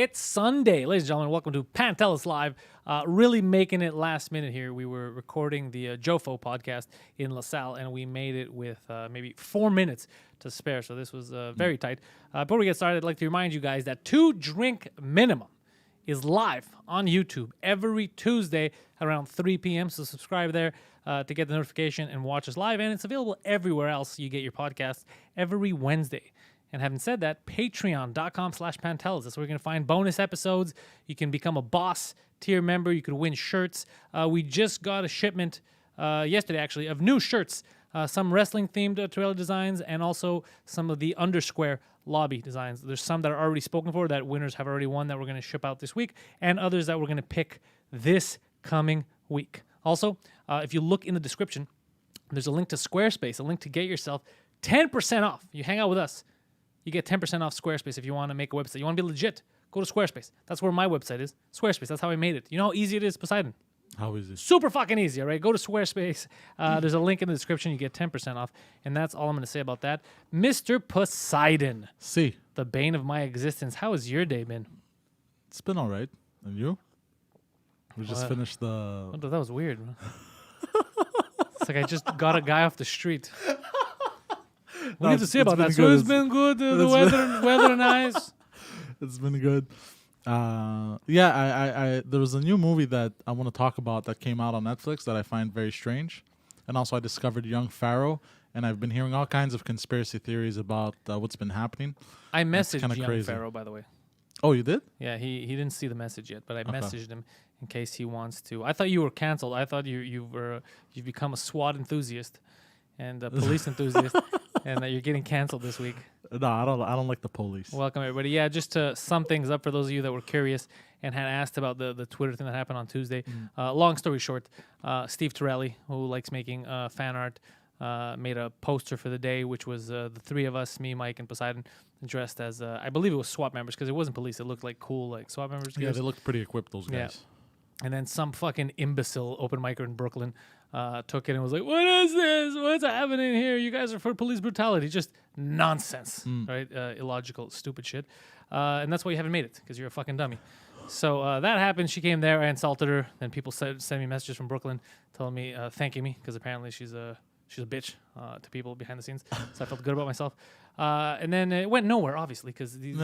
It's Sunday. Ladies and gentlemen, welcome to Pantelis Live. Really making it last minute here. We were recording the Jofo podcast in LaSalle, and we made it with maybe 4 minutes to spare, so this was very tight. Before we get started, I'd like to remind you guys that 2 Drink Minimum is live on YouTube every Tuesday around 3 p.m., so subscribe there to get the notification and watch us live, and it's available everywhere else you get your podcasts every Wednesday. And having said that, patreon.com/Pantelis. That's where you're going to find bonus episodes. You can become a boss tier member. You could win shirts. We just got a shipment yesterday, actually, of new shirts. Some wrestling-themed trailer designs and also some of the Undersquare lobby designs. There's some that are already spoken for that winners have already won that we're going to ship out this week, and others that we're going to pick this coming week. Also, if you look in the description, there's a link to Squarespace, a link to get yourself 10% off. You hang out with us, you get 10% off Squarespace if you want to make a website. You want to be legit, go to Squarespace. That's where my website is. Squarespace, that's how I made it. You know how easy it is, Poseidon? How is it? Super fucking easy, all right? Go to Squarespace. There's a link in the description. You get 10% off. And that's all I'm going to say about that. Mr. Poseidon. See. The bane of my existence. How has your day been? It's been all right. And you? We just finished the... Oh, that was weird. It's like I just got a guy off the street. What do you have to say about that? So it's been good. The weather nice. It's been good. I there was a new movie that I want to talk about that came out on Netflix that I find very strange. And also I discovered Young Pharaoh, and I've been hearing all kinds of conspiracy theories about what's been happening. I messaged Young Pharaoh, by the way. Oh, you did? Yeah, he didn't see the message yet, but I messaged him in case he wants to. I thought you were canceled. I thought you've become a SWAT enthusiast and a police enthusiast, and that you're getting canceled this week. No, I don't like the police. Welcome, everybody. Yeah, just to sum things up for those of you that were curious and had asked about the Twitter thing that happened on Tuesday. Long story short, Steve Torelli, who likes making fan art, made a poster for the day, which was the 3 of us, me, Mike, and Poseidon, dressed as, I believe it was SWAT members, because it wasn't police. It looked like cool, like SWAT members. Yeah, they looked pretty equipped, those guys. Yeah. And then some fucking imbecile open micer in Brooklyn took it and was like, what is this? What's happening here? You guys are for police brutality. Just nonsense, right? Illogical, stupid shit. And that's why you haven't made it, because you're a fucking dummy. So that happened. She came there. I insulted her. Then people sent me messages from Brooklyn telling me, thanking me, because apparently she's a bitch to people behind the scenes. So I felt good about myself. And then it went nowhere, obviously, because these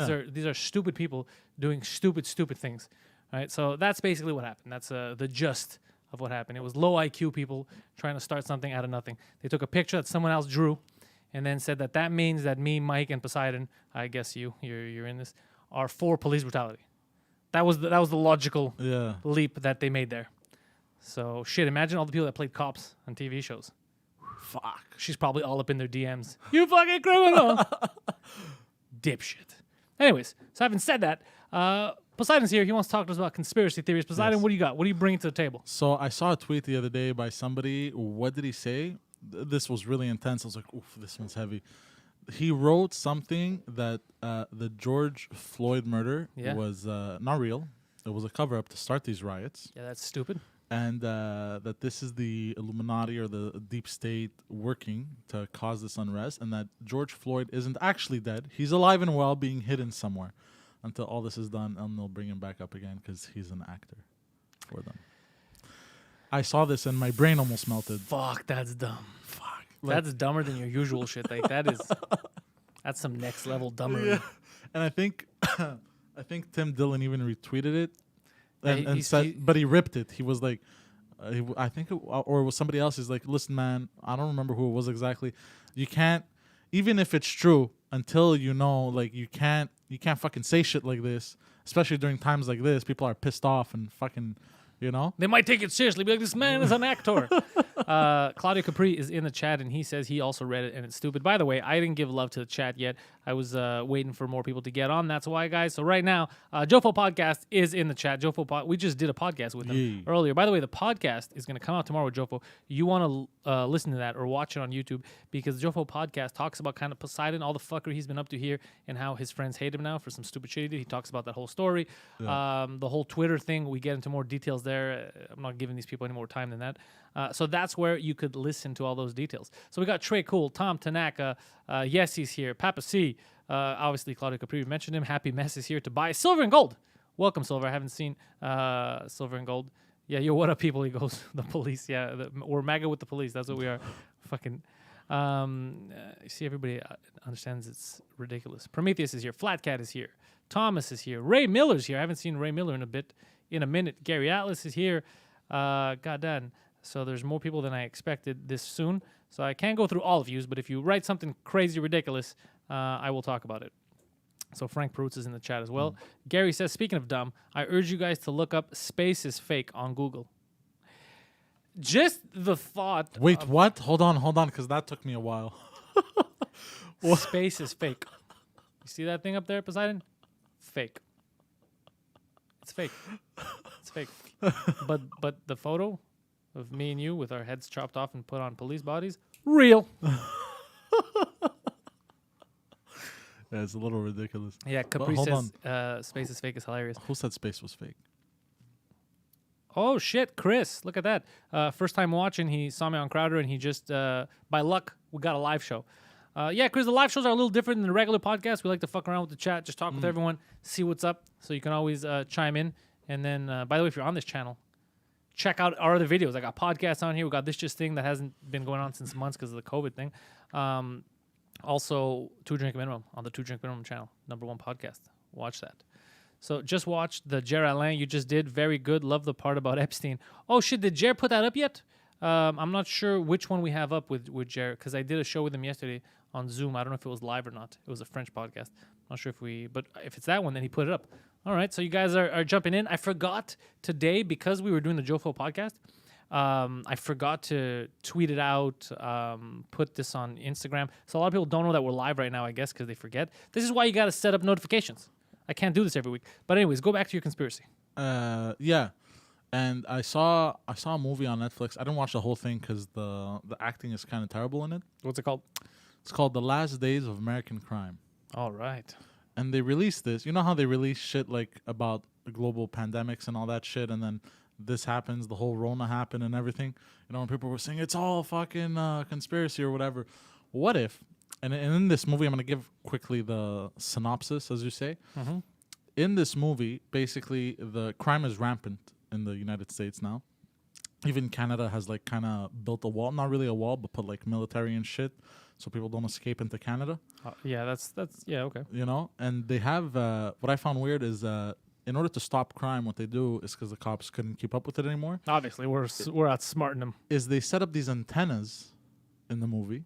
are stupid people doing stupid things. Right? So that's basically what happened. That's the gist of what happened. It was low IQ people trying to start something out of nothing. They took a picture that someone else drew and then said that means that me, Mike, and Poseidon, I guess you're in this, are for police brutality. That was the logical leap that they made there. So shit, imagine all the people that played cops on TV shows. Fuck. She's probably all up in their DMs. You fucking criminal. Dipshit. Anyways, so having said that, Poseidon's here. He wants to talk to us about conspiracy theories. Poseidon, what do you got? What do you bring to the table? So I saw a tweet the other day by somebody. What did he say? This was really intense. I was like, oof, this one's heavy. He wrote something that the George Floyd murder was not real. It was a cover-up to start these riots. Yeah, that's stupid. And that this is the Illuminati or the deep state working to cause this unrest, and that George Floyd isn't actually dead. He's alive and well, being hidden somewhere until all this is done, and they'll bring him back up again because he's an actor for them. I saw this and my brain almost melted. Fuck, that's dumb. Fuck. That's dumber than your usual shit. Like that's some next level dumber. Yeah. And I think Tim Dillon even retweeted it. And said, but he ripped it. He was like, I think, or it was somebody else. He's like, listen, man, I don't remember who it was exactly. You can't, even if it's true, until you know, like, you can't fucking say shit like this, especially during times like this. People are pissed off and fucking, you know, they might take it seriously. Be like, this man is an actor. Claudio Capri is in the chat, and he says he also read it, and it's stupid. By the way, I didn't give love to the chat yet. I was waiting for more people to get on. That's why, guys. So right now, Jofo Podcast is in the chat. We just did a podcast with him earlier. By the way, the podcast is going to come out tomorrow with Jofo. You want to listen to that or watch it on YouTube, because the Jofo Podcast talks about kind of Poseidon, all the fuckery he's been up to here, and how his friends hate him now for some stupid shit he did. He talks about that whole story. Yeah. The whole Twitter thing, we get into more details there. I'm not giving these people any more time than that. So that's where you could listen to all those details. So we got Trey Cool, Tom Tanaka, Yes, he's here, Papa C, Obviously, Claudio Capri mentioned him. Happy Mess is here to buy silver and gold. Welcome, Silver. I haven't seen silver and gold. Yeah, yo, what up, people? He goes, the police. Yeah, we're MAGA with the police. That's what we are. Fucking. You see, everybody understands it's ridiculous. Prometheus is here. Flat Cat is here. Thomas is here. Ray Miller's here. I haven't seen Ray Miller in a minute. Gary Atlas is here. Goddamn. So there's more people than I expected this soon. So I can't go through all of yous, but if you write something crazy ridiculous, I will talk about it. So Frank Perutz is in the chat as well. Gary says, speaking of dumb, I urge you guys to look up Space is Fake on Google. Just the thought. Wait, what? Hold on, because that took me a while. Space is fake. You see that thing up there, Poseidon? Fake. It's fake. It's fake. But the photo of me and you with our heads chopped off and put on police bodies, real. Yeah, it's a little ridiculous. Yeah, Capri says Space is Fake is hilarious. Who said space was fake? Oh, shit, Chris. Look at that. First time watching, he saw me on Crowder, and he just, by luck, we got a live show. Yeah, Chris, the live shows are a little different than the regular podcast. We like to fuck around with the chat, just talk with everyone, see what's up. So you can always chime in. And then, by the way, if you're on this channel, check out our other videos. I got podcasts on here. We got this just thing that hasn't been going on since months because of the COVID thing. Also, 2 Drink Minimum on the 2 Drink Minimum channel, #1 podcast. Watch that. So just watch the Jer Alain you just did. Very good. Love the part about Epstein. Oh, shit. Did Jer put that up yet? I'm not sure which one we have up with Jer because I did a show with him yesterday on Zoom. I don't know if it was live or not. It was a French podcast. Not sure but if it's that one, then he put it up. All right. So you guys are jumping in. I forgot today because we were doing the Jofo podcast. I forgot to tweet it out, put this on Instagram. So a lot of people don't know that we're live right now, I guess, because they forget. This is why you got to set up notifications. I can't do this every week. But anyways, go back to your conspiracy. Yeah. And I saw a movie on Netflix. I didn't watch the whole thing because the acting is kind of terrible in it. What's it called? It's called The Last Days of American Crime. All right. And they released this. You know how they release shit like about the global pandemics and all that shit, and then this happens, the whole Rona happened and everything. You know, when people were saying it's all fucking conspiracy or whatever. What if, and in this movie, I'm going to give quickly the synopsis, as you say. Mm-hmm. In this movie, basically, the crime is rampant in the United States now. Even Canada has like kind of built a wall, not really a wall, but put like military and shit so people don't escape into Canada. Yeah, that's okay. You know, and they have, what I found weird is in order to stop crime, what they do is because the cops couldn't keep up with it anymore. Obviously, we're outsmarting them. Is they set up these antennas in the movie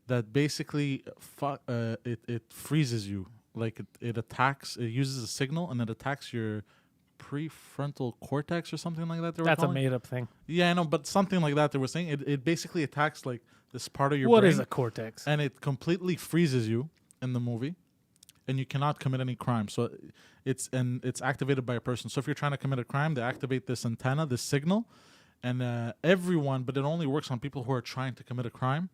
that basically it freezes you. Like it attacks, it uses a signal and it attacks your prefrontal cortex or something like that. That's a made up thing. Yeah, I know, but something like that they were saying. It basically attacks like this part of your brain. What brain. is a cortex? And it completely freezes you in the movie. And you cannot commit any crime. So it's activated by a person. So if you're trying to commit a crime, they activate this antenna, this signal, and everyone. But it only works on people who are trying to commit a crime.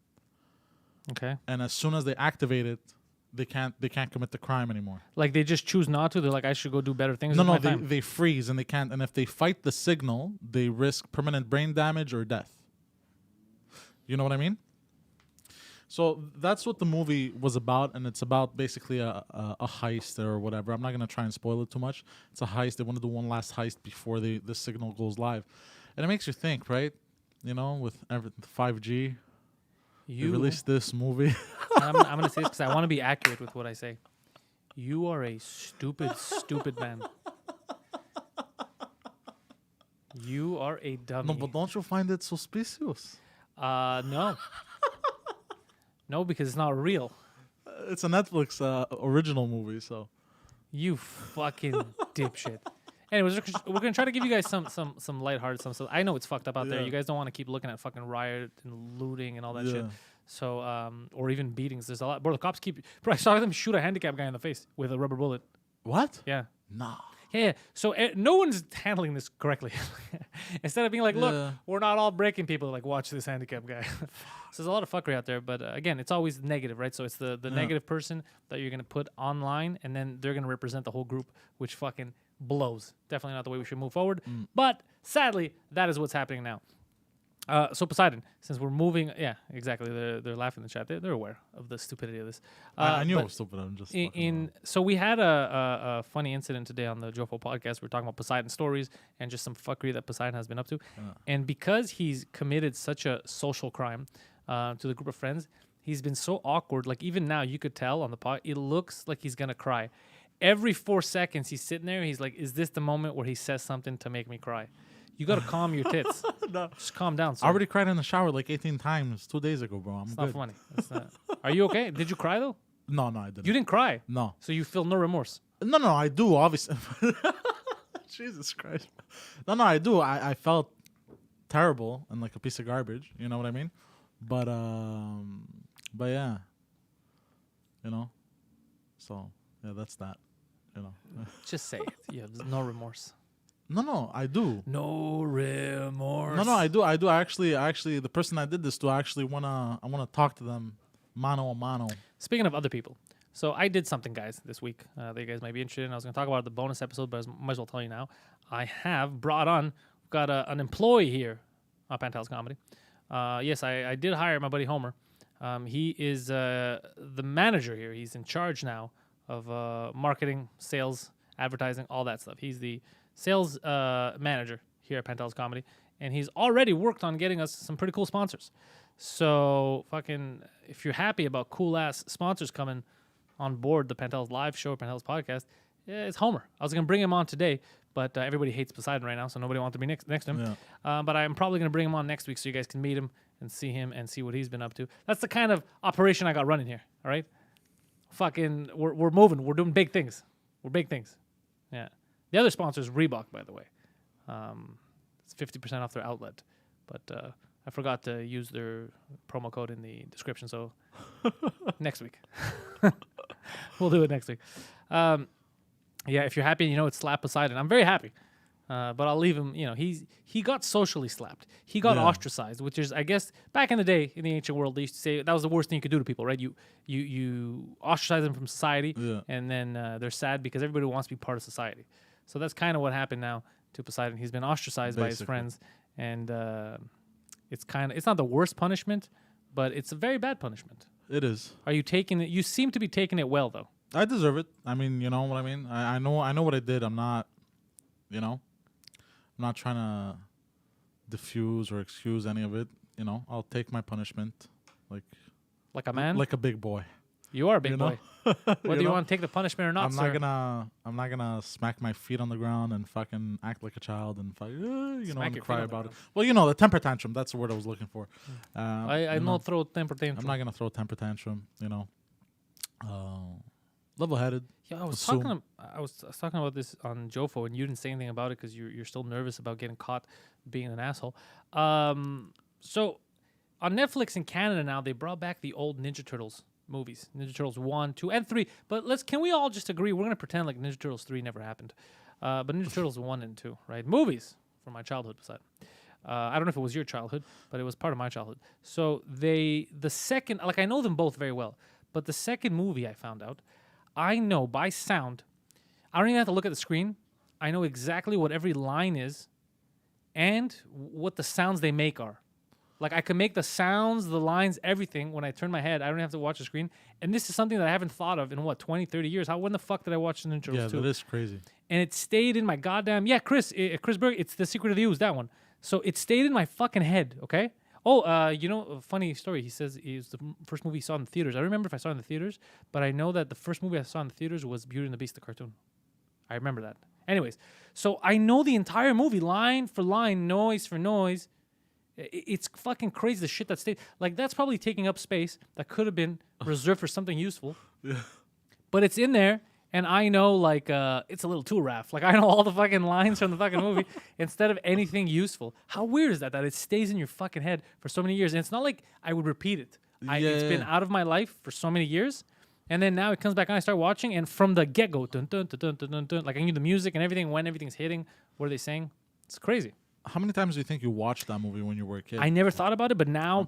Okay. And as soon as they activate it, they can't commit the crime anymore. Like they just choose not to. They're like, I should go do better things. No, they freeze and they can't. And if they fight the signal, they risk permanent brain damage or death. You know what I mean? So that's what the movie was about, and it's about basically a heist or whatever. I'm not going to try and spoil it too much. It's a heist. They want to do one last heist before the signal goes live. And it makes you think, right? You know, with 5G, you released this movie. I'm going to say this because I want to be accurate with what I say. You are a stupid, stupid man. You are a dummy. No, but don't you find it suspicious? No. No, because it's not real. It's a Netflix original movie, so. You fucking dipshit. Anyways, we're gonna try to give you guys some lighthearted stuff. So I know it's fucked up out there. You guys don't want to keep looking at fucking riot and looting and all that shit. So or even beatings. There's a lot. Bro, the cops keep. Bro, I saw them shoot a handicapped guy in the face with a rubber bullet. What? Yeah. Nah. Yeah. So no one's handling this correctly. Instead of being like, look, we're not all breaking people. Like, watch this handicapped guy. So there's a lot of fuckery out there. But again, it's always negative, right? So it's the negative person that you're gonna put online, and then they're gonna represent the whole group, which fucking blows. Definitely not the way we should move forward. But sadly, that is what's happening now. So Poseidon, since we're moving, yeah, exactly. They're laughing in the chat. They're aware of the stupidity of this. I knew it was stupid. I'm just so we had a funny incident today on the Jofo podcast. We're talking about Poseidon stories and just some fuckery that Poseidon has been up to. And because he's committed such a social crime to the group of friends, he's been so awkward. Like even now, you could tell on the pod, it looks like he's gonna cry. Every 4 seconds, he's sitting there. He's like, "Is this the moment where he says something to make me cry?" You gotta calm your tits. No. Just calm down. Sir. I already cried in the shower like 18 times 2 days ago, bro. It's not funny. Are you okay? Did you cry though? No, I didn't. You didn't cry? No. So you feel no remorse? No, I do, obviously. Jesus Christ. No, I do. I felt terrible and like a piece of garbage. You know what I mean? But yeah. You know? So, yeah, that's that. You know? Just say it. You have no remorse. No, I do. No remorse. No, I do. Actually, the person I did this to, I wanna talk to them mano a mano. Speaking of other people, so I did something, guys, this week that you guys might be interested in. I was going to talk about it in the bonus episode, but I might as well tell you now. I have brought on, we've got an employee here on Pantelis Comedy. Yes, I did hire my buddy Homer. He is the manager here. He's in charge now of marketing, sales, advertising, all that stuff. He's the sales manager here at Pantelis Comedy, and he's already worked on getting us some pretty cool sponsors. So, fucking, if you're happy about cool-ass sponsors coming on board the Pantelis live show, Pantelis podcast, yeah, it's Homer. I was going to bring him on today, but everybody hates Poseidon right now, so nobody wants to be next to him. Yeah. But I'm probably going to bring him on next week so you guys can meet him and see what he's been up to. That's the kind of operation I got running here, all right? Fucking, we're moving. We're doing big things. We're big things. Yeah. The other sponsor is Reebok, by the way. It's 50% off their outlet. But I forgot to use their promo code in the description, so next week. We'll do it next week. Yeah, if you're happy, it's Slap Poseidon. I'm very happy. But I'll leave him, he got socially slapped. He got ostracized, which is, I guess, back in the day, in the ancient world, they used to say that was the worst thing you could do to people, right? You ostracize them from society, and then they're sad because everybody wants to be part of society. So that's kind of what happened now to Poseidon. He's been ostracized by his friends, and it's not the worst punishment, but it's a very bad punishment. It is. Are you taking it? You seem to be taking it well, though. I deserve it. I mean, you know what I mean? I know what I did. I'm not, I'm not trying to diffuse or excuse any of it. I'll take my punishment like a man? Like a big boy. You are a big boy. Whether you want to take the punishment or not, I'm not gonna smack my feet on the ground and fucking act like a child and and cry about it. Well, the temper tantrum. That's the word I was looking for. I don't throw temper tantrum. I'm not gonna throw temper tantrum. Level-headed. Yeah, I was talking about this on Jofo, and you didn't say anything about it because you're still nervous about getting caught being an asshole. So on Netflix in Canada now, they brought back the old Ninja Turtles movies, Ninja Turtles 1, 2, and 3. But can we all just agree we're gonna pretend like Ninja Turtles 3 never happened, but Ninja Turtles 1 and 2, right? Movies from my childhood, Poseidon. I don't know if it was your childhood, but it was part of my childhood. So the second, I know them both very well, but the second movie I found out, I know by sound, I don't even have to look at the screen. I know exactly what every line is and what the sounds they make are. I can make the sounds, the lines, everything when I turn my head. I don't have to watch the screen. And this is something that I haven't thought of in, 20, 30 years. When the fuck did I watch the Ninja Turtles 2? Yeah, that is crazy. And it stayed in my goddamn... Yeah, Chris Berg, it's The Secret of the Ooze, that one. So it stayed in my fucking head, okay? Oh, a funny story. He says it was the first movie he saw in the theaters. I don't remember if I saw it in the theaters, but I know that the first movie I saw in the theaters was Beauty and the Beast, the cartoon. I remember that. Anyways, so I know the entire movie, line for line, noise for noise. It's fucking crazy, the shit that stayed. That's probably taking up space that could have been reserved for something useful. Yeah. But it's in there, and I know, it's a little too rough. I know all the fucking lines from the fucking movie instead of anything useful. How weird is that it stays in your fucking head for so many years? And it's not like I would repeat it. It's been out of my life for so many years, and then now it comes back on, I start watching, and from the get-go, dun, dun, dun, dun, dun, dun, dun, I knew the music and everything, when everything's hitting, what are they saying? It's crazy. How many times do you think you watched that movie when you were a kid? I never thought about it, but now,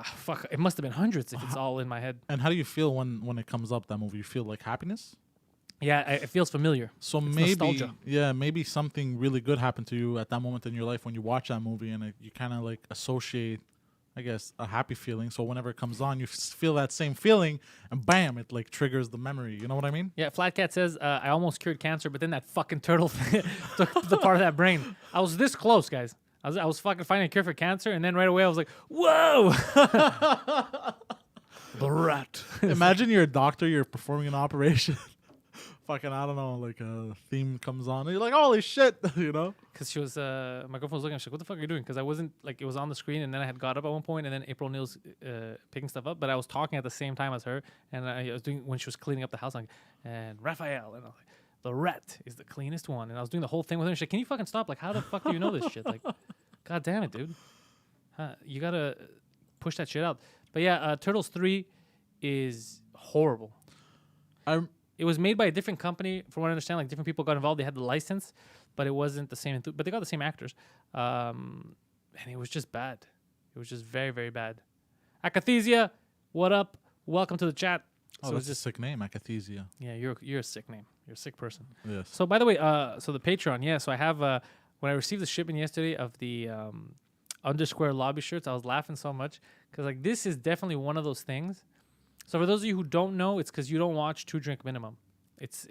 fuck, it must have been hundreds if it's all in my head. And how do you feel when it comes up, that movie? You feel happiness? Yeah, it feels familiar. So It's maybe, nostalgia. maybe something really good happened to you at that moment in your life when you watch that movie, and you kind of like associate, I guess, a happy feeling. So whenever it comes on, you feel that same feeling, and bam, it like triggers the memory. You know what I mean? Yeah, Flat Cat says, I almost cured cancer, but then that fucking turtle took the part of that brain. I was this close, guys. I was fucking finding a cure for cancer, and then right away I was like, whoa! The rat. Imagine you're a doctor, you're performing an operation. Fucking, I don't know, like a theme comes on, and you're like, holy shit, you know? Because she was, my girlfriend was looking at me, she's like, what the fuck are you doing? Because I wasn't, like, it was on the screen, and then I had got up at one point, and then April Neal's picking stuff up, but I was talking at the same time as her, and I was doing, when she was cleaning up the house, I'm like, and Raphael, and I was like, the rat is the cleanest one, and I was doing the whole thing with her, and she's like, can you fucking stop? Like, how the fuck do you know this shit? Like, god damn it, dude. You gotta push that shit out. But yeah, Turtles 3 is horrible. It was made by a different company, from what I understand. Like, different people got involved. They had the license, but it wasn't the same. But they got the same actors, and it was just bad. It was just very, very bad. Akathesia, what up? Welcome to the chat. Oh, that's just a sick name, Akathesia. Yeah, you're a sick name. You're a sick person. Yes. So by the way, so the Patreon, yeah. So I have when I received the shipment yesterday of the Undersquare lobby shirts, I was laughing so much because like this is definitely one of those things. So for those of you who don't know, it's because you don't watch Two Drink Minimum. It's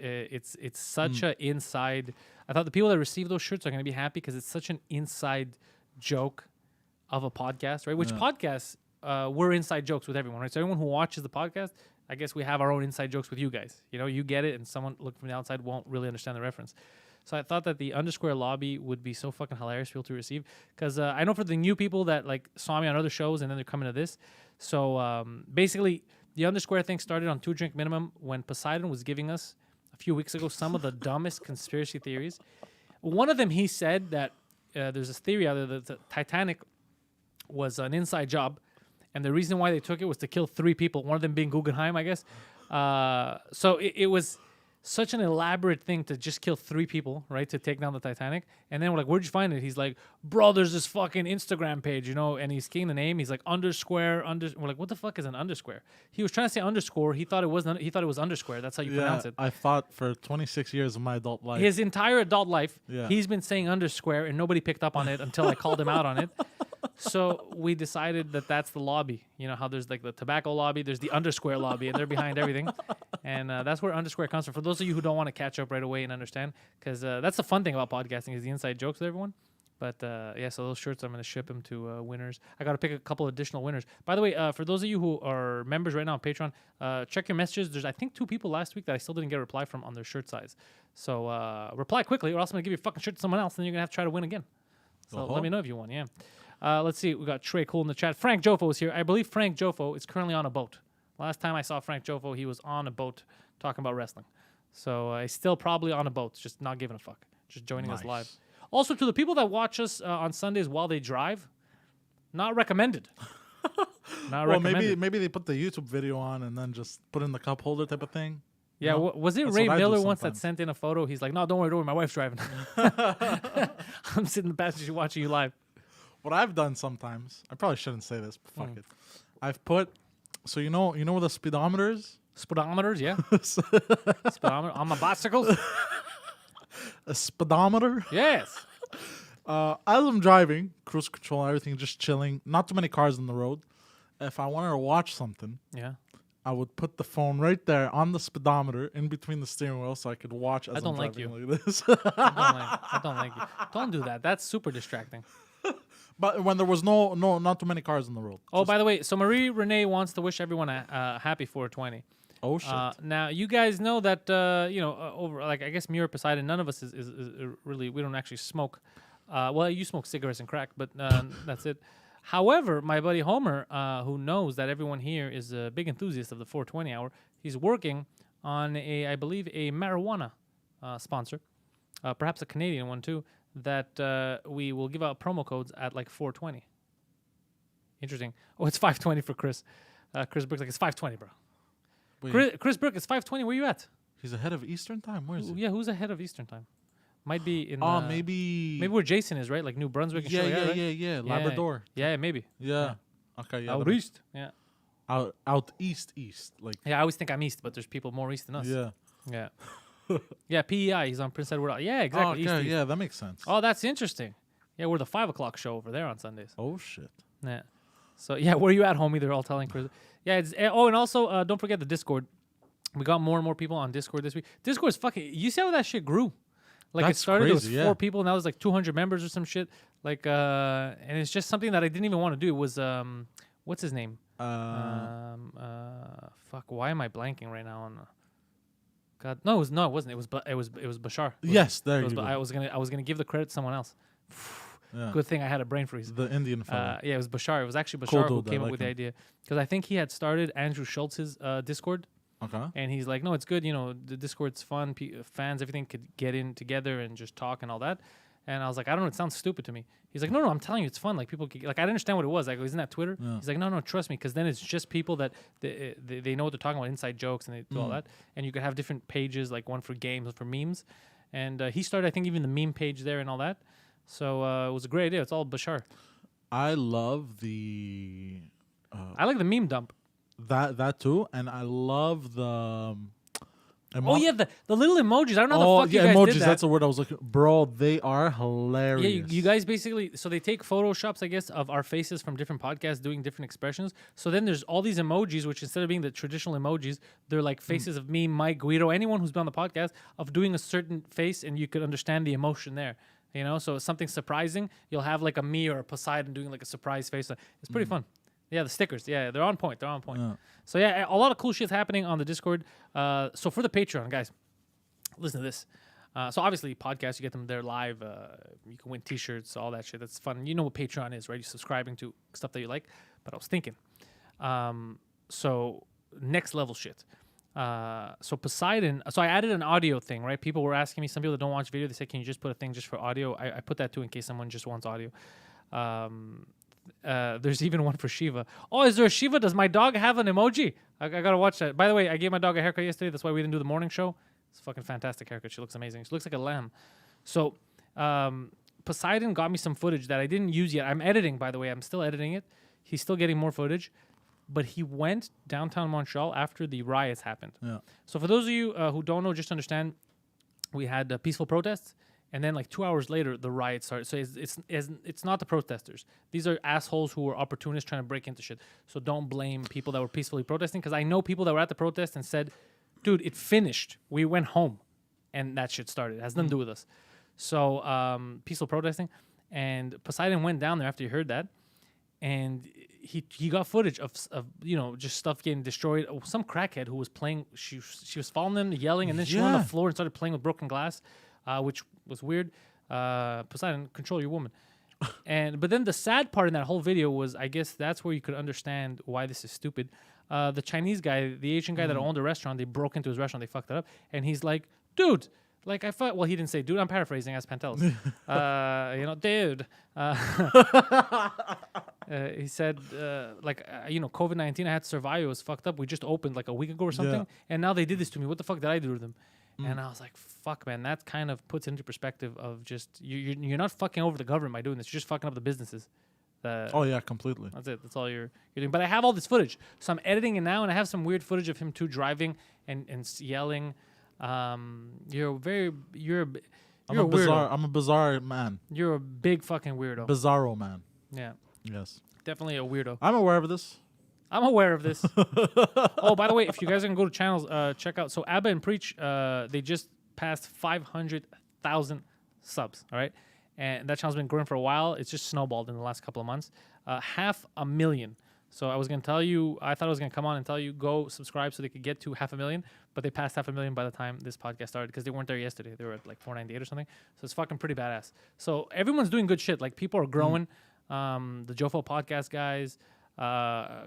such a inside. I thought the people that receive those shirts are going to be happy because it's such an inside joke of a podcast, right? Which podcasts we're inside jokes with everyone, right? So everyone who watches the podcast, I guess we have our own inside jokes with you guys. You know, you get it, and someone looking from the outside won't really understand the reference. So I thought that the Undersquare lobby would be so fucking hilarious for people to receive because I know for the new people that like saw me on other shows and then they're coming to this. So basically. The Undersquare thing started on Two Drink Minimum when Poseidon was giving us a few weeks ago some of the dumbest conspiracy theories. One of them, he said that there's this theory out there that the Titanic was an inside job, and the reason why they took it was to kill 3 people, one of them being Guggenheim, I guess. So it was such an elaborate thing to just kill 3 people, right, to take down the Titanic. And then we're like, where'd you find it? He's like, bro, there's this fucking Instagram page, you know, and he's keying the name. He's like, Undersquare. We're like, what the fuck is an Undersquare? He was trying to say underscore. He thought it was Undersquare. That's how you pronounce it. I thought for 26 years of my adult life. His entire adult life, he's been saying Undersquare, and nobody picked up on it until I called him out on it. So we decided that that's the lobby. You know how there's like the tobacco lobby, there's the Undersquare lobby, and they're behind everything. And that's where Undersquare comes from. For those of you who don't want to catch up right away and understand, because that's the fun thing about podcasting is the inside jokes with everyone. But yeah, so those shirts, I'm going to ship them to winners. I got to pick a couple additional winners. By the way, for those of you who are members right now on Patreon, check your messages. There's, I think, 2 people last week that I still didn't get a reply from on their shirt size. So reply quickly, or else I'm going to give you a fucking shirt to someone else, and then you're going to have to try to win again. So let me know if you won, yeah. Let's see. We got Trey Cool in the chat. Frank Jofo is here. I believe Frank Jofo is currently on a boat. Last time I saw Frank Jofo, he was on a boat talking about wrestling. So he's still probably on a boat, just not giving a fuck, just joining us live. Also, to the people that watch us on Sundays while they drive, not recommended. Not recommended. Maybe they put the YouTube video on and then just put in the cup holder type of thing. Yeah, you know? Was it That's Ray Miller once that sometimes. sent in a photo? He's like, no, don't worry, my wife's driving. I'm sitting in the passenger watching you live. What I've done sometimes, I probably shouldn't say this, but fuck it. I've put, so you know what a speedometer is? Speedometers, yeah. Speedometer on my bicycle. A speedometer? Yes. As I'm driving, cruise control, everything, just chilling, not too many cars on the road. If I wanted to watch something, Yeah. I would put the phone right there on the speedometer in between the steering wheel so I could watch as don't I'm like driving you. like this. I don't like you. Don't do that. That's super distracting. But when there was not too many cars on the road. Oh, by the way, so Marie Renee wants to wish everyone a happy 420. Oh shit! Now you guys know that over like I guess me or Poseidon, none of us is really, we don't actually smoke. Well, you smoke cigarettes and crack, but that's it. However, my buddy Homer, who knows that everyone here is a big enthusiast of the 420 hour, he's working on I believe a marijuana sponsor, perhaps a Canadian one too, that we will give out promo codes at like 420. Interesting. Oh, it's 520 for Chris. Chris Brooks, like, it's 520, bro. Wait, Chris Brooks, it's 520. Where you at? he's ahead of Eastern time. Where is he? Yeah, who's ahead of Eastern time? Might be in. Maybe where Jason is, right? Like New Brunswick. And Yeah, shit like that, right? yeah. Labrador. Yeah, maybe. Yeah. Okay. Yeah. Out that east. Yeah. Out east. Like. Yeah, I always think I'm east, but there's people more east than us. Yeah. Yeah. Yeah, PEI. He's on Prince Edward Island. Yeah, exactly. Oh, okay, East. yeah, that makes sense. Oh, that's interesting. Yeah, we're the 5 o'clock show over there on Sundays. Oh shit. Yeah. So yeah, where you at, homie? They're all telling Chris. Yeah. And also don't forget the Discord. We got more and more people on Discord this week. Discord's fucking. You see how that shit grew? Like That's it started crazy, with 4 people, now there's like 200 members or some shit. Like and it's just something that I didn't even want to do. It was what's his name? Fuck. Why am I blanking right now on? God, it wasn't. It was Bashar. Yes, there you go. I was gonna give the credit to someone else. Yeah. Good thing I had a brain freeze. The Indian fellow. Yeah, it was Bashar. It was actually Cool Bashar who dude, came I up like with the him. idea because I think he had started Andrew Schultz's Discord, Okay. and he's like, no, it's good. You know, the Discord's fun. Fans, everything could get in together and just talk and all that. And I was like, I don't know, it sounds stupid to me. He's like, no, I'm telling you, it's fun. Like people, like I didn't understand what it was. I go, isn't that Twitter? Yeah. He's like, no, trust me, because then it's just people that they know what they're talking about, inside jokes, and they do all that. And you could have different pages, like one for games, one for memes. And he started, I think, even the meme page there and all that. So it was a great idea. It's all Bashar. I love the I like the meme dump. that too, and I love the. Oh yeah, the little emojis. I don't know Oh how the fuck yeah, you guys emojis. did that. That's the word I was looking. Bro, they are hilarious. Yeah, you guys basically, so they take photoshops, I guess, of our faces from different podcasts doing different expressions. So then there's all these emojis, which instead of being the traditional emojis, they're like faces of me, Mike, Guido, anyone who's been on the podcast, of doing a certain face, and you could understand the emotion there. You know, so it's something surprising. You'll have like a me or a Poseidon doing like a surprise face. It's pretty fun. Yeah, the stickers. Yeah, they're on point. Yeah. So yeah, a lot of cool shit happening on the Discord. So for the Patreon, guys, listen to this. So obviously, podcasts, you get them there live. You can win T-shirts, all that shit. That's fun. You know what Patreon is, right? You're subscribing to stuff that you like. But I was thinking, so next level shit. So Poseidon. So I added an audio thing, right? People were asking me. Some people that don't watch video, they say, "Can you just put a thing just for audio?" I put that too in case someone just wants audio. There's even one for Shiva. Oh, is there a Shiva? Does my dog have an emoji? I gotta watch that. By the way, I gave my dog a haircut yesterday. That's why we didn't do the morning show. It's a fucking fantastic haircut. She looks amazing. She looks like a lamb. So Poseidon got me some footage that I didn't use yet. I'm editing, by the way. I'm still editing it. He's still getting more footage. But he went downtown Montreal after the riots happened. Yeah. So for those of you who don't know, just understand, we had peaceful protests. And then, like 2 hours later, the riot started. So it's not the protesters. These are assholes who were opportunists trying to break into shit. So don't blame people that were peacefully protesting, because I know people that were at the protest and said, "Dude, it finished. We went home, and that shit started. It has nothing to do with us." So peaceful protesting, and Poseidon went down there after he heard that, and he got footage of just stuff getting destroyed. Oh, some crackhead who was playing. She was following them, yelling, and then she went on the floor and started playing with broken glass. Which was weird. Poseidon, control your woman. But then the sad part in that whole video was, I guess that's where you could understand why this is stupid. The Chinese guy, the Asian guy that owned the restaurant, they broke into his restaurant, they fucked it up, and he's like, "Dude, like I thought." Well, he didn't say "dude." I'm paraphrasing as Pantelis. Dude. He said, COVID-19, I had to survive. It was fucked up. We just opened like a week ago or something, and now they did this to me. What the fuck did I do to them? And I was like, fuck, man, that kind of puts into perspective of just, you're not fucking over the government by doing this. You're just fucking up the businesses. Oh, yeah, completely. That's it. That's all you're doing. But I have all this footage. So I'm editing it now, and I have some weird footage of him, too, driving and yelling. You're a weirdo. I'm a bizarre man. You're a big fucking weirdo. Bizarro man. Yeah. Yes. Definitely a weirdo. I'm aware of this. I'm aware of this. Oh, by the way, if you guys are going to go to channels, check out. So Abba and Preach, they just passed 500,000 subs, all right? And that channel's been growing for a while. It's just snowballed in the last couple of months. 500,000. So I was going to tell you, I thought I was going to come on and tell you, go subscribe so they could get to 500,000. But they passed 500,000 by the time this podcast started, because they weren't there yesterday. They were at like 498 or something. So it's fucking pretty badass. So everyone's doing good shit. Like, people are growing. The Jofo podcast guys.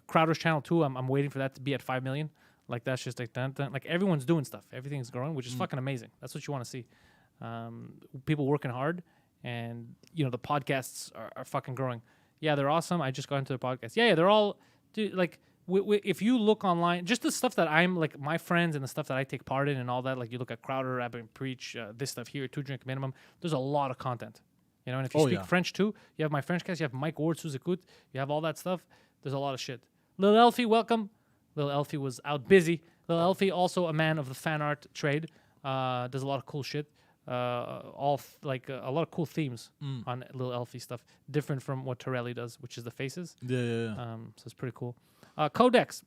Crowder's channel too. I'm waiting for that to be at 5 million. Like, that's just like dun, dun. Like, everyone's doing stuff. Everything's growing, which is fucking amazing. That's what you want to see. People working hard, and the podcasts are fucking growing. Yeah, they're awesome. I just got into the podcast. Yeah, they're all, dude, like, if you look online, just the stuff that I'm like, my friends and the stuff that I take part in and all that. Like, you look at Crowder, Abba and Preach, this stuff here, 2 Drink Minimum. There's a lot of content. And if you speak French too, you have my French cast. You have Mike Ward, Suzakut. You have all that stuff. There's a lot of shit. Lil Elfie, welcome. Lil Elfie was out busy. Lil Elfie, also a man of the fan art trade. Does a lot of cool shit. A lot of cool themes on little elfy stuff, different from what Torelli does, which is the faces. Yeah. So it's pretty cool. Codex.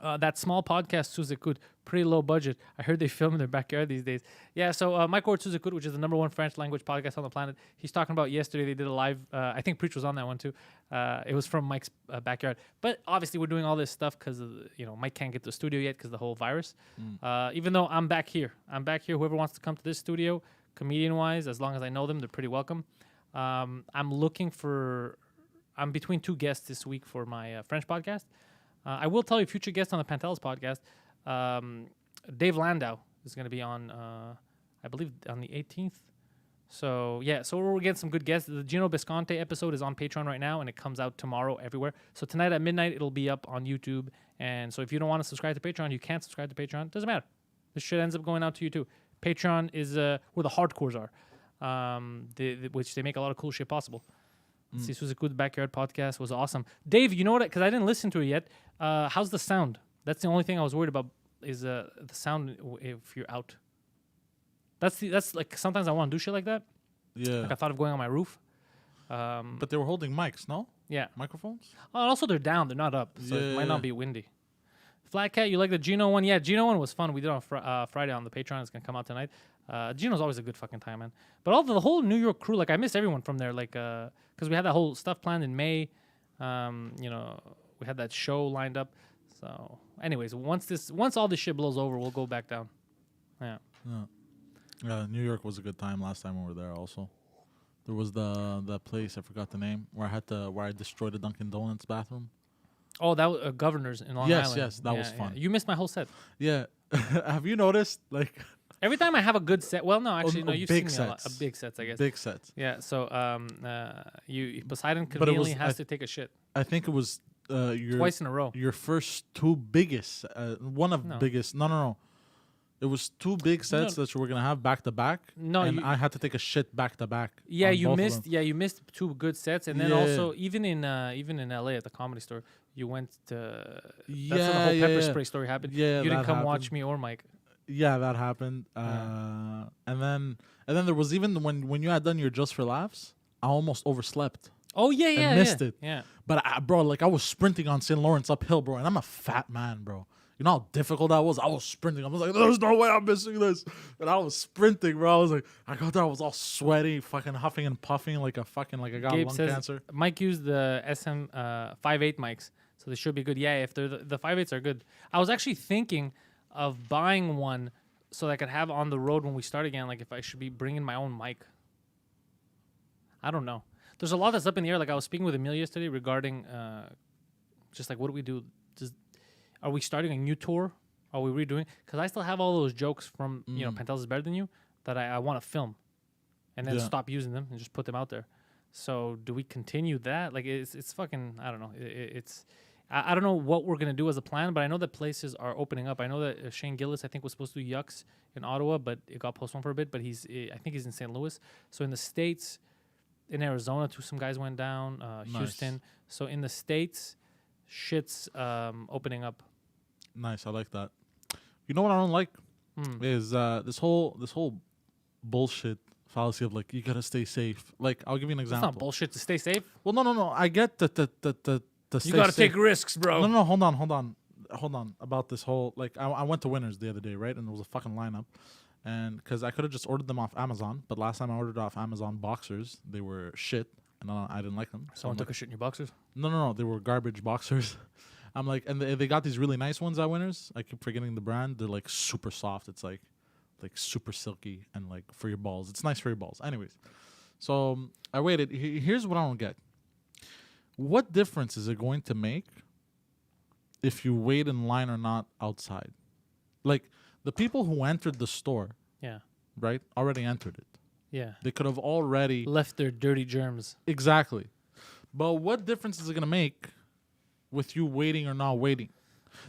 That small podcast, Suzekut, pretty low budget. I heard they film in their backyard these days. Yeah, so Mike Ward Suzekut, which is the #1 French language podcast on the planet, he's talking about yesterday they did a live, I think Preach was on that one too. It was from Mike's backyard. But obviously we're doing all this stuff because, Mike can't get to the studio yet because of the whole virus. Even though I'm back here. Whoever wants to come to this studio, comedian-wise, as long as I know them, they're pretty welcome. I'm between 2 guests this week for my French podcast. I will tell you, future guest on the Pantelis podcast, Dave Landau is going to be on, I believe, on the 18th. So, yeah, so we're getting some good guests. The Gino Bisconte episode is on Patreon right now, and it comes out tomorrow everywhere. So tonight at midnight, it'll be up on YouTube. And so if you don't want to subscribe to Patreon, you can't subscribe to Patreon. Doesn't matter. This shit ends up going out to you, too. Patreon is where the hardcores are, which they make a lot of cool shit possible. This was a good backyard podcast. Was awesome. Dave, you know what? Because I didn't listen to it yet. How's the sound? That's the only thing I was worried about is the sound if you're out. That's like sometimes I want to do shit like that. Yeah. Like I thought of going on my roof. But they were holding mics, no? Yeah. Microphones? Oh, and also they're down. They're not up. So it might not be windy. Flat Cat, you like the Gino one? Yeah, Gino one was fun. We did it on Friday on the Patreon. It's going to come out tonight. Gino's always a good fucking time, man. But all the whole New York crew, like I miss everyone from there, like because we had that whole stuff planned in May. We had that show lined up. So, anyways, once all this shit blows over, we'll go back down. Yeah. New York was a good time last time we were there. Also, there was the place I forgot the name where I destroyed a Dunkin' Donuts bathroom. Oh, that was Governor's in Long Island. Yes, that was fun. Yeah. You missed my whole set. Yeah. Have you noticed, like... Every time I have a good set... Well, no, actually, no, you've seen me a lot. Big sets, I guess. Big sets. Yeah, so Poseidon conveniently has to take a shit. I think it was... twice in a row. Your first 2 biggest... biggest... No. It was 2 big sets that you were going to have back-to-back. No, and I had to take a shit back-to-back. Yeah, you missed 2 good sets. And then also, even in LA at the Comedy Store... You went to... That's when the whole pepper spray story happened. Yeah, you didn't come watch me or Mike. Yeah, that happened. And then there was even when you had done your Just for Laughs, I almost overslept. Oh, yeah. I missed it. Yeah. But, I was sprinting on St. Lawrence uphill, bro. And I'm a fat man, bro. You know how difficult that was? I was sprinting. I was like, there's no way I'm missing this. And I was sprinting, bro. I was like, I got there. I was all sweaty, fucking huffing and puffing like I got Gabe lung says cancer. Mike used the SM 5.8 mics. So they should be good. Yeah, if they're the 5.8s are good. I was actually thinking of buying one so that I could have on the road when we start again. Like if I should be bringing my own mic. I don't know. There's a lot that's up in the air. Like I was speaking with Emil yesterday regarding just like what do we do? Are we starting a new tour? Are we redoing? Because I still have all those jokes from Pantelis is better than you that I want to film, and then stop using them and just put them out there. So do we continue that? Like it's fucking I don't know. I don't know what we're going to do as a plan, but I know that places are opening up. I know that Shane Gillis, I think, was supposed to do Yucks in Ottawa, but it got postponed for a bit. But I think he's in St. Louis. So in the States, in Arizona, too, some guys went down. Houston. So in the States, shit's opening up. Nice. I like that. You know what I don't like? Is this whole bullshit fallacy of like, you got to stay safe. Like, I'll give you an example. It's not bullshit to stay safe. Well, no. I get that you got to take risks, bro. No, hold on. About this whole, like, I went to Winners the other day, right? And there was a fucking lineup. And because I could have just ordered them off Amazon, but last time I ordered off Amazon boxers, they were shit, and I didn't like them. Someone took a shit in your boxers? No, they were garbage boxers. I'm like, and they got these really nice ones at Winners. I keep forgetting the brand. They're like super soft. It's like super silky and like for your balls. It's nice for your balls. Anyways, so I waited. Here's what I don't get. What difference is it going to make if you wait in line or not outside? Like, the people who entered the store, right, already entered it. Yeah. They could have already... left their dirty germs. Exactly. But what difference is it going to make with you waiting or not waiting?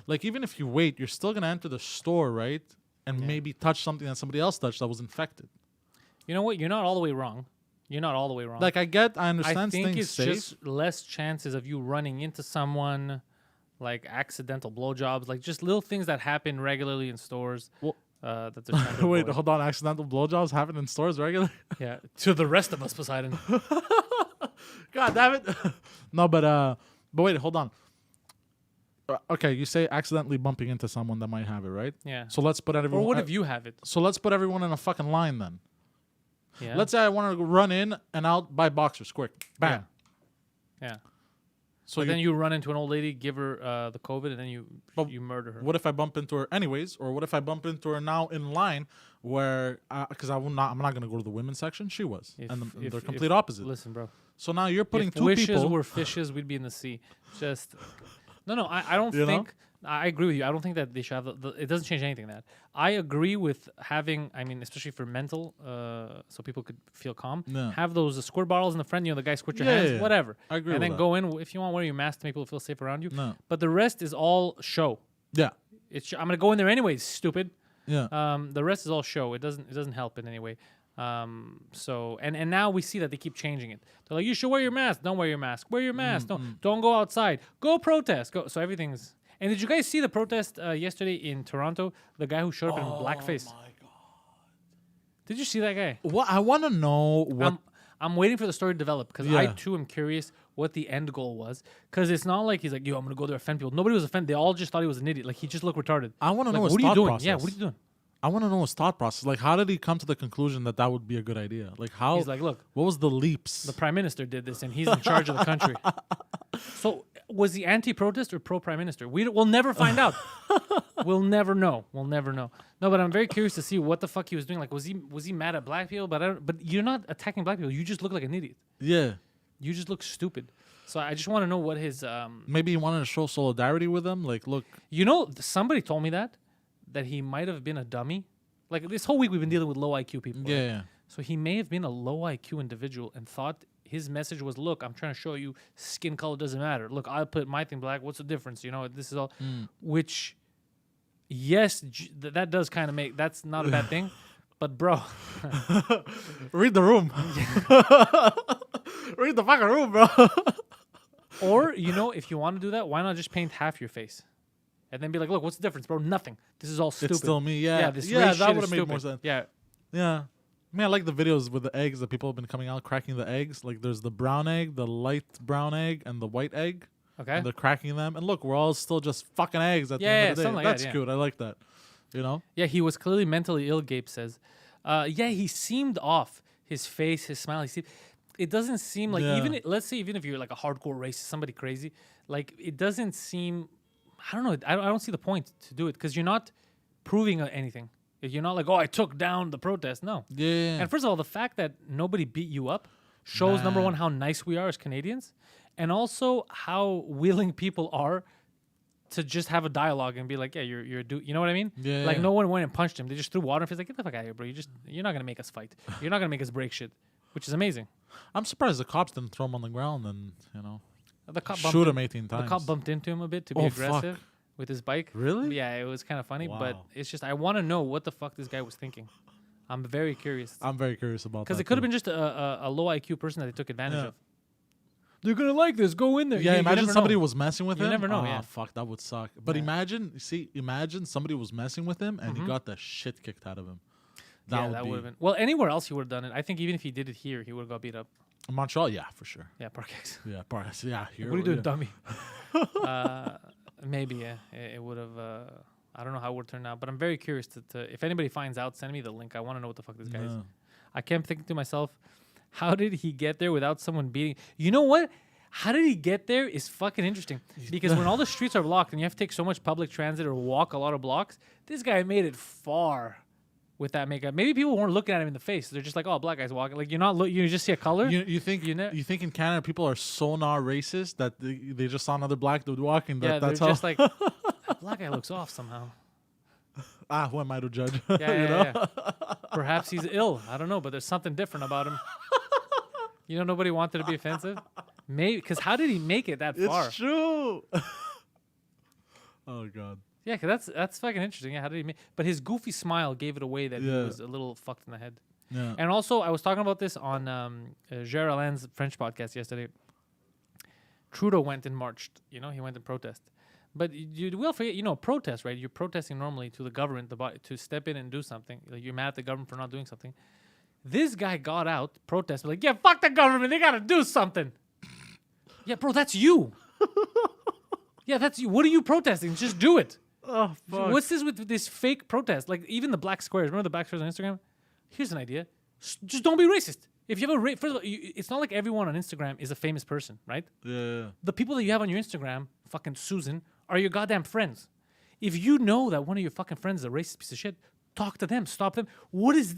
Like, even if you wait, you're still going to enter the store, right? And maybe touch something that somebody else touched that was infected. You know what? You're not all the way wrong. Like, I understand staying safe. I think it's safe. just less chances of you running into someone, like accidental blowjobs, like just little things that happen regularly in stores. Well, that they're trying to Wait, avoid. hold on. Accidental blowjobs happen in stores regularly? Yeah, to the rest of us, Poseidon. God damn it. No, but wait, hold on. Okay, you say accidentally bumping into someone that might have it, right? Yeah. So let's put everyone. Or what if you have it? So let's put everyone in a fucking line then. Yeah. Let's say I want to run in and out, buy boxers quick. Bam. Yeah. So But then you run into an old lady, give her the COVID, and then you murder her. What if I bump into her anyways, or what if I bump into her now in line where because I'm not gonna go to the women's section. She was, and they're complete opposite. Listen, bro. So now you're putting If two wishes people. were fishes, we'd be in the sea. Just no. I don't You know? think. I agree with you. I don't think that they should have. It doesn't change anything. That I agree with having. I mean, especially for mental, so people could feel calm. Yeah. Have those squirt bottles in the front. You know, the guy squirt your hands, whatever. I agree. And with then that. go in if you want. Wear your mask to make people feel safe around you. No. But the rest is all show. Yeah. I'm gonna go in there anyways. Stupid. Yeah. The rest is all show. It doesn't help in any way. So and now we see that they keep changing it. They're like, you should wear your mask. Don't wear your mask. Wear your mask. Don't go outside. Go protest. Go. So everything's. And did you guys see the protest yesterday in Toronto? The guy who showed up in blackface. Oh my god. Did you see that guy? What I want to know what. I'm waiting for the story to develop because I too am curious what the end goal was. Because it's not like he's like, yo, I'm gonna go there offend people. Nobody was offended. They all just thought he was an idiot. Like he just looked retarded. I want to know Like, his what are you thought doing? process. Yeah, what are you doing? I want to know his thought process. Like, how did he come to the conclusion that that would be a good idea? Like, how? He's like, look, what was the leaps? the prime minister did this, and he's in charge of the country. So was he anti-protest or pro-prime minister? We'll never find out. We'll never know. We'll never know. No, but I'm very curious to see what the fuck he was doing. Like, was he mad at black people? But you're not attacking black people. You just look like an idiot. Yeah. You just look stupid. So I just want to know what his. Maybe he wanted to show solidarity with them. Like, look. You know, somebody told me that he might have been a dummy. Like this whole week we've been dealing with low IQ people. Yeah. Right? Yeah. So he may have been a low IQ individual and thought his message was, look, I'm trying to show you skin color doesn't matter. Look, I'll put my thing black. What's the difference? You know, this is all. Which, yes, that does kind of make, that's not a bad thing. But, bro. Read the room. Read the fucking room, bro. Or, you know, if you want to do that, why not just paint half your face? And then be like, look, what's the difference, bro? Nothing. This is all stupid. It's still me. Yeah. Yeah, this yeah, race that shit would is have made stupid. more sense. Yeah. Yeah. I mean, I like the videos with the eggs that people have been coming out cracking the eggs. Like, there's the brown egg, the light brown egg, and the white egg. Okay. And they're cracking them. And look, we're all still just fucking eggs at the end of the day. something like That's that, yeah. cute. I like that. You know? Yeah, he was clearly mentally ill, Gabe says. Yeah, he seemed off. His face, his smile, it doesn't seem like, let's say even if you're like a hardcore racist, somebody crazy, like it doesn't seem, I don't know, I don't see the point to do it because you're not proving anything. You're not like, oh, I took down the protest. No. Yeah. And first of all, the fact that nobody beat you up shows, number one, how nice we are as Canadians, and also how willing people are to just have a dialogue and be like, yeah, you're a dude. You know what I mean? Yeah. Like no one went and punched him. They just threw water and he's like, get the fuck out of here, bro. You're not gonna make us fight. You're not gonna make us break shit, which is amazing. I'm surprised the cops didn't throw him on the ground and, you know, The cop shoot him 18 times. The cop bumped into him a bit to be aggressive with his bike. Really? Yeah, it was kind of funny, but Wow. it's just I want to know what the fuck this guy was thinking. I'm very curious I'm very curious about that. because it could have been just a low IQ person that they took advantage Yeah. of. They're gonna like this. Go in there. Yeah, you imagine never somebody know. was messing with You him. never know, Oh, yeah. fuck, that would suck. But Yeah. imagine somebody was messing with him and he got the shit kicked out of him. That That would would have be been. Well, anywhere else he would have done it. I think even if he did it here, he would have got beat up. Montreal. Yeah, for sure. Yeah, Parkex. Yeah, yeah. Here, What are you doing, yeah. dummy? Maybe, yeah. It would have. I don't know how it would turn out, but I'm very curious to if anybody finds out, send me the link. I want to know what the fuck this guy is. Yeah. I kept thinking to myself, how did he get there without someone beating? You know what? How did he get there is fucking interesting. Because when all the streets are blocked and you have to take so much public transit or walk a lot of blocks, this guy made it far with that makeup. Maybe people weren't looking at him in the face. They're just like, oh, black guy's walking. Like, you're not you just see a color. You think You know- you think in Canada people are so not racist that they just saw another black dude walking? Yeah, That's they're how. just like, that black guy looks off somehow. Who am I to judge? Yeah, You yeah, know? yeah. Perhaps he's ill. I don't know, but there's something different about him. You know, nobody wanted to be offensive. Maybe because how did he make it that far? It's true. Oh god. Yeah, because that's fucking interesting. Yeah, how did he make? But his goofy smile gave it away that he Yeah. was a little fucked in the head. Yeah. And also, I was talking about this on Gérard Alain's French podcast yesterday. Trudeau went and marched. You know, he went and protested. But you will forget, protest, right? You're protesting normally to the government, to step in and do something. Like you're mad at the government for not doing something. This guy got out, protested, like, yeah, fuck the government. They got to do something. Yeah, bro, that's you. Yeah, that's you. What are you protesting? Just do it. Oh, fuck. What's this with this fake protest? Like, even the black squares. Remember the black squares on Instagram? Here's an idea. Just don't be racist. If you have first of all, it's not like everyone on Instagram is a famous person, right? Yeah. The people that you have on your Instagram, fucking Susan, are your goddamn friends. If you know that one of your fucking friends is a racist piece of shit, talk to them, stop them. What is,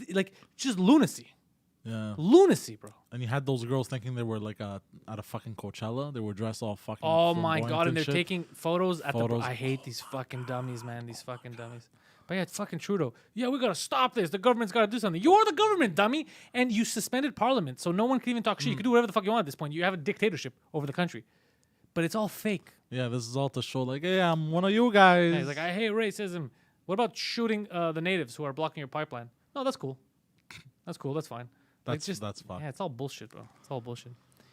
just lunacy. Yeah. Lunacy, bro. And you had those girls thinking they were like at a fucking Coachella. They were dressed all fucking. Oh my god! And they're shit. taking photos at the. I hate these fucking dummies, man. These fucking dummies. But yeah, it's fucking Trudeau. Yeah, we gotta stop this. The government's gotta do something. You're the government, dummy, and you suspended Parliament, so no one can even talk shit. You can do whatever the fuck you want at this point. You have a dictatorship over the country, but it's all fake. Yeah, this is all to show like, hey, I'm one of you guys. Yeah, he's like, I hate racism. What about shooting the natives who are blocking your pipeline? No, that's cool. That's cool. That's fine. That's fine. Yeah, it's all bullshit, bro. It's all bullshit.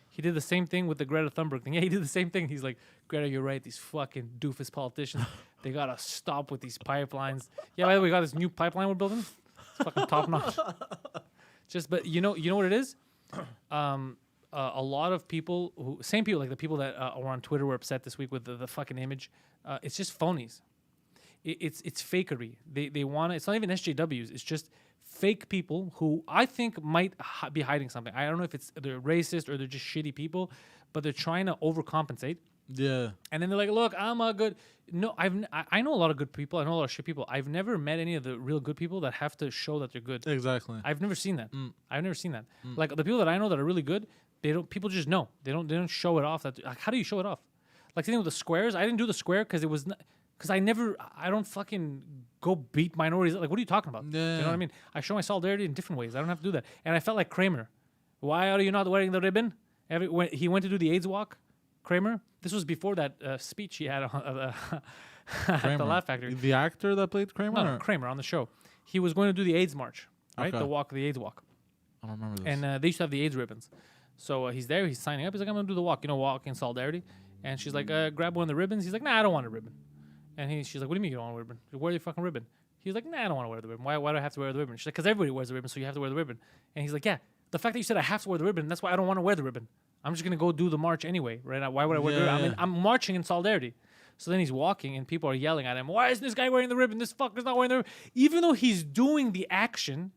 He did the same thing with the Greta Thunberg thing. Yeah, he did the same thing. He's like, Greta, you're right. These fucking doofus politicians, they gotta stop with these pipelines. Yeah, by the way, we got this new pipeline we're building. It's fucking top notch. But you know what it is? A lot of people same people, like the people that were on Twitter were upset this week with the fucking image. It's just phonies. It's fakery. They want it's not even SJWs. It's just fake people who I think might be hiding something. I don't know if they're racist or they're just shitty people, but they're trying to overcompensate. Yeah. And then they're like, look, I'm a good. No, I know a lot of good people. I know a lot of shit people. I've never met any of the real good people that have to show that they're good. Exactly. I've never seen that. I've never seen that. Like the people that I know that are really good, people just know. They don't show it off. Like, how do you show it off? Like the thing with the squares, I didn't do the square because it was not. Because I don't fucking go beat minorities. Like, what are you talking about? Yeah. You know what I mean? I show my solidarity in different ways. I don't have to do that. And I felt like Kramer. Why are you not wearing the ribbon? When he went to do the AIDS walk, Kramer. This was before that speech he had at the Laugh Factory. The actor that played Kramer? No, Kramer on the show. He was going to do the AIDS march, right? Okay. The AIDS walk. I don't remember this. And they used to have the AIDS ribbons. So he's there. He's signing up. He's like, I'm going to do the walk. Walk in solidarity. And she's like, grab one of the ribbons. He's like, nah, I don't want a ribbon. And she's like, what do you mean you don't want a ribbon? Wear the fucking ribbon. He's like, nah, I don't want to wear the ribbon. Why do I have to wear the ribbon? She's like, because everybody wears the ribbon, so you have to wear the ribbon. And he's like, yeah, the fact that you said I have to wear the ribbon, that's why I don't want to wear the ribbon. I'm just going to go do the march anyway, right now. Why would I wear the ribbon? I'm marching in solidarity. So then he's walking, and people are yelling at him, why isn't this guy wearing the ribbon? This fucker's not wearing the ribbon. Even though he's doing the action,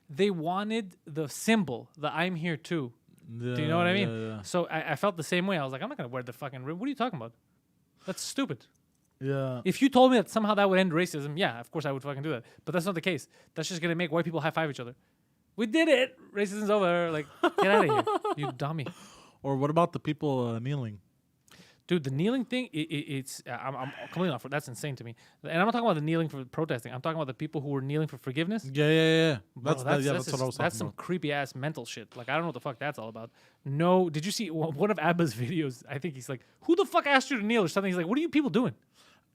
they wanted the symbol, the I'm here too. Yeah, do you know what I mean? Yeah. So I felt the same way. I was like, I'm not going to wear the fucking ribbon. What are you talking about? That's stupid. Yeah. If you told me that somehow that would end racism, yeah, of course I would fucking do that. But that's not the case. That's just gonna make white people high five each other. We did it. Racism's over. Like, get out of here, you dummy. Or what about the people kneeling? Dude, the kneeling thing, I'm completely off. That's insane to me. And I'm not talking about the kneeling for protesting. I'm talking about the people who were kneeling for forgiveness. Yeah. Bro, That's what I was talking about. That's some creepy ass mental shit. Like, I don't know what the fuck that's all about. No, did you see one of Abba's videos? I think he's like, who the fuck asked you to kneel or something? He's like, what are you people doing?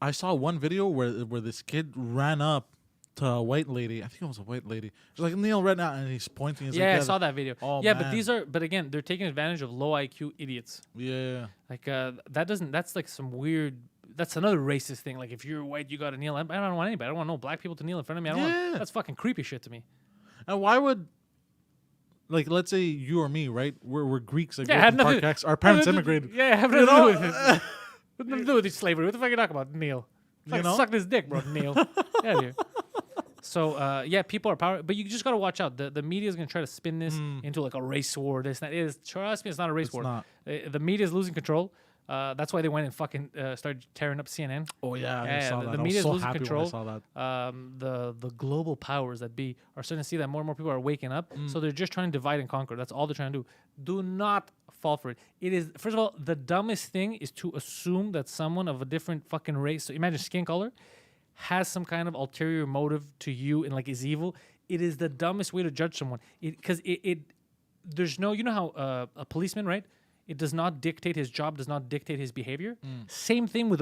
I saw one video where this kid ran up to a white lady. I think it was a white lady. She's like, kneel right now, and he's pointing. He's I like, saw that video. Oh, yeah, man. but again, they're taking advantage of low IQ idiots. Yeah. Like that's like some weird. That's another racist thing. Like, if you're white, you gotta kneel. I don't want anybody. I don't want no black people to kneel in front of me. I don't want. That's fucking creepy shit to me. And why would, like, let's say you or me, right? We're Greeks. Like, our parents immigrated. Yeah, have nothing to do with it. Nothing to do with slavery. What the fuck are you talking about? Kneel. Suck this dick, bro. Kneel. Get out of here. So, people are power, but you just gotta watch out. The media is gonna try to spin this into like a race war. Trust me, it's not a race war. Not. The media is losing control. That's why they went and fucking started tearing up CNN. Oh yeah, I saw that. The I media was is so losing happy control. when I saw that. The global powers that be are starting to see that more and more people are waking up. So they're just trying to divide and conquer. That's all they're trying to do. Do not fall for it. It is, first of all, the dumbest thing is to assume that someone of a different fucking race. So imagine skin color has some kind of ulterior motive to you and like is evil. It is the dumbest way to judge someone. Because there's no, you know how a policeman, right? It does not dictate his job, does not dictate his behavior. Same thing with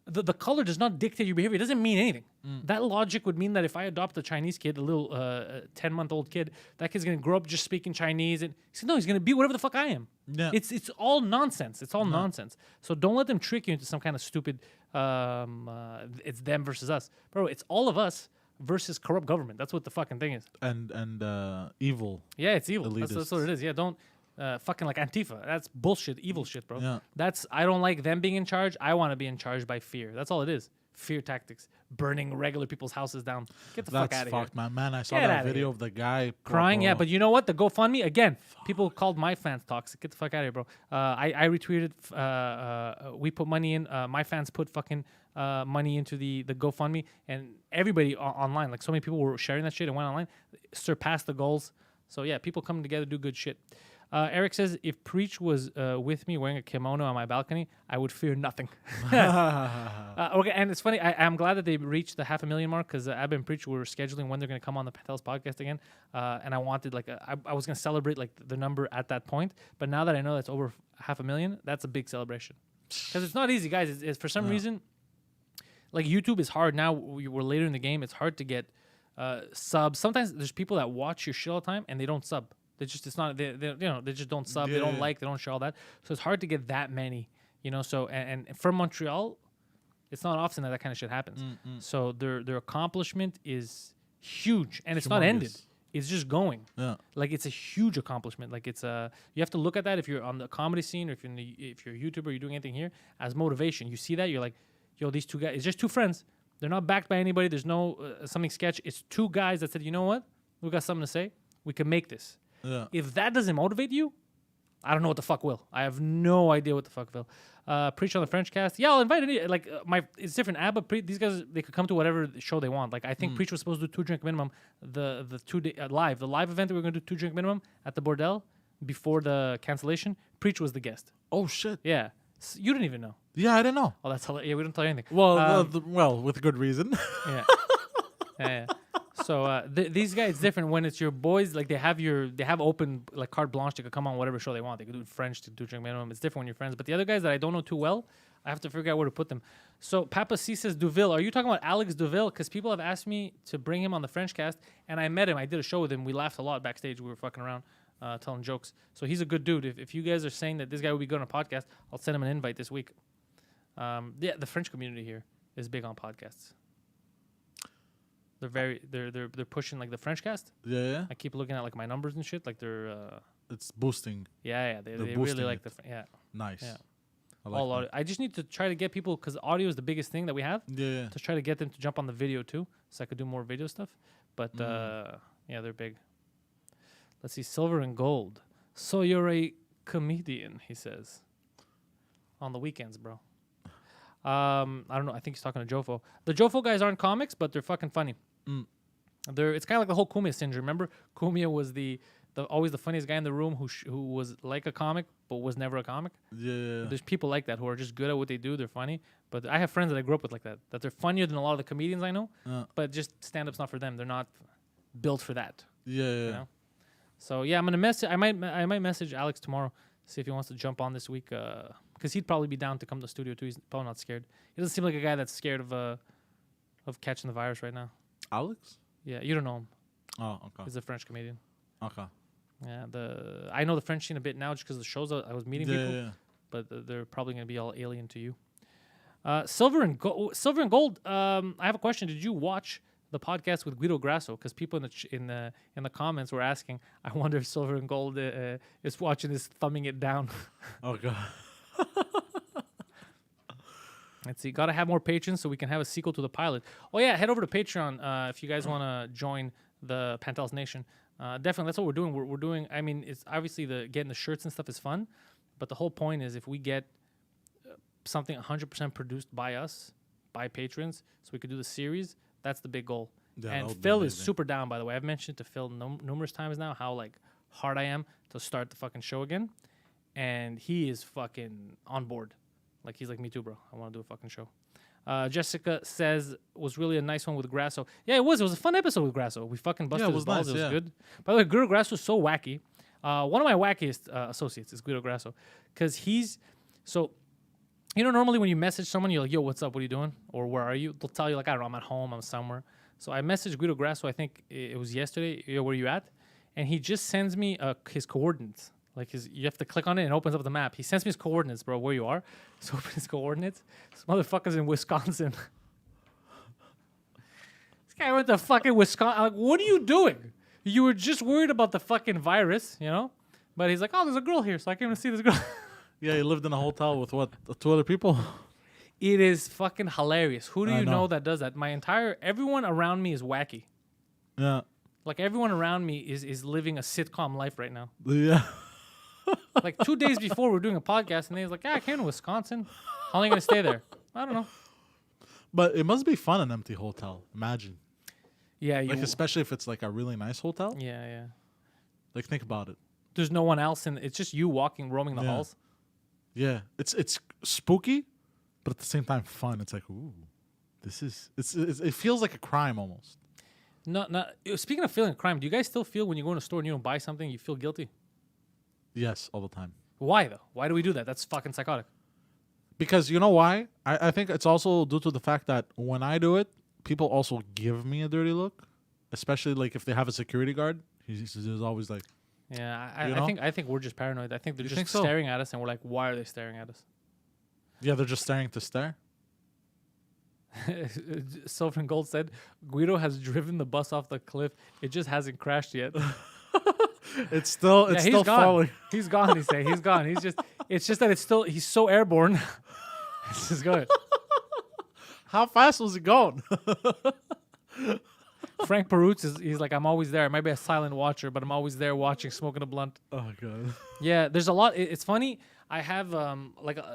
the color does not dictate your behavior. It doesn't mean anything. That logic would mean that if I adopt a Chinese kid, a little 10-month-old kid, that kid's gonna grow up just speaking Chinese, and he's gonna be whatever the fuck I am. Yeah. It's all nonsense. It's all nonsense. So don't let them trick you into some kind of stupid. It's them versus us, bro. It's all of us versus corrupt government. That's what the fucking thing is. And evil. Yeah, it's evil. That's what it is. Yeah, don't fucking like Antifa. That's bullshit, evil shit, bro. Yeah. I don't like them being in charge. I want to be in charge by fear. That's all it is. Fear tactics, burning regular people's houses down. Get the fuck out of here. Man, I saw that video of the guy crying. Yeah, but you know what? The GoFundMe again. People called my fans toxic. Get the fuck out of here, bro. I retweeted. We put money in. My fans put fucking money into the GoFundMe, and everybody online, like so many people were sharing that shit and went online, surpassed the goals. So yeah, people coming together do good shit. Eric says, if Preach was with me wearing a kimono on my balcony, I would fear nothing. Okay, and it's funny. I'm glad that they reached the 500,000 mark because Abba and Preach were scheduling when they're going to come on the Pantelis podcast again. And I wanted, I was going to celebrate, the number at that point. But now that I know that's over 500,000, that's a big celebration. Because it's not easy, guys. It's for some reason, YouTube is hard now. We're later in the game. It's hard to get subs. Sometimes there's people that watch your shit all the time and they don't sub. They just they just don't sub. They don't like. They don't share all that. So it's hard to get that many. So and from Montreal, it's not often that kind of shit happens. So their accomplishment is huge, and it's not ended. It's just going. Yeah. It's a huge accomplishment. It's you have to look at that if you're on the comedy scene or if you're a YouTuber, you're doing anything here as motivation. You see that you're like, yo, these two guys. It's just two friends. They're not backed by anybody. There's no something sketch. It's two guys that said, you know what, we got something to say. We can make this. Yeah. If that doesn't motivate you, I don't know what the fuck will. I have no idea what the fuck will. Preach on the French cast. Yeah, I'll invite any. It's different. ABBA, these guys, they could come to whatever show they want. I think Preach was supposed to do 2-drink minimum. The 2-day live event that we were going to do 2-drink minimum at the Bordel before the cancellation. Preach was the guest. Oh shit. Yeah, you didn't even know. Yeah, I didn't know. Oh, that's hilarious. Yeah, we didn't tell you anything. Well, with good reason. Yeah. Yeah. So these guys, it's different when it's your boys. They have open carte blanche. They could come on whatever show they want. They could do French to do drink minimum. It's different when you're friends. But the other guys that I don't know too well, I have to figure out where to put them. So Papa C says Duville. Are you talking about Alex Duville? Because people have asked me to bring him on the French cast, and I met him. I did a show with him. We laughed a lot backstage. We were fucking around, telling jokes. So he's a good dude. If you guys are saying that this guy would be good on a podcast, I'll send him an invite this week. The French community here is big on podcasts. They're pushing the French cast. Yeah. I keep looking at my numbers and shit. They're it's boosting. Yeah. They really like Nice. Yeah. I like all audio. I just need to try to get people because audio is the biggest thing that we have. Yeah. To try to get them to jump on the video too, so I could do more video stuff. But they're big. Let's see, silver and gold. So you're a comedian, he says. On the weekends, bro. I don't know. I think he's talking to Jofo. The Jofo guys aren't comics, but they're fucking funny. It's kind of like the whole Kumia syndrome. Remember, Kumia was the always the funniest guy in the room who was like a comic but was never a comic. Yeah. There's people like that who are just good at what they do. They're funny, but I have friends that I grew up with like that. That they're funnier than a lot of the comedians I know. But just stand-up's not for them. They're not built for that. Yeah. You know? So yeah, I'm gonna message. I might message Alex tomorrow, see if he wants to jump on this week. Because he'd probably be down to come to the studio too. He's probably not scared. He doesn't seem like a guy that's scared of catching the virus right now. Alex? Yeah, you don't know him. Oh, okay. He's a French comedian. Okay. Yeah, I know the French scene a bit now just because of the shows I was meeting people. Yeah. But they're probably gonna be all alien to you. Silver and gold. I have a question. Did you watch the podcast with Guido Grasso? Because people in the comments were asking. I wonder if Silver and Gold is watching this, thumbing it down. Oh god. Let's see. Got to have more patrons so we can have a sequel to the pilot. Oh yeah, head over to Patreon if you guys want to join the Pantelis Nation. Definitely, that's what we're doing. We're doing. I mean, it's obviously getting the shirts and stuff is fun, but the whole point is if we get something 100% produced by us, by patrons, so we could do the series. That's the big goal. Yeah, and Phil is super down. By the way, I've mentioned to Phil numerous times now how hard I am to start the fucking show again, and he is fucking on board. He's like, me too, bro. I want to do a fucking show. Jessica says, was really a nice one with Grasso. Yeah, it was. It was a fun episode with Grasso. We fucking busted his balls. Nice, it was good. By the way, Guido Grasso is so wacky. One of my wackiest associates is Guido Grasso. Because normally when you message someone, you're like, yo, what's up? What are you doing? Or where are you? They'll tell you, like, I don't know, I'm at home, I'm somewhere. So I messaged Guido Grasso, I think it was yesterday, yo, where you at? And he just sends me his coordinates. Like, you have to click on it and it opens up the map. He sends me his coordinates, bro, where you are. So open his coordinates. This motherfucker's in Wisconsin. This guy went to fucking Wisconsin. I'm like, what are you doing? You were just worried about the fucking virus, But he's like, oh, there's a girl here, so I came to see this girl. Yeah, he lived in a hotel with what, 2 other people? It is fucking hilarious. Who do you know that does that? Everyone around me is wacky. Yeah. Like, everyone around me is living a sitcom life right now. Yeah. Like 2 days before we're doing a podcast, and he's like, I came to Wisconsin. How long are you going to stay there? I don't know. But it must be fun, an empty hotel. Imagine. Yeah. Like, especially if it's like a really nice hotel. Yeah. Like, think about it. There's no one else, and it's just you roaming the halls. Yeah. It's spooky, but at the same time fun. It's like, ooh, it feels like a crime almost. No. Speaking of feeling a crime, do you guys still feel when you go in a store and you don't buy something, you feel guilty? Yes, all the time. Why, though? Why do we do that? That's fucking psychotic. Because you know why? I think it's also due to the fact that when I do it, people also give me a dirty look. Especially like if they have a security guard. He's always like... Yeah, I think we're just paranoid. I think they're just so? staring at us, and we're like, why are they staring at us? Yeah, they're just staring to stare. Silver and Gold said, Guido has driven the bus off the cliff. It just hasn't crashed yet. It's still gone. falling. He's gone, he's gone. It's just that he's so airborne. This is good. How fast was it going? Frank Perutz he's like, I'm always there. I might be a silent watcher, but I'm always there watching, smoking a blunt. Oh god. Yeah, there's a lot. It's funny. I have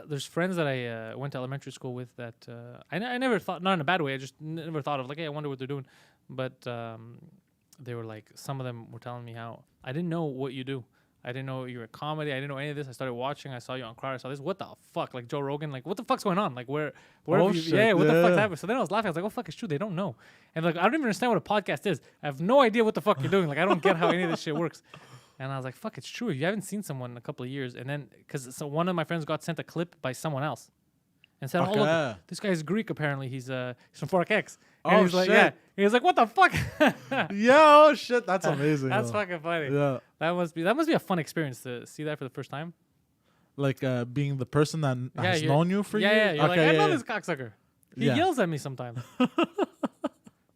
there's friends that I went to elementary school with that I never thought, not in a bad way. I just never thought of like, hey, I wonder what they're doing. But they were like, some of them were telling me how I didn't know what you do. I didn't know you were a comedy. I didn't know any of this. I started watching. I saw you on Crowd. I saw this. What the fuck? Like Joe Rogan. Like, what the fuck's going on? Like, where oh, you, shit, yeah, what the fuck's happening? So then I was laughing. I was like, oh fuck, it's true. They don't know. And like, I don't even understand what a podcast is. I have no idea what the fuck you're doing. Like, I don't get how any of this shit works. And I was like, fuck, it's true. You haven't seen someone in a couple of years. And then, so one of my friends got sent a clip by someone else. And said, oh, look, this guy's Greek, apparently. He's from 4X. And he's like, shit. Yeah. He was like, what the fuck? Yo, shit. That's amazing. That's fucking funny. Yeah. That must be a fun experience to see that for the first time. Like being the person that has known you for years? Yeah, you're like, I know this cocksucker. He yells at me sometimes.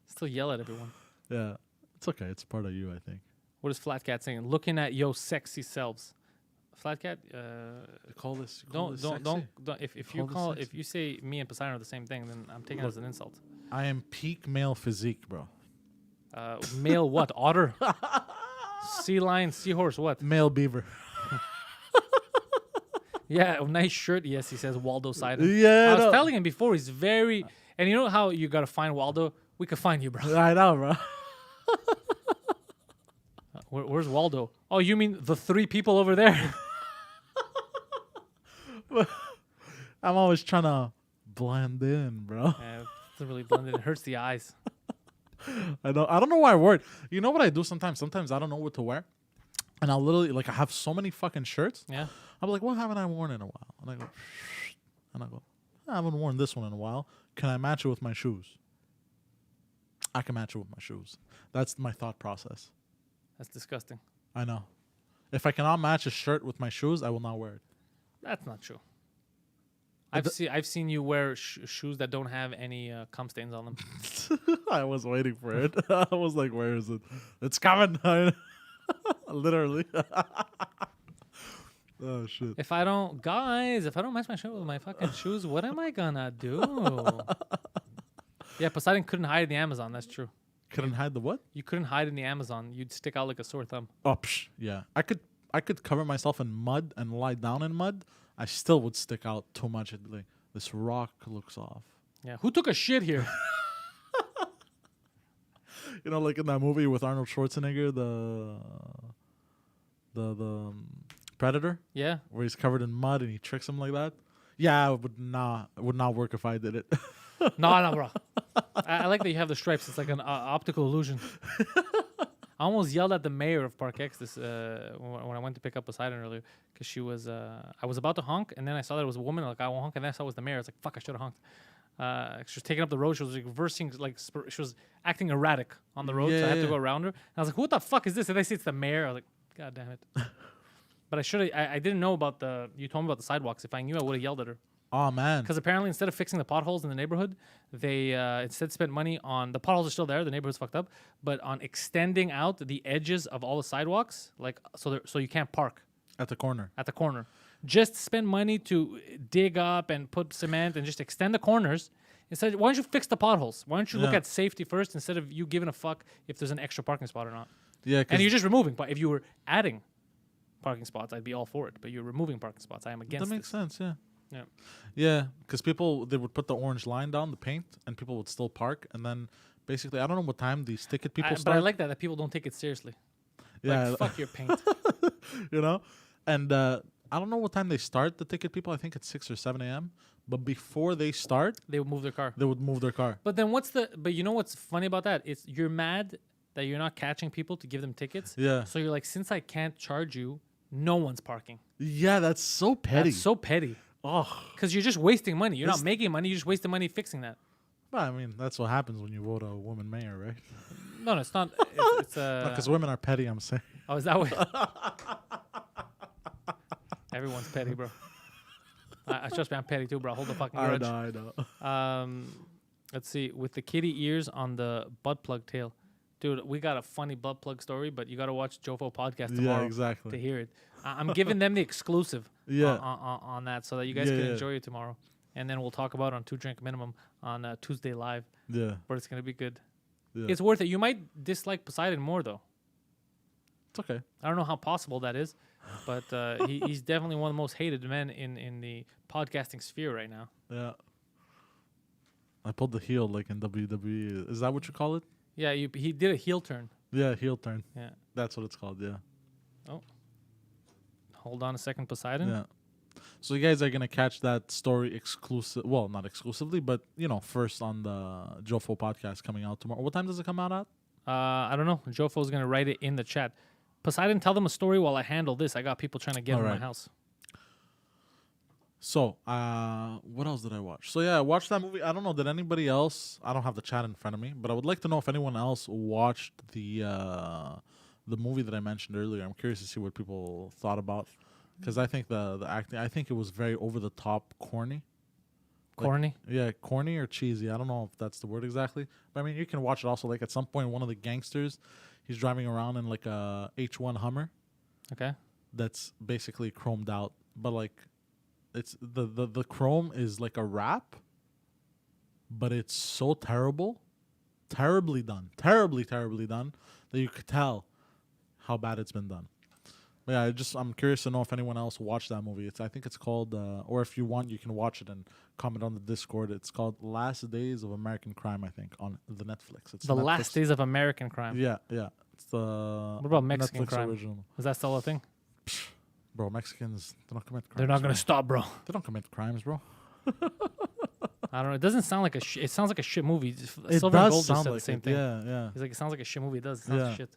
Still yell at everyone. Yeah. It's okay. It's part of you, I think. What is Flat Cat saying? Looking at yo sexy selves. Flat Cat, call this. Don't. If you say me and Poseidon are the same thing, then I'm taking it as an insult. I am peak male physique, bro. Male what? Otter, sea lion, seahorse. What? Male beaver. Yeah, nice shirt. Yes, he says Waldo Sidon. Yeah, I was telling him before. He's very, and you know how you gotta find Waldo. We could find you, bro. I know, bro. Where's Waldo? Oh, you mean the 3 people over there? I'm always trying to blend in, bro. Yeah, it doesn't really blend in. It hurts the eyes. I don't know why I wear it. You know what I do sometimes? Sometimes I don't know what to wear. And I'll literally, like, I have so many fucking shirts. Yeah. I'm like, what haven't I worn in a while? And I go, I haven't worn this one in a while. Can I match it with my shoes? I can match it with my shoes. That's my thought process. That's disgusting. I know. If I cannot match a shirt with my shoes, I will not wear it. That's not true. I've seen you wear shoes that don't have any cum stains on them. I was waiting for it. I was like, where is it? It's coming. Literally. Oh, shit. If I don't match my shirt with my fucking shoes, what am I gonna do? Yeah, Poseidon couldn't hide in the Amazon. That's true. Couldn't hide the what? You couldn't hide in the Amazon. You'd stick out like a sore thumb. Oh, yeah. I could cover myself in mud and lie down in mud. I still would stick out too much. It'd be like, this rock looks off. Yeah. Who took a shit here? You know, like in that movie with Arnold Schwarzenegger, the Predator. Yeah. Where he's covered in mud and he tricks him like that. Yeah, it would not work if I did it. No, bro. I like that you have the stripes. It's like an optical illusion. I almost yelled at the mayor of Park X when I went to pick up Poseidon earlier because she was. I was about to honk, and then I saw that it was a woman. Like I won't honk, and then I saw it was the mayor. I was like, "Fuck! I should have honked." She was taking up the road. She was like reversing, she was acting erratic on the road. So I had to go around her. And I was like, "What the fuck is this?" And they say it's the mayor. I was like, "God damn it!" But I didn't know about the. You told me about the sidewalks. If I knew, I would have yelled at her. Oh man! Because apparently, instead of fixing the potholes in the neighborhood, they instead spent money on the potholes are still there. The neighborhood's fucked up, but on extending out the edges of all the sidewalks, like so you can't park At the corner. at the corner. Just spend money to dig up and put cement and just extend the corners. Instead, why don't you fix the potholes? Why don't you look at safety first instead of you giving a fuck if there's an extra parking spot or not? Yeah, and you're just removing. But if you were adding parking spots, I'd be all for it. But you're removing parking spots. I am against. That makes sense. Yeah. Yeah. Yeah, because they would put the orange line down, the paint, and people would still park. And then basically, I don't know what time these ticket people start. But I like that people don't take it seriously. Yeah. Like, fuck your paint. You know? And I don't know what time they start, the ticket people. I think it's 6 or 7 a.m. But before they start, They would move their car. they would move their car. But then but you know what's funny about that? It's you're mad that you're not catching people to give them tickets. Yeah. So you're like, since I can't charge you, no one's parking. Yeah, that's so petty. That's so petty. Oh. Because you're just wasting money. You're not making money. You're just wasting money fixing that. Well, I mean, that's what happens when you vote a woman mayor, right? No, it's not. It's Because women are petty, I'm saying. Oh, is that way? Everyone's petty, bro. I trust me, I'm petty too, bro. Hold the fucking grudge. I know. Let's see. With the kitty ears on the butt plug tail. Dude, we got a funny butt plug story, but you got to watch Jofo podcast tomorrow Yeah, exactly. to hear it. I'm giving them the exclusive Yeah. on that so that you guys can enjoy it tomorrow. And then we'll talk about it on 2 Drink Minimum on Tuesday Live. Yeah. But it's going to be good. Yeah. It's worth it. You might dislike Poseidon more, though. It's okay. I don't know how possible that is, but he's definitely one of the most hated men in the podcasting sphere right now. Yeah. I pulled the heel like in WWE. Is that what you call it? Yeah, he did a heel turn. Yeah, heel turn. Yeah. That's what it's called, yeah. Oh. Hold on a second, Poseidon. Yeah. So you guys are going to catch that story well, not exclusively, but, first on the Jofo podcast coming out tomorrow. What time does it come out at? I don't know. Jofo's going to write it in the chat. Poseidon, tell them a story while I handle this. I got people trying to get in my house. So, what else did I watch? So, yeah, I watched that movie. I don't know. Did anybody else? I don't have the chat in front of me, but I would like to know if anyone else watched the movie that I mentioned earlier. I'm curious to see what people thought about, because I think the acting, I think it was very over the top, corny. Corny? Yeah, corny or cheesy. I don't know if that's the word exactly. But I mean, you can watch it also. Like at some point, one of the gangsters, he's driving around in like a H1 Hummer. Okay. That's basically chromed out, but like, it's the chrome is like a wrap, but it's so terribly done that you could tell how bad it's been done. But yeah, I'm curious to know if anyone else watched that movie. I think it's called, or if you want, you can watch it and comment on the Discord. It's called Last Days of American Crime, I think, on the Netflix. It's The Netflix. Last Days of American Crime. Yeah. It's the What about Mexican Netflix crime? original. Is that still a thing? Bro, Mexicans, they don't commit crimes. They're not going to stop, bro. They don't commit crimes, bro. I don't know. It doesn't sound like it sounds like a shit movie. It Silver and does Gold just sound said like the same it. thing. Yeah. He's like, it sounds like a shit movie. It does. It sounds like Yeah. shit.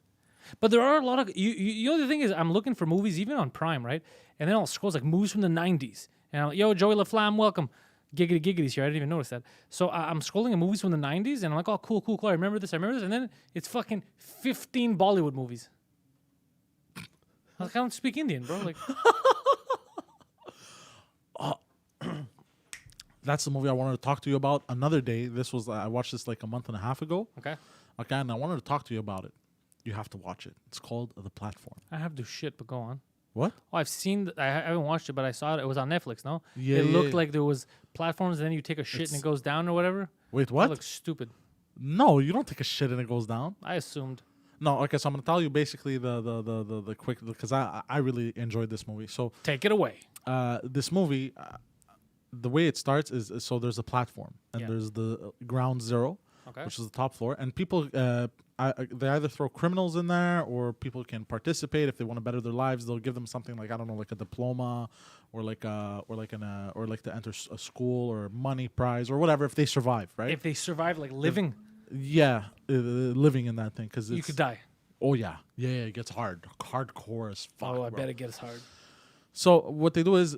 But there are a lot of you know the thing is I'm looking for movies even on Prime, right? And then I'll scroll like movies from the 90s. And I'm like, yo, Joey LaFlamme, welcome. Giggity here. I didn't even notice that. So I'm scrolling at movies from the 90s and I'm like, oh, cool. I remember this. And then it's fucking 15 Bollywood movies. I was like, I don't speak Indian, bro. Like, That's the movie I wanted to talk to you about another day. I watched this like a month and a half ago. okay. And I wanted to talk to you about it. You have to watch it. It's called The Platform. I have to shit, but go on. What? Oh, I've seen. I haven't watched it, but I saw it. It was on Netflix. No, Yeah, it looked yeah. like there was platforms, and then you take a shit and it goes down or whatever. Wait, That what? looks stupid. No, you don't take a shit and it goes down. I assumed. No, okay. So I'm gonna tell you basically the quick, because I really enjoyed this movie. So Take it away. this movie, the way it starts is so there's a platform and Yeah. there's the ground zero, Okay. which is the top floor, and people they either throw criminals in there or people can participate if they want to better their lives. They'll give them something like, I don't know, like a diploma or like to enter a school or money prize or whatever if they survive, right? If they survive, like living, Yeah, living in that thing, because you could die. Oh yeah, it gets hardcore as fuck. Oh, I bro. bet it gets hard. So what they do is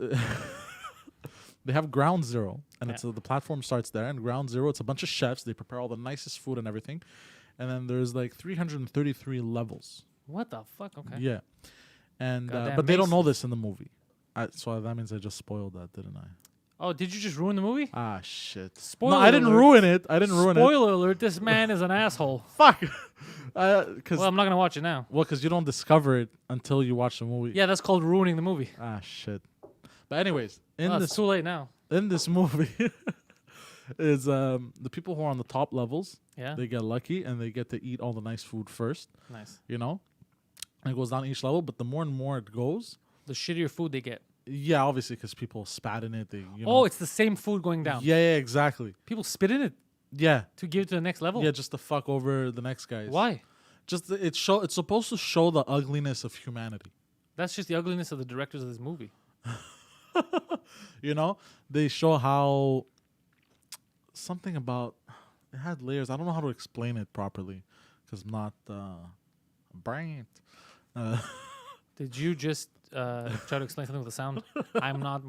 they have ground zero, and Yeah. the platform starts there. And ground zero, it's a bunch of chefs. They prepare all the nicest food and everything. And then there's like 333 levels. What the fuck? Okay. Yeah, and Goddamn but they don't know Mason. this in the movie. So that means I just spoiled that, didn't I? Oh, did you just ruin the movie? Ah, shit. Spoiler No, I didn't alert. ruin it. I didn't ruin it. Spoiler alert, this man is an asshole. Fuck. Well, Because I'm not going to watch it now. you don't discover it until you watch the movie. Yeah, that's called ruining the movie. Ah, shit. But anyways, It's too late now. in this movie is the people who are on the top levels, Yeah? they get lucky and they get to eat all the nice food first, Nice. you know? And it goes down each level, but the more and more it goes, The shittier food they get. yeah, obviously because people spat in it, Oh, it's the same food going down. yeah, exactly. People spit in it Yeah. to give it to the next level. Yeah, just to fuck over the next guys. Why? Just it's supposed to show the ugliness of humanity. That's just the ugliness of the directors of this movie. You know, they show how something about it had layers. I don't know how to explain it properly because I'm not brain. Did you just try to explain something with a sound? I'm not.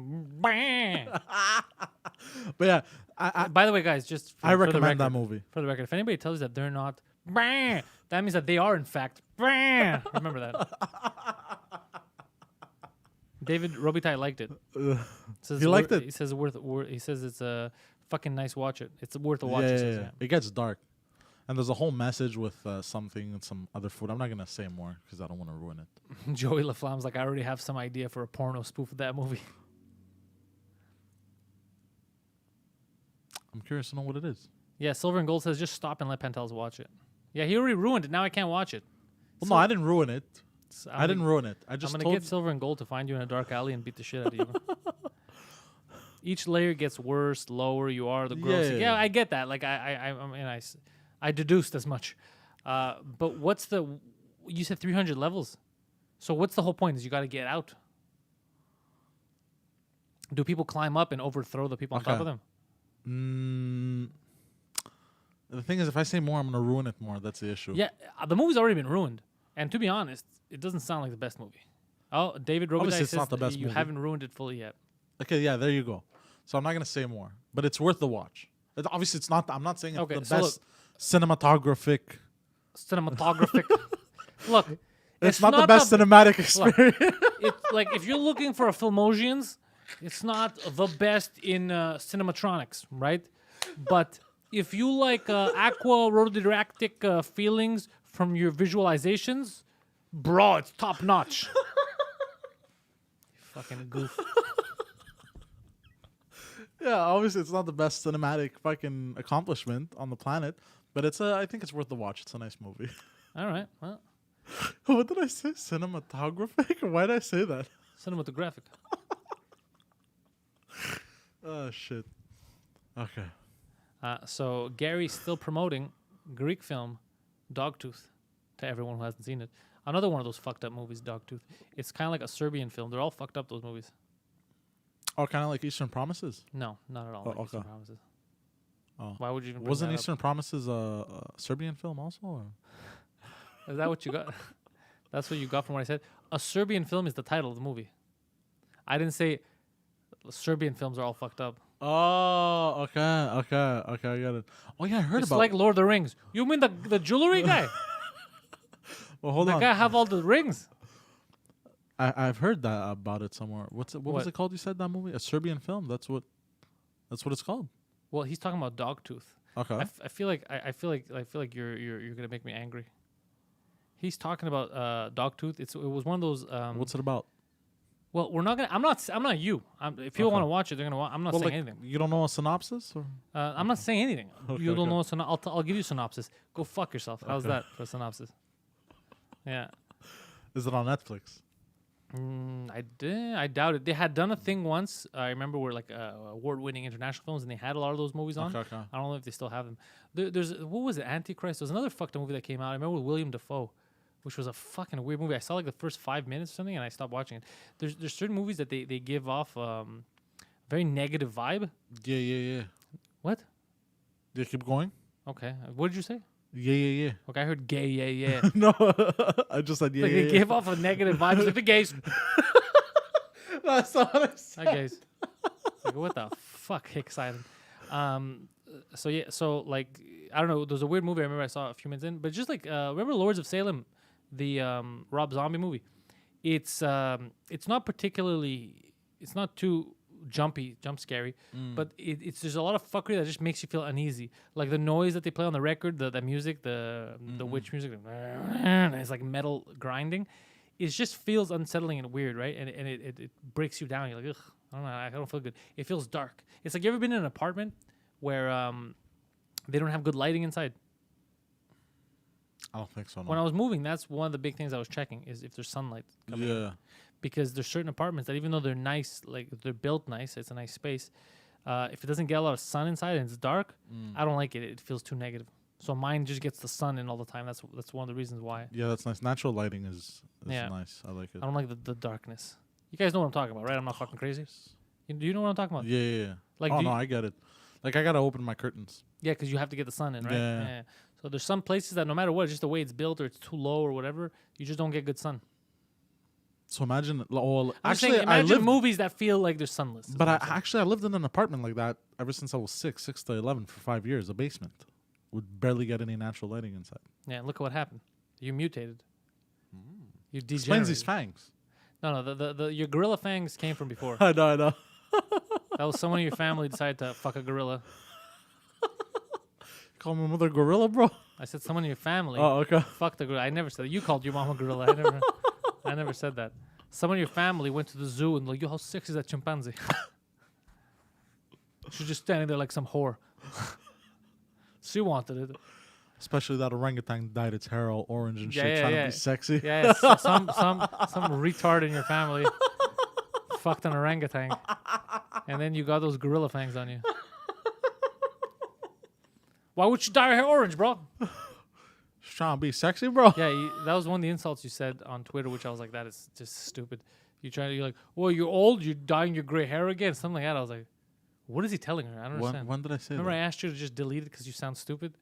But yeah, I By the way, guys, just for, I for the recommend that record- movie. For the record, if anybody tells you that they're not, that means that they are in fact. Remember that. David Robitaille liked it. Says He liked it. He says He says it's a fucking nice watch. It's worth a Yeah, watch. he yeah, says, yeah. It gets dark, and there's a whole message with something and some other food. I'm not gonna say more because I don't want to ruin it. Joey LaFlamme's like, I already have some idea for a porno spoof of that movie. I'm curious to know what it is. Yeah, Silver and Gold says just stop and let Pantelis watch it. Yeah, he already ruined it. Now I can't watch it. Well, no, I didn't ruin it. So I didn't ruin it. I I'm just gonna told get Silver and Gold to find you in a dark alley and beat the shit out of you. Each layer gets worse, lower you are, the grosser. Yeah. Yeah, I get that. Like I mean, I deduced as much. But what's the? You said 300 levels. So what's the whole point? Is you got to get out. Do people climb up and overthrow the people on top of them? The thing is, if I say more, I'm gonna ruin it more. That's the issue. Yeah, the movie's already been ruined. And to be honest, it doesn't sound like the best movie. Oh, David Robitaille Obviously, it's says not the best you movie. haven't ruined it fully yet. Okay, yeah, there you go. So I'm not gonna say more, but it's worth the watch. Obviously, it's not. I'm not saying it's Okay, the so best cinematographic. Cinematographic. Look, It's not the best cinematic Look, experience. it's like if you're looking for a Filmosians, it's not the best in cinematronics, right? But if you like aqua rotodidactic feelings from your visualizations, bro, it's top notch. Fucking goof. Yeah, obviously, it's not the best cinematic fucking accomplishment on the planet, but it's I think it's worth the watch. It's a nice movie. All right, well, What did I say? Cinematographic? Why did I say that? cinematographic. Oh shit. Okay. So Gary's still promoting Greek film Dogtooth to everyone who hasn't seen it. Another one of those fucked up movies, Dogtooth. It's kind of like a Serbian film. They're all fucked up, those movies. Oh, kind of like Eastern Promises. No, not at all. Oh, Like Eastern okay. Promises. Oh. Why would you even bring Wasn't that up? Eastern Promises a Serbian film also? Or? Is that what you got? That's what you got from what I said? A Serbian film is the title of the movie. I didn't say Serbian films are all fucked up. Oh, okay, I got it. Oh yeah, I heard It's about. like Lord of the Rings. You mean the jewelry guy? Well, hold The on. guy have all the rings. I've heard that about it somewhere. What was What? it called? You said that movie, a Serbian film. That's what it's called. Well, he's talking about Dogtooth. Okay. I feel like you're gonna make me angry. He's talking about Dogtooth. It was one of those. What's it about? Well, we're not gonna. I'm not you. If people Okay. want to watch it, they're gonna. I'm not Well, saying like, anything. you don't know a synopsis? Or? I'm not saying anything. Okay, You don't okay. know. I'll give you a synopsis. Go fuck yourself. How's that for a synopsis? Yeah. Is it on Netflix? I doubt it. They had done a thing once. I remember where like award-winning international films, and they had a lot of those movies on. Okay. I don't know if they still have them. There's what was it? Antichrist. There's another fucked up movie that came out. I remember with William Dafoe, which was a fucking weird movie. I saw like the first 5 minutes or something, and I stopped watching it. There's certain movies that they give off very negative vibe. Yeah. What? Yeah, keep going. Okay. What did you say? Yeah. Okay, I heard gay, yeah. No, I just said yeah. Like, it gave off a negative vibe. It's like the gays. That's not what I said. Hi, gays. Like, what the fuck, Hick Silent. So like, I don't know. There's a weird movie I remember I saw a few minutes in, but just like, remember Lords of Salem, the Rob Zombie movie? It's not particularly, it's not too jump scary, but it's there's a lot of fuckery that just makes you feel uneasy. Like the noise that they play on the record, the music, the witch music, and it's like metal grinding. It just feels unsettling and weird, right? And it breaks you down. You're like, ugh, I don't know, I don't feel good. It feels dark. It's like, you ever been in an apartment where they don't have good lighting inside? I don't think so. No. When I was moving, that's one of the big things I was checking, is if there's sunlight coming in. Because there's certain apartments that, even though they're nice, like they're built nice, it's a nice space, if it doesn't get a lot of sun inside and it's dark, I don't like it. It feels too negative. So mine just gets the sun in all the time. That's one of the reasons why. Yeah, that's nice. Natural lighting is nice. I like it. I don't like the darkness. You guys know what I'm talking about, right? I'm not fucking crazy. Do you know what I'm talking about? Yeah. Like, no, I get it. Like, I gotta open my curtains. Yeah, because you have to get the sun in, right? Yeah. So there's some places that no matter what, just the way it's built or it's too low or whatever, you just don't get good sun. So imagine. Imagine movies that feel like they're sunless. But I lived in an apartment like that ever since I was 6 to 11 for 5 years. A basement would barely get any natural lighting inside. Yeah, look at what happened. You mutated. You degenerated. Explains these fangs. No, the your gorilla fangs came from before. I know. That was someone in your family decided to fuck a gorilla. Call my mother gorilla, bro. I said someone in your family. Oh, okay. Fuck the gorilla. I never said that. You called your mom a gorilla. I never said that. Someone in your family went to the zoo and like, yo, how sexy is that chimpanzee? She's just standing there like some whore. She wanted it. Especially that orangutan dyed its hair all orange and shit, trying to be sexy. Yeah, so some retard in your family fucked an orangutan, and then you got those gorilla fangs on you. Why would you dye your hair orange, bro? She's trying to be sexy, bro. Yeah, that was one of the insults you said on Twitter, which I was like, that is just stupid. You're like, well, you're old, you're dyeing your gray hair again, something like that. I was like, what is he telling her? I don't understand. When did I say Remember that? I asked you to just delete it because you sound stupid?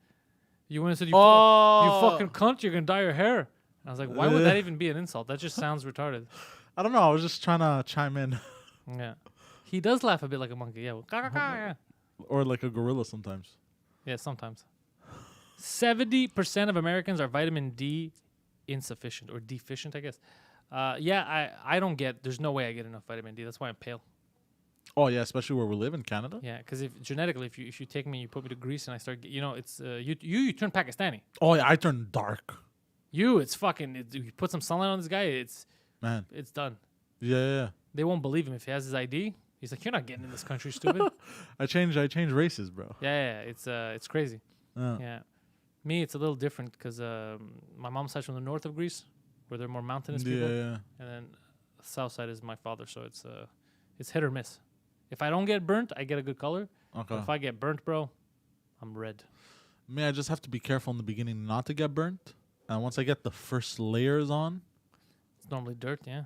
You went and said, you fucking cunt, you're going to dye your hair. And I was like, why would that even be an insult? That just sounds retarded. I don't know. I was just trying to chime in. Yeah. He does laugh a bit like a monkey. Yeah. Yeah. Or like a gorilla sometimes. Yeah, sometimes. 70% of Americans are vitamin D insufficient or deficient, I guess. I don't get, there's no way I get enough vitamin D. That's why I'm pale. Oh, yeah, especially where we live in Canada. Yeah, because if you take me, you put me to Greece and I start, it's, you turn Pakistani. Oh, yeah, I turn dark. You put some sunlight on this guy, it's done. Yeah. They won't believe him if he has his ID. He's like, you're not getting in this country, stupid. I change races, bro. Yeah, it's crazy. Yeah. Me, it's a little different because my mom's side's from the north of Greece, where they're more mountainous people. Yeah. And then the south side is my father, so it's hit or miss. If I don't get burnt, I get a good color. Okay. But if I get burnt, bro, I'm red. Me, I just have to be careful in the beginning not to get burnt. And once I get the first layers on, it's normally dirt, yeah.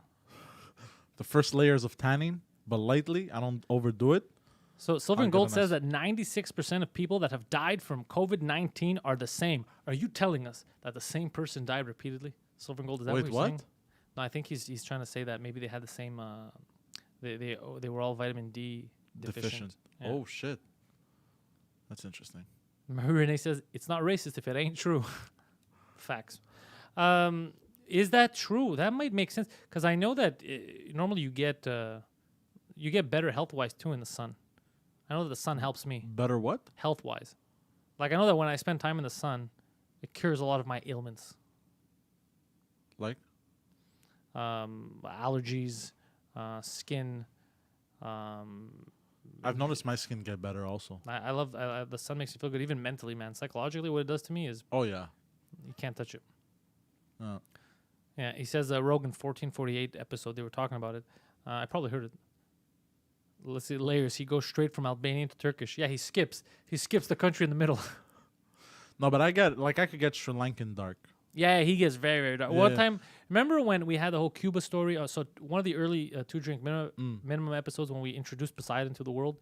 The first layers of tanning, but lightly. I don't overdo it. So Silver and Gold says that 96% of people that have died from COVID-19 are the same. Are you telling us that the same person died repeatedly? Silver and Gold, is that what you're saying? No, I think he's trying to say that maybe they had the same. They were all vitamin D deficient. Yeah. Oh shit, that's interesting. Renee says it's not racist if it ain't true. Facts. Is that true? That might make sense because I know that normally you get better health-wise too in the sun. I know that the sun helps me. Better what? Health-wise. Like I know that when I spend time in the sun, it cures a lot of my ailments. Like? Allergies, skin. I've noticed my skin get better also. I love the sun makes you feel good, even mentally, man. Psychologically, what it does to me is... Oh, yeah. You can't touch it. Yeah, he says Rogan 1448 episode, they were talking about it. I probably heard it. Let's see, layers. He goes straight from Albanian to Turkish. Yeah, he skips the country in the middle. No, but I could get Sri Lankan dark. Yeah, he gets very, very dark. Yeah. One time, remember when we had the whole Cuba story? So one of the early 2 Drink minimum episodes when we introduced Poseidon to the world,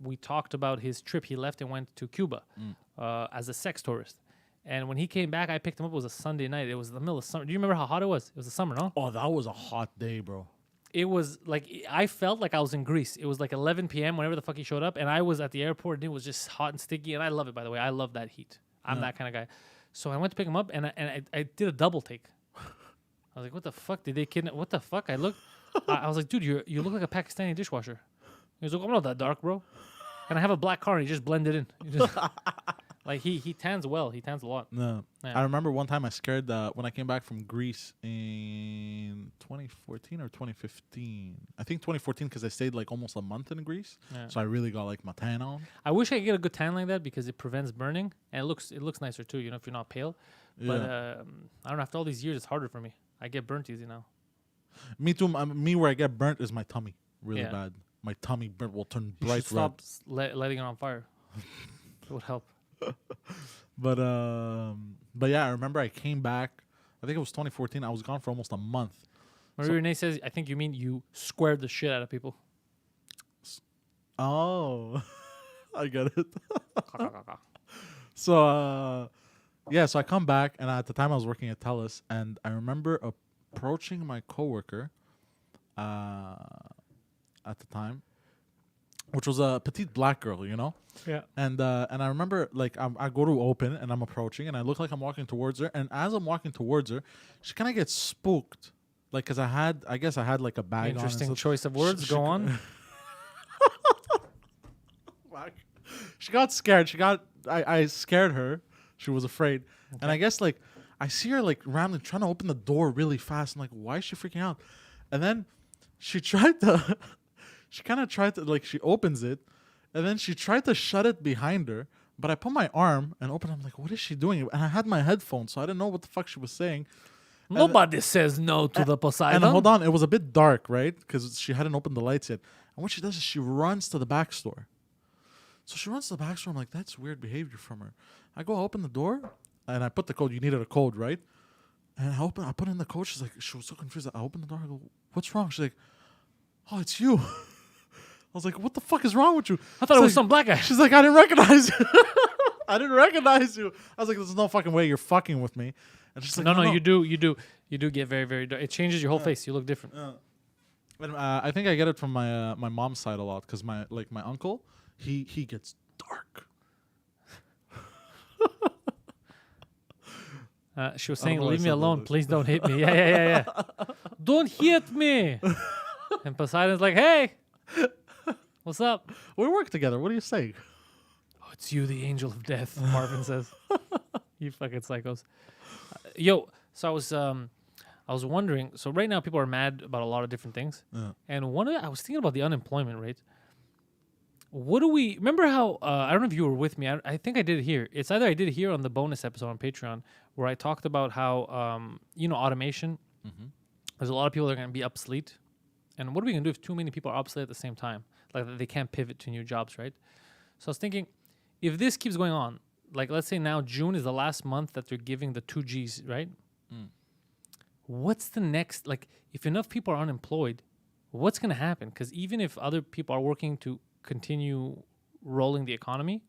we talked about his trip. He left and went to Cuba as a sex tourist. And when he came back, I picked him up. It was a Sunday night. It was the middle of summer. Do you remember how hot it was? It was the summer, no? Oh, that was a hot day, bro. It was like, I felt like I was in Greece. It was like 11 p.m. whenever the fuck he showed up. And I was at the airport and it was just hot and sticky. And I love it, by the way. I love that heat. I'm that kind of guy. So I went to pick him up and I did a double take. I was like, what the fuck? Did they kidnap? What the fuck? I looked. I was like, dude, you look like a Pakistani dishwasher. He was like, I'm not that dark, bro. And I have a black car and he just blended in. Like he tans well. He tans a lot. No. Yeah. I remember one time I scared when I came back from Greece in 2014 or 2015. I think 2014 because I stayed like almost a month in Greece. Yeah. So I really got like my tan on. I wish I could get a good tan like that because it prevents burning and it looks nicer too, you know, if you're not pale. Yeah. But I don't know, after all these years it's harder for me. I get burnt easy now. Me too. Me where I get burnt is my tummy. Really bad. My tummy will turn bright red. Stop letting it on fire. It would help. But yeah, I remember I came back. I think it was 2014. I was gone for almost a month. Marie Renee says, I think you mean you squared the shit out of people. Oh, I get it. So yeah, so I come back, and at the time I was working at Pantelis, and I remember approaching my coworker at the time, which was a petite black girl, you know? Yeah. And I remember, like, I go to open, and I'm approaching, and I look like I'm walking towards her. And as I'm walking towards her, she kind of gets spooked. Like, because I guess I had, like, a bag on. Interesting choice of words. Go on. She got scared. I scared her. She was afraid. Okay. And I guess, like, I see her, like, randomly trying to open the door really fast. I'm like, why is she freaking out? And then she tried to... She kind of tried to, like, she opens it, and then she tried to shut it behind her, but I put my arm and open it. I'm like, what is she doing? And I had my headphones, so I didn't know what the fuck she was saying. Nobody says no to the Poseidon. And hold on, it was a bit dark, right? Because she hadn't opened the lights yet. And what she does is she runs to the back store. So she runs to the back store. I'm like, that's weird behavior from her. I go open the door, and I put the code. You needed a code, right? And I put in the code. She was so confused. I opened the door. I go, what's wrong? She's like, oh, it's you. I was like, what the fuck is wrong with you? I thought it was some black guy. She's like, I didn't recognize you. I didn't recognize you. I was like, there's no fucking way you're fucking with me. And she's like, no, you do get very, very dark. It changes your whole face. You look different. And, I think I get it from my mom's side a lot because my uncle, he gets dark. She was saying, leave me alone. Please don't hit me. Yeah. Don't hit me. And Poseidon's like, hey. What's up? We work together. What are you saying? Oh, it's you, the angel of death, Marvin says. You fucking psychos. Yo, so I was wondering, so right now people are mad about a lot of different things. Yeah. And I was thinking about the unemployment rate. What do we, remember how, I don't know if you were with me. I think I did it here. It's either I did it here on the bonus episode on Patreon where I talked about how, automation, there's a lot of people that are going to be obsolete. And what are we going to do if too many people are obsolete at the same time? Like they can't pivot to new jobs, right? So I was thinking, if this keeps going on, like let's say now June is the last month that they're giving the 2Gs, right? What's the next, like if enough people are unemployed, what's going to happen? Because even if other people are working to continue rolling the economy,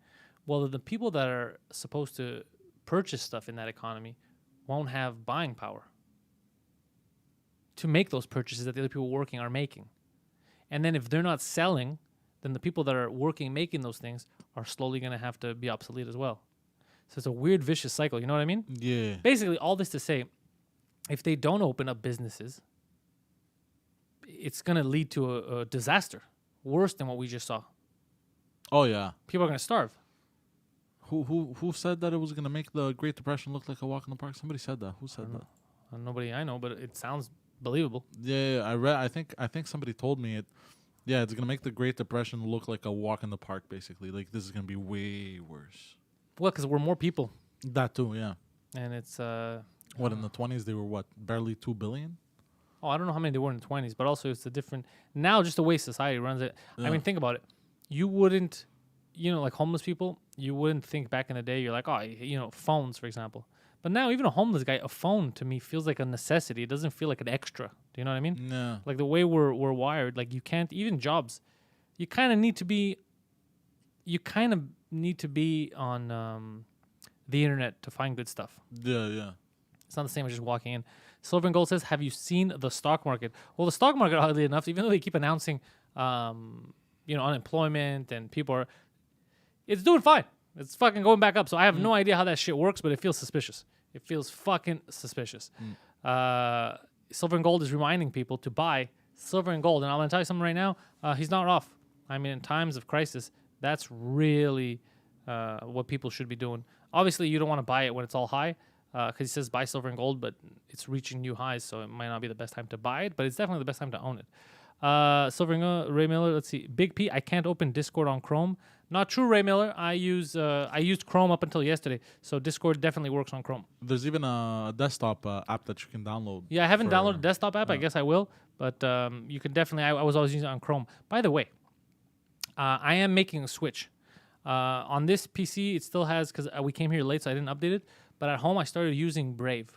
well, the people that are supposed to purchase stuff in that economy won't have buying power to make those purchases that the other people working are making. And then if they're not selling, then the people that are working, making those things are slowly going to have to be obsolete as well. So it's a weird, vicious cycle. You know what I mean? Yeah. Basically, all this to say, if they don't open up businesses, it's going to lead to a disaster, worse than what we just saw. Oh, yeah. People are going to starve. Who said that it was going to make the Great Depression look like a walk in the park? Somebody said that. Who said that? Nobody I know, but it sounds believable. Yeah, I read. I think somebody told me it. Yeah, it's gonna make the Great Depression look like a walk in the park. Basically, like this is gonna be way worse. Well, because we're more people. That too, yeah. And it's what in the 20s they were what barely 2 billion. Oh, I don't know how many they were in the 20s, but also it's a different now. Just the way society runs it. Yeah. I mean, think about it. You wouldn't, like homeless people. You wouldn't think back in the day. You're like, oh, phones, for example. But now, even a homeless guy, a phone to me feels like a necessity. It doesn't feel like an extra. Do you know what I mean? Yeah. Like the way we're wired, like you can't, even jobs, you kind of need to be on the internet to find good stuff. Yeah. It's not the same as just walking in. Silver and Gold says, have you seen the stock market? Well, the stock market, oddly enough, even though they keep announcing, unemployment and people are, it's doing fine. It's fucking going back up. So I have no idea how that shit works, but it feels suspicious. It feels fucking suspicious. Silver and Gold is reminding people to buy silver and gold. And I'm going to tell you something right now. He's not off. I mean, in times of crisis, that's really what people should be doing. Obviously, you don't want to buy it when it's all high because he says buy silver and gold, but it's reaching new highs, so it might not be the best time to buy it, but it's definitely the best time to own it. Silver and Gold, Ray Miller, let's see. Big P, I can't open Discord on Chrome. Not true, Ray Miller. I used Chrome up until yesterday, so Discord definitely works on Chrome. There's even a desktop app that you can download. Yeah, I haven't downloaded a desktop app. I guess I will, but you can definitely. I was always using it on Chrome. By the way, I am making a switch. On this PC, it still has, because we came here late, so I didn't update it. But at home, I started using Brave,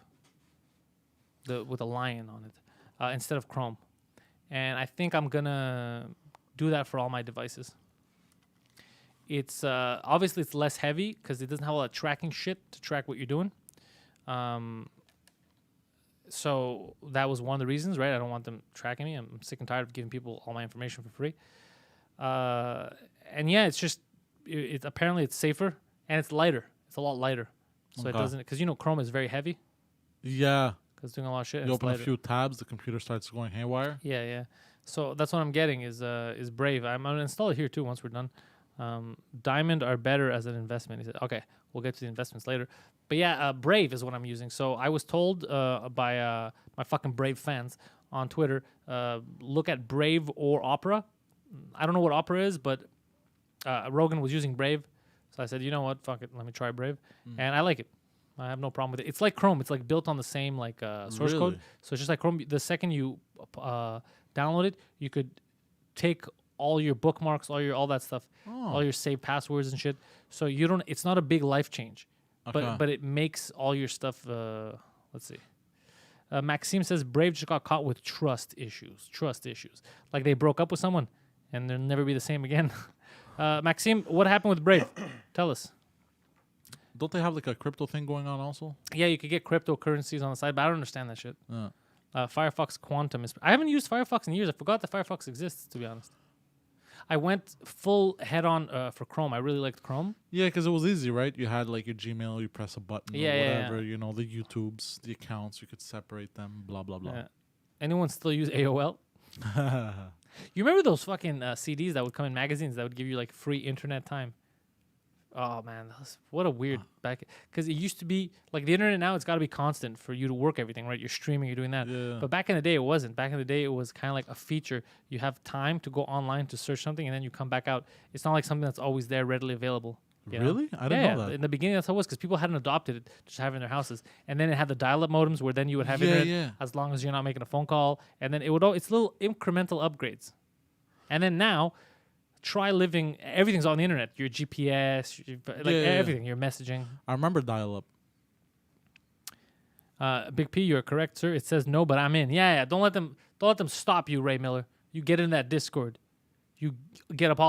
with a lion on it, instead of Chrome. And I think I'm going to do that for all my devices. It's obviously it's less heavy because it doesn't have a lot of tracking shit to track what you're doing. So that was one of the reasons, right? I don't want them tracking me. I'm sick and tired of giving people all my information for free. And yeah, it's just apparently it's safer and it's lighter. It's a lot lighter, so it doesn't, because Chrome is very heavy. Yeah, because doing a lot of shit. You open a few tabs, the computer starts going haywire. Yeah. So that's what I'm getting is Brave. I'm gonna install it here too once we're done. Diamond are better as an investment. He said, okay, we'll get to the investments later. But yeah, Brave is what I'm using. So I was told by my fucking Brave fans on Twitter, look at Brave or Opera. I don't know what Opera is, but Rogan was using Brave. So I said, you know what, fuck it, let me try Brave. And I like it. I have no problem with it. It's like Chrome. It's like built on the same source code. So it's just like Chrome. The second you download it, you could take all your bookmarks, all that stuff, all your saved passwords and shit. So you don't. It's not a big life change, but it makes all your stuff. Let's see. Maxime says Brave just got caught with trust issues. Like they broke up with someone, and they'll never be the same again. Maxime, what happened with Brave? Tell us. Don't they have like a crypto thing going on also? Yeah, you could get cryptocurrencies on the side, but I don't understand that shit. Firefox Quantum is. I haven't used Firefox in years. I forgot that Firefox exists, to be honest. I went full head on for Chrome. I really liked Chrome. Yeah, because it was easy, right? You had like your Gmail, you press a button or whatever. Yeah. The YouTubes, the accounts, you could separate them, blah, blah, blah. Yeah. Anyone still use AOL? You remember those fucking CDs that would come in magazines that would give you like free internet time? Oh man, what a weird back, because it used to be like the internet now. It's got to be constant for you to work everything, right? You're streaming, you're doing that. Yeah. But back in the day, it wasn't. Back in the day, it was kind of like a feature. You have time to go online to search something, and then you come back out. It's not like something that's always there, readily available. Really? I didn't know that. In the beginning, that's how it was, because people hadn't adopted it to just have it in their houses. And then it had the dial-up modems where then you would have internet as long as you're not making a phone call. And then it's little incremental upgrades. And then now, try living. Everything's on the internet. Your GPS, everything. Your messaging. I remember dial-up. Big P, you're correct, sir. It says no, but I'm in. Yeah. Don't let them stop you, Ray Miller. You get in that Discord. You get up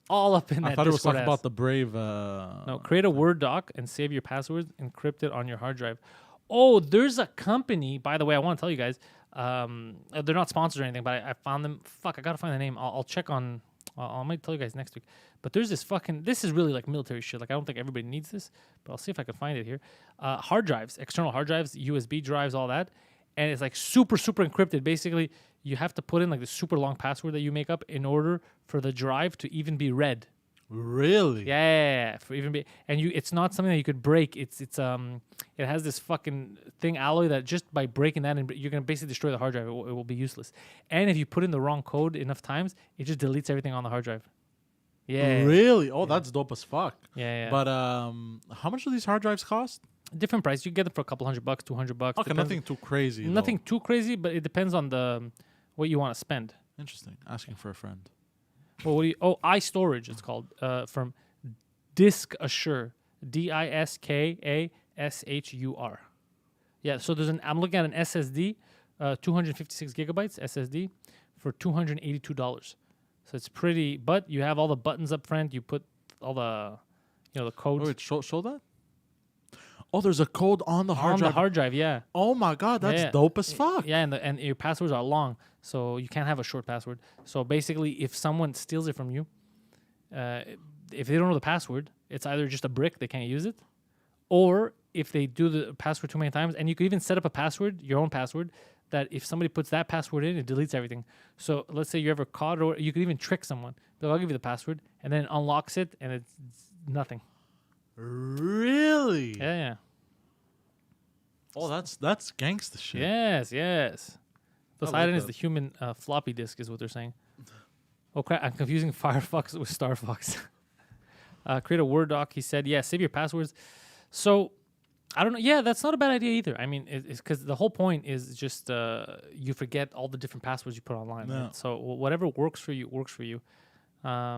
all up in that Discord. I thought it was talking about the Brave. No, create a Word doc and save your passwords. Encrypt it on your hard drive. Oh, there's a company. By the way, I want to tell you guys. They're not sponsored or anything, but I found them. Fuck, I gotta find the name. I'll check on. I might tell you guys next week. But there's this is really like military shit. Like I don't think everybody needs this, but I'll see if I can find it here. Hard drives, external hard drives, USB drives, all that. And it's like super, super encrypted. Basically, you have to put in like the super long password that you make up in order for the drive to even be read. Really? Yeah, for even be, and it's not something that you could break. It has this fucking thing alloy that just by breaking that, you're gonna basically destroy the hard drive. It will be useless. And if you put in the wrong code enough times, it just deletes everything on the hard drive. Yeah. Really? Oh, that's dope as fuck. Yeah. But how much do these hard drives cost? Different price. You get them for a couple $100, $200. Okay, depends. Nothing too crazy. Nothing too crazy, but it depends on what you want to spend. Interesting. Asking for a friend. Well, iStorage it's called, from Disk Assure, DISKASHUR. Yeah, so I'm looking at an SSD, 256 gigabytes SSD for $282. So it's pretty, but you have all the buttons up front. You put all the, the codes. Wait, show that? Oh, there's a code on the hard on drive. the hard drive. Yeah. Oh my god, that's dope as fuck. Yeah, and your passwords are long, so you can't have a short password. So basically, if someone steals it from you, if they don't know the password, it's either just a brick, they can't use it, or if they do the password too many times, and you could even set up a password, your own password, that if somebody puts that password in, it deletes everything. So let's say you're ever caught, or you could even trick someone. I'll give you the password, and then it unlocks it, and it's nothing. Really? Yeah. Oh, that's gangsta shit. Yes. Poseidon is the human floppy disk, is what they're saying. Okay, I'm confusing Firefox with Star Fox. Create a Word doc. He said, yeah, save your passwords. So, I don't know. Yeah, that's not a bad idea either. I mean, it's because the whole point is just you forget all the different passwords you put online. Yeah. Right? So, whatever works for you, works for you. I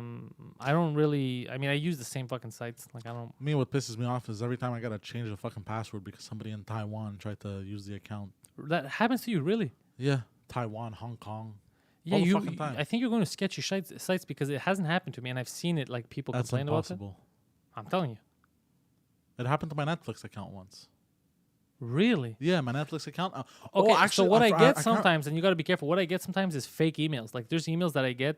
don't really. I mean, I use the same fucking sites. Like, I don't. Me, what pisses me off is every time I gotta change the fucking password because somebody in Taiwan tried to use the account. That happens to you, really? Yeah, Taiwan, Hong Kong. Yeah, all the fucking time. I think you're going to sketchy sites because it hasn't happened to me, and I've seen it. Like people That's complain impossible. about it. I'm telling you. It happened to my Netflix account once. Really? Yeah, my Netflix account. Okay, actually, so what I get sometimes, and you got to be careful. What I get sometimes is fake emails. Like there's emails that I get.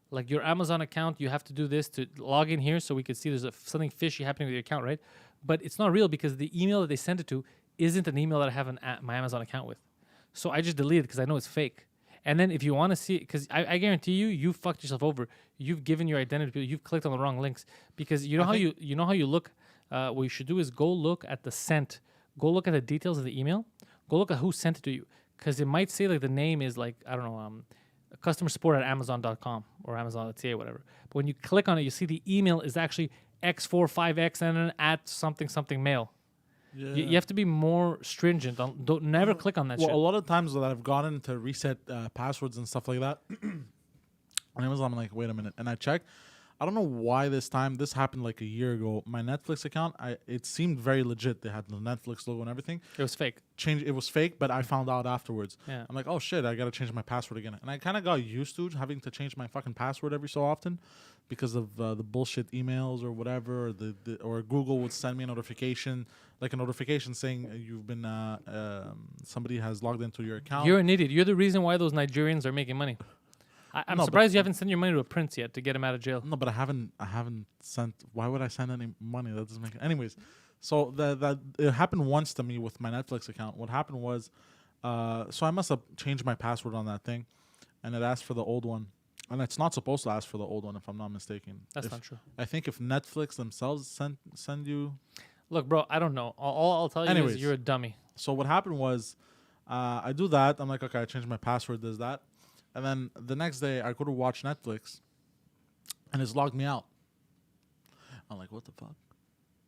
Like your Amazon account, you have to do this to log in here so we could see there's something fishy happening with your account, right? But it's not real because the email that they sent it to isn't an email that I have my Amazon account with. So I just delete it because I know it's fake. And then if you want to see it, because I guarantee you fucked yourself over. You've given your identity, you've clicked on the wrong links because you know how you look. What you should do is go look at the sent. Go look at the details of the email. Go look at who sent it to you because it might say like the name is like I don't know. Customer support at Amazon.com or Amazon.ca, whatever. But when you click on it, you see the email is actually X45X and then at something mail. Yeah. You have to be more stringent. Don't never click on that shit. A lot of times that I've gone in to reset passwords and stuff like that, and I'm like, wait a minute, and I check. I don't know why this time. This happened like a year ago. My Netflix account, it seemed very legit. They had the Netflix logo and everything. It was fake. It was fake, but I found out afterwards. Yeah. I'm like, oh shit, I gotta change my password again. And I kind of got used to having to change my fucking password every so often because of the bullshit emails or whatever, or Google would send me a notification, like a notification saying you've been somebody has logged into your account. You're an idiot. You're the reason why those Nigerians are making money. I'm surprised you haven't sent your money to a prince yet to get him out of jail. No, but I haven't sent. Why would I send any money? That doesn't make. Anyways, so that it happened once to me with my Netflix account. What happened was, so I must have changed my password on that thing, and it asked for the old one, and it's not supposed to ask for the old one if I'm not mistaken. That's not true. I think if Netflix themselves send you. Look, bro, I don't know. All I'll tell you is you're a dummy. So what happened was, I do that. I'm like, okay, I changed my password. There's that. And then the next day, I go to watch Netflix, and it's logged me out. I'm like, what the fuck?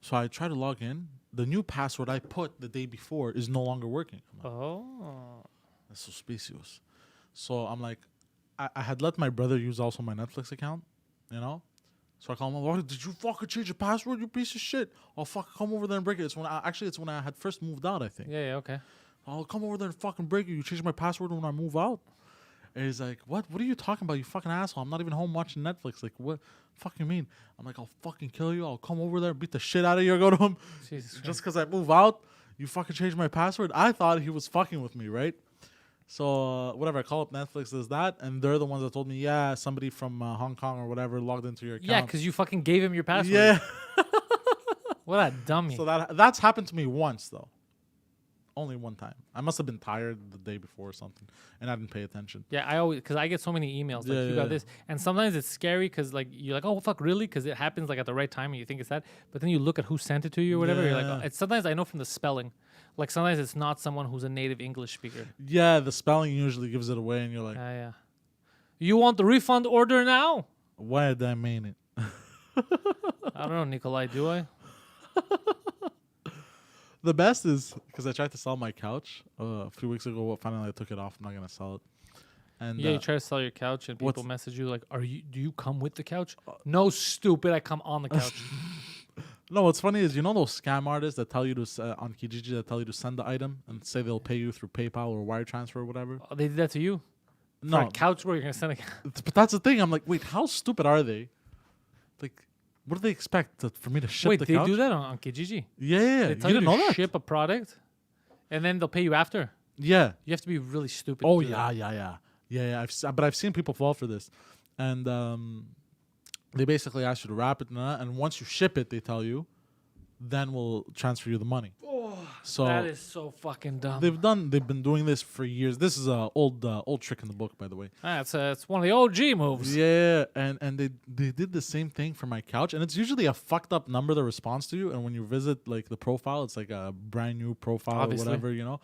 So I try to log in. The new password I put the day before is no longer working. I'm like, that's suspicious. So I'm like, I had let my brother use also my Netflix account, you know? So I call him, oh, did you fucking change your password, you piece of shit? Oh, fuck, come over there and break it. It's when I had first moved out, I think. Yeah, okay. I'll come over there and fucking break it. You changed my password when I move out? And he's like, what are you talking about, you fucking asshole? I'm not even home watching Netflix. Like, what fuck you mean? I'm like, I'll fucking kill you. I'll come over there and beat the shit out of you. I go to him. Just because I move out, you fucking changed my password? I thought he was fucking with me, right? So, whatever. I call up Netflix, there's that. And they're the ones that told me, yeah, somebody from Hong Kong or whatever logged into your account. Yeah, because you fucking gave him your password. Yeah. What a dummy. So that's happened to me once, though. Only one time. I must have been tired the day before or something, and I didn't pay attention. Yeah, I always, because I get so many emails like, you got this, and sometimes it's scary because like you're like, oh fuck, really? Because it happens like at the right time and you think it's that, but then you look at who sent it to you or whatever. You're like, oh. It's sometimes I know from the spelling, like sometimes it's not someone w's a native English speaker. Yeah, the spelling usually gives it away, and you're like, yeah. You want the refund order now? Why did I mean it? I don't know, Nikolai. Do I? The best is because I tried to sell my couch a few weeks ago. But finally, I took it off. I'm not gonna sell it. And yeah, you try to sell your couch, and people message you like, do you come with the couch?" No, stupid. I come on the couch. No, what's funny is those scam artists that tell you to on Kijiji that tell you to send the item and say they'll pay you through PayPal or wire transfer or whatever. Oh, they did that to you? No, for a couch where you're gonna send a. But that's the thing. I'm like, wait, how stupid are they? Like, What do they expect for me to ship Wait, the they couch? do that on Kijiji? Yeah. They tell You you didn't to know that? ship a product, and then they'll pay you after. Yeah. You have to be really stupid. Oh to do that. yeah. But I've seen people fall for this, and they basically ask you to wrap it, and once you ship it, they tell you, then we'll transfer you the money. So That is so fucking dumb. they've been doing this for years. This is a old trick in the book, by the way. It's one of the OG moves. Yeah, and they did the same thing for my couch, and it's usually a fucked up number that responds to you. And when you visit like the profile, it's like a brand new profile Obviously. or whatever, you know.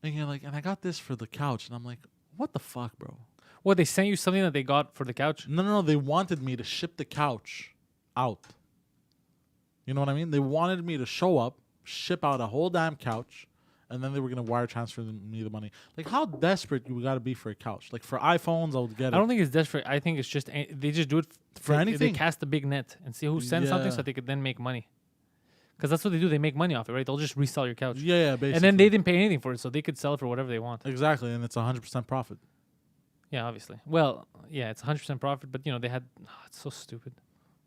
And you're like, and I got this for the couch, and I'm like, what the fuck, bro? What, they sent you something that they got for the couch? No. They wanted me to ship the couch out. You know what I mean? They wanted me to show up, ship out a whole damn couch, and then they were gonna wire transfer me the money. Like, how desperate you gotta be for a couch? Like for iPhones, I would get it. I don't think it's desperate. I think it's just they just do it For anything. They cast a big net and see who sends something so that they could then make money. Because that's what they do. They make money off it, right? They'll just resell your couch. Yeah, basically. And then they didn't pay anything for it, so they could sell it for whatever they want. Exactly, and it's 100% profit. Yeah, obviously. Well, yeah, it's 100% profit, but they had. It's so stupid.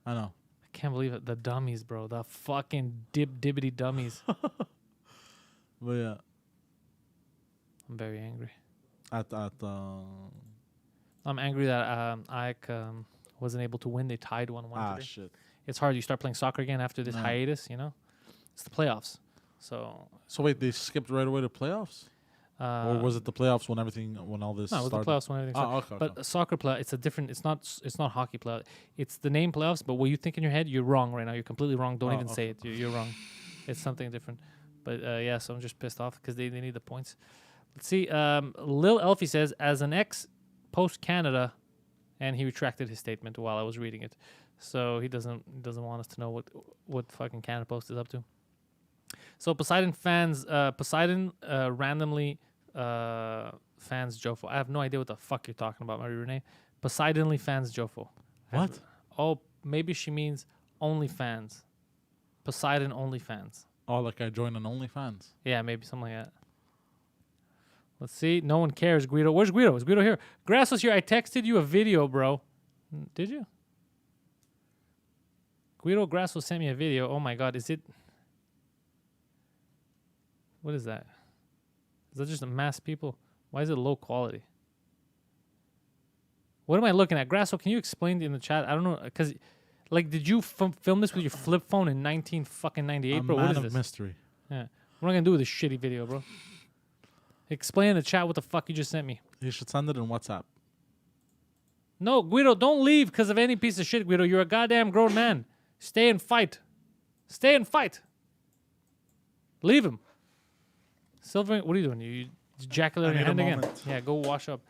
I know. I can't believe it. The dummies, bro. The fucking dibbity dummies. But yeah, I'm very angry. I'm angry that Ike wasn't able to win. They tied 1-1 today. Shit. It's hard. You start playing soccer again after this hiatus, It's the playoffs. So wait, they skipped right away to playoffs? Or was it the playoffs when all this no, it was started? the playoffs when everything started. Okay. But soccer play, it's a different. It's not hockey play. It's the name playoffs. But what you think in your head, you're wrong right now. You're completely wrong. Don't even say it. You're wrong. It's something different. But yeah, so I'm just pissed off because they need the points. Let's see. Lil Elfie says, as an ex post Canada, and he retracted his statement while I was reading it. So he doesn't want us to know what fucking Canada Post is up to. So Poseidon randomly fans Jofo. I have no idea what the fuck you're talking about, Marie Renee. Poseidonly fans Jofo. What? Maybe she means OnlyFans. Poseidon OnlyFans. Oh, like I joined an OnlyFans. Yeah, maybe something like that. Let's see. No one cares, Guido. Where's Guido? Is Guido here? Grasso's here. I texted you a video, bro. Did you? Guido Grasso sent me a video. Oh my god, is it? What is that? Is that just a mass people? Why is it low quality? What am I looking at? Grasso, can you explain in the chat? I don't know, because, like, did you film this with your flip phone in 1998, bro? What is this? Mystery. Yeah. What am I gonna do with this shitty video, bro? Explain in the chat what the fuck you just sent me. You should send it in WhatsApp. No, Guido, don't leave because of any piece of shit, Guido. You're a goddamn grown man. Stay and fight. Stay and fight. Leave him. Silver, what are you doing? You ejaculate on your hand again? Yeah, go wash up.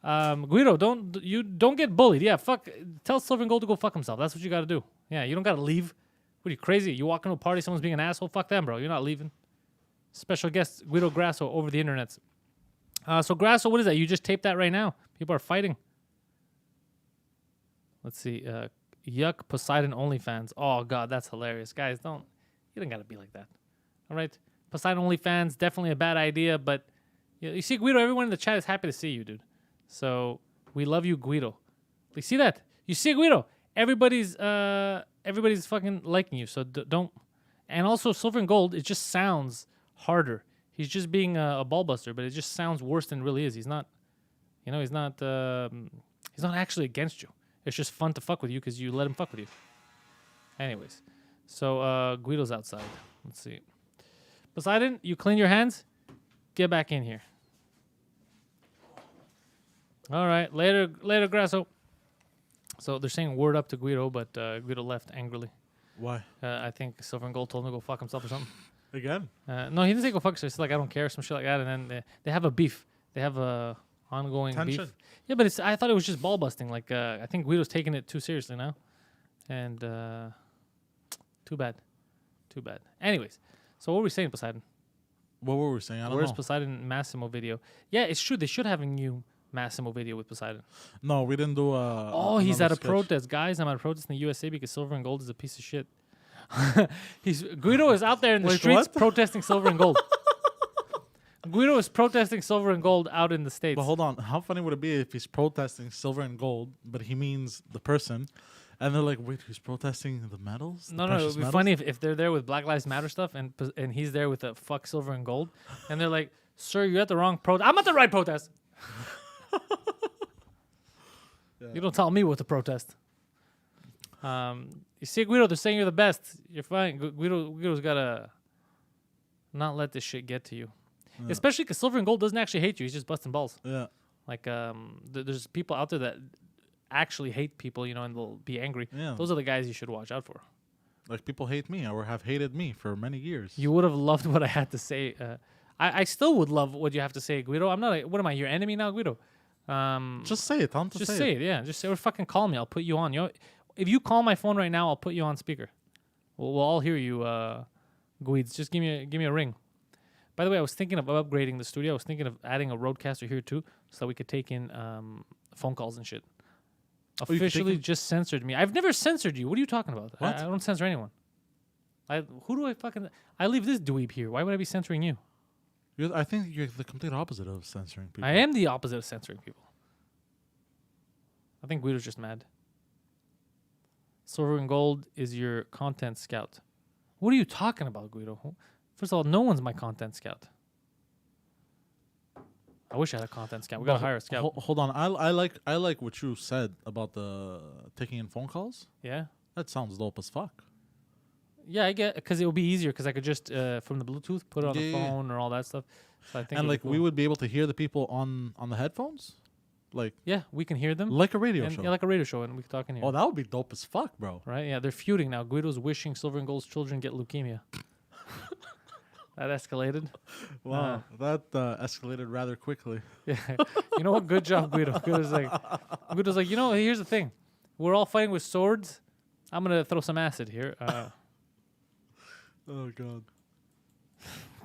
Guido, don't get bullied. Yeah, fuck. Tell Silver and Gold to go fuck himself. That's what you got to do. Yeah, you don't got to leave. What are you, crazy? You walk into a party, someone's being an asshole? Fuck them, bro. You're not leaving. Special guest Guido Grasso over the internet. So Grasso, what is that? You just taped that right now. People are fighting. Let's see. Yuck Poseidon OnlyFans. Oh god, that's hilarious. Guys, you don't gotta be like that. All right. Poseidon OnlyFans, definitely a bad idea, but you see Guido, everyone in the chat is happy to see you, dude. So we love you, Guido. You see that? You see Guido? Everybody's fucking liking you. So don't. And also Silver and Gold, it just sounds harder. He's just being a ball buster, but it just sounds worse than it really is. He's not actually against you. It's just fun to fuck with you because you let him fuck with you. Anyways, so Guido's outside. Let's see. Poseidon, you clean your hands. Get back in here. All right, later, Grasso. So they're saying word up to Guido, but Guido left angrily. Why? I think Silver and Gold told him to go fuck himself or something. Again? No, he didn't say go fuck himself. It's like, I don't care, some shit like that. And then they have a beef. They have a ongoing tension. Beef. Yeah, but I thought it was just ball busting. Like, I think Guido's taking it too seriously now. And too bad. Anyways, so what were we saying, Poseidon? What were we saying? I don't know. Where's Poseidon Massimo video? Yeah, it's true. They should have a new Massimo video with Poseidon. No, we didn't do he's at a sketch. protest. Guys, I'm at a protest in the USA because Silver and Gold is a piece of shit. Guido is out there in the streets protesting Silver and Gold. Guido is protesting Silver and Gold out in the States. But hold on. How funny would it be if he's protesting Silver and Gold, but he means the person, And they're like, wait, who's protesting the metals? No, it would be funny if they're there with Black Lives Matter stuff and he's there with the fuck silver and gold, and they're like, "Sir, you're at the wrong protest. I'm at the right protest." Yeah. You don't tell me what to protest. You see, Guido, they're saying you're the best. You're fine. Guido's gotta not let this shit get to you, especially because silver and gold doesn't actually hate you. He's just busting balls. Yeah. Like there's people out there that actually hate people, and they'll be angry. Yeah. Those are the guys you should watch out for. Like people hate me or have hated me for many years. You would have loved what I had to say. I still would love what you have to say, Guido. I'm not. What am I? Your enemy now, Guido? Just say it. Tell him to just say it. Yeah. Just say or fucking call me. I'll put you on. If you call my phone right now, I'll put you on speaker. We'll all hear you, Guids. Just give me a ring. By the way, I was thinking of upgrading the studio. I was thinking of adding a roadcaster here too, so that we could take in phone calls and shit. Officially just censored me. I've never censored you. What are you talking about? I don't censor anyone. I leave this dweeb here. Why would I be censoring you? I think you're the complete opposite of censoring people. I am the opposite of censoring people. I think Guido's just mad. Silver and gold is your content scout. What are you talking about, Guido? First of all, no one's my content scout. I wish I had a content scout. We gotta hire a scout. Hold on. I like what you said about the taking in phone calls. Yeah. That sounds dope as fuck. Yeah, I get because it would be easier because I could just from the Bluetooth put it on the phone or all that stuff. So I think and like we would be able to hear the people on the headphones, like we can hear them like a radio show. Yeah, like a radio show, and we can talk in here. Oh, that would be dope as fuck, bro. Right? Yeah, they're feuding now. Guido's wishing Silver and Gold's children get leukemia. That escalated. Wow, that escalated rather quickly. Yeah, you know what? Good job, Guido. Guido's like, here's the thing. We're all fighting with swords. I'm gonna throw some acid here. Oh God.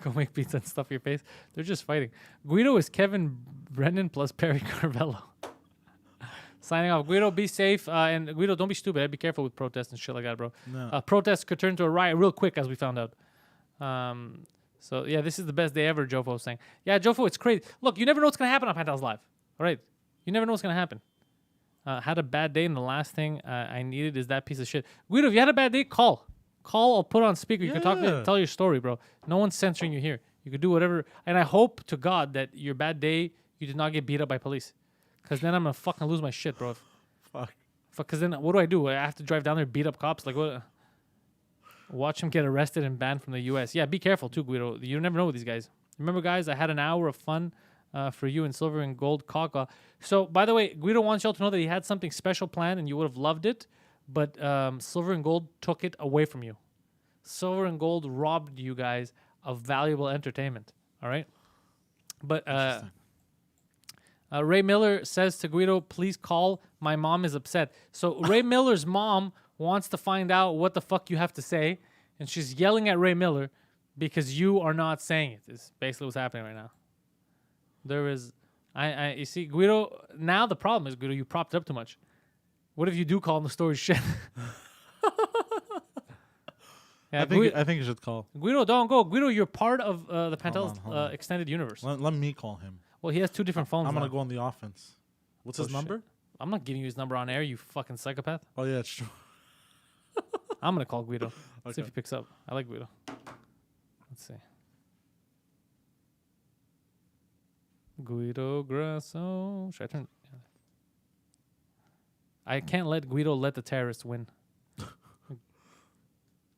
Go make pizza and stuff your face. They're just fighting. Guido is Kevin Brennan plus Perry Carvello. Signing off. Guido, be safe. And Guido, don't be stupid. Be careful with protests and shit like that, bro. No. Protests could turn to a riot real quick, as we found out. So, yeah, this is the best day ever, Jofo was saying. Yeah, Jofo, it's crazy. Look, you never know what's going to happen on Pantelis Live. All right? You never know what's going to happen. Had a bad day, and the last thing I needed is that piece of shit. Guido, if you had a bad day, call. I'll put it on speaker. You can talk, tell your story, bro. No one's censoring you here. You could do whatever. And I hope to God that your bad day, you did not get beat up by police. Because then I'm going to fucking lose my shit, bro. Fuck. Because then what do? I have to drive down there and beat up cops? Like, what? Watch them get arrested and banned from the U.S. Yeah, be careful too, Guido. You never know with these guys. Remember, guys, I had an hour of fun for you in Silver and Gold Kaka. So, by the way, Guido wants y'all to know that he had something special planned and you would have loved it. But Silver and Gold took it away from you. Silver and Gold robbed you guys of valuable entertainment. All right? But Ray Miller says to Guido, please call. My mom is upset. So Ray Miller's mom wants to find out what the fuck you have to say. And she's yelling at Ray Miller because you are not saying it. Is basically what's happening right now. There is... you see, Guido... Now the problem is, Guido, you propped it up too much. What if you do call him the story shit? Yeah, I think you should call. Guido, don't go. Guido, you're part of the Pantelis extended universe. Let me call him. Well, he has two different phones. I'm going to go on the offense. What's his number? I'm not giving you his number on air, you fucking psychopath. Oh, yeah, it's true. I'm going to call Guido. Okay. See if he picks up. I like Guido. Let's see. Guido Grasso. Should I turn? I can't let Guido let the terrorists win.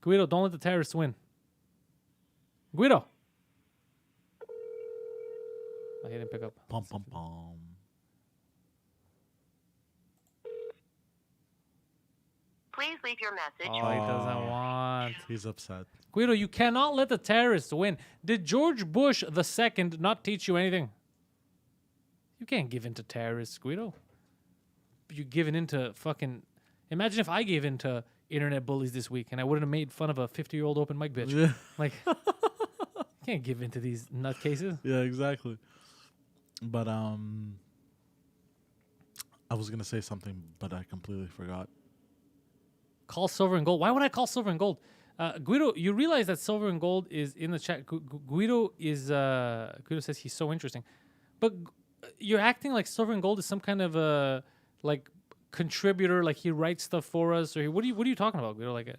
Guido, don't let the terrorists win. Guido. Oh, he didn't pick up. Pum, pum, pum. Please leave your message. Oh, he doesn't want. He's upset. Guido, you cannot let the terrorists win. Did George Bush II not teach you anything? You can't give in to terrorists, Guido. You're giving in to fucking... Imagine if I gave in to internet bullies this week and I wouldn't have made fun of a 50-year-old open mic bitch. Yeah. Like, you can't give in to these nutcases. Yeah, exactly. But I was going to say something, but I completely forgot. Call Silver and Gold. Why would I call Silver and Gold? Guido, you realize that Silver and Gold is in the chat. Guido says he's so interesting. But you're acting like Silver and Gold is some kind of contributor, like he writes stuff for us, or what are you talking about, Guido? Like,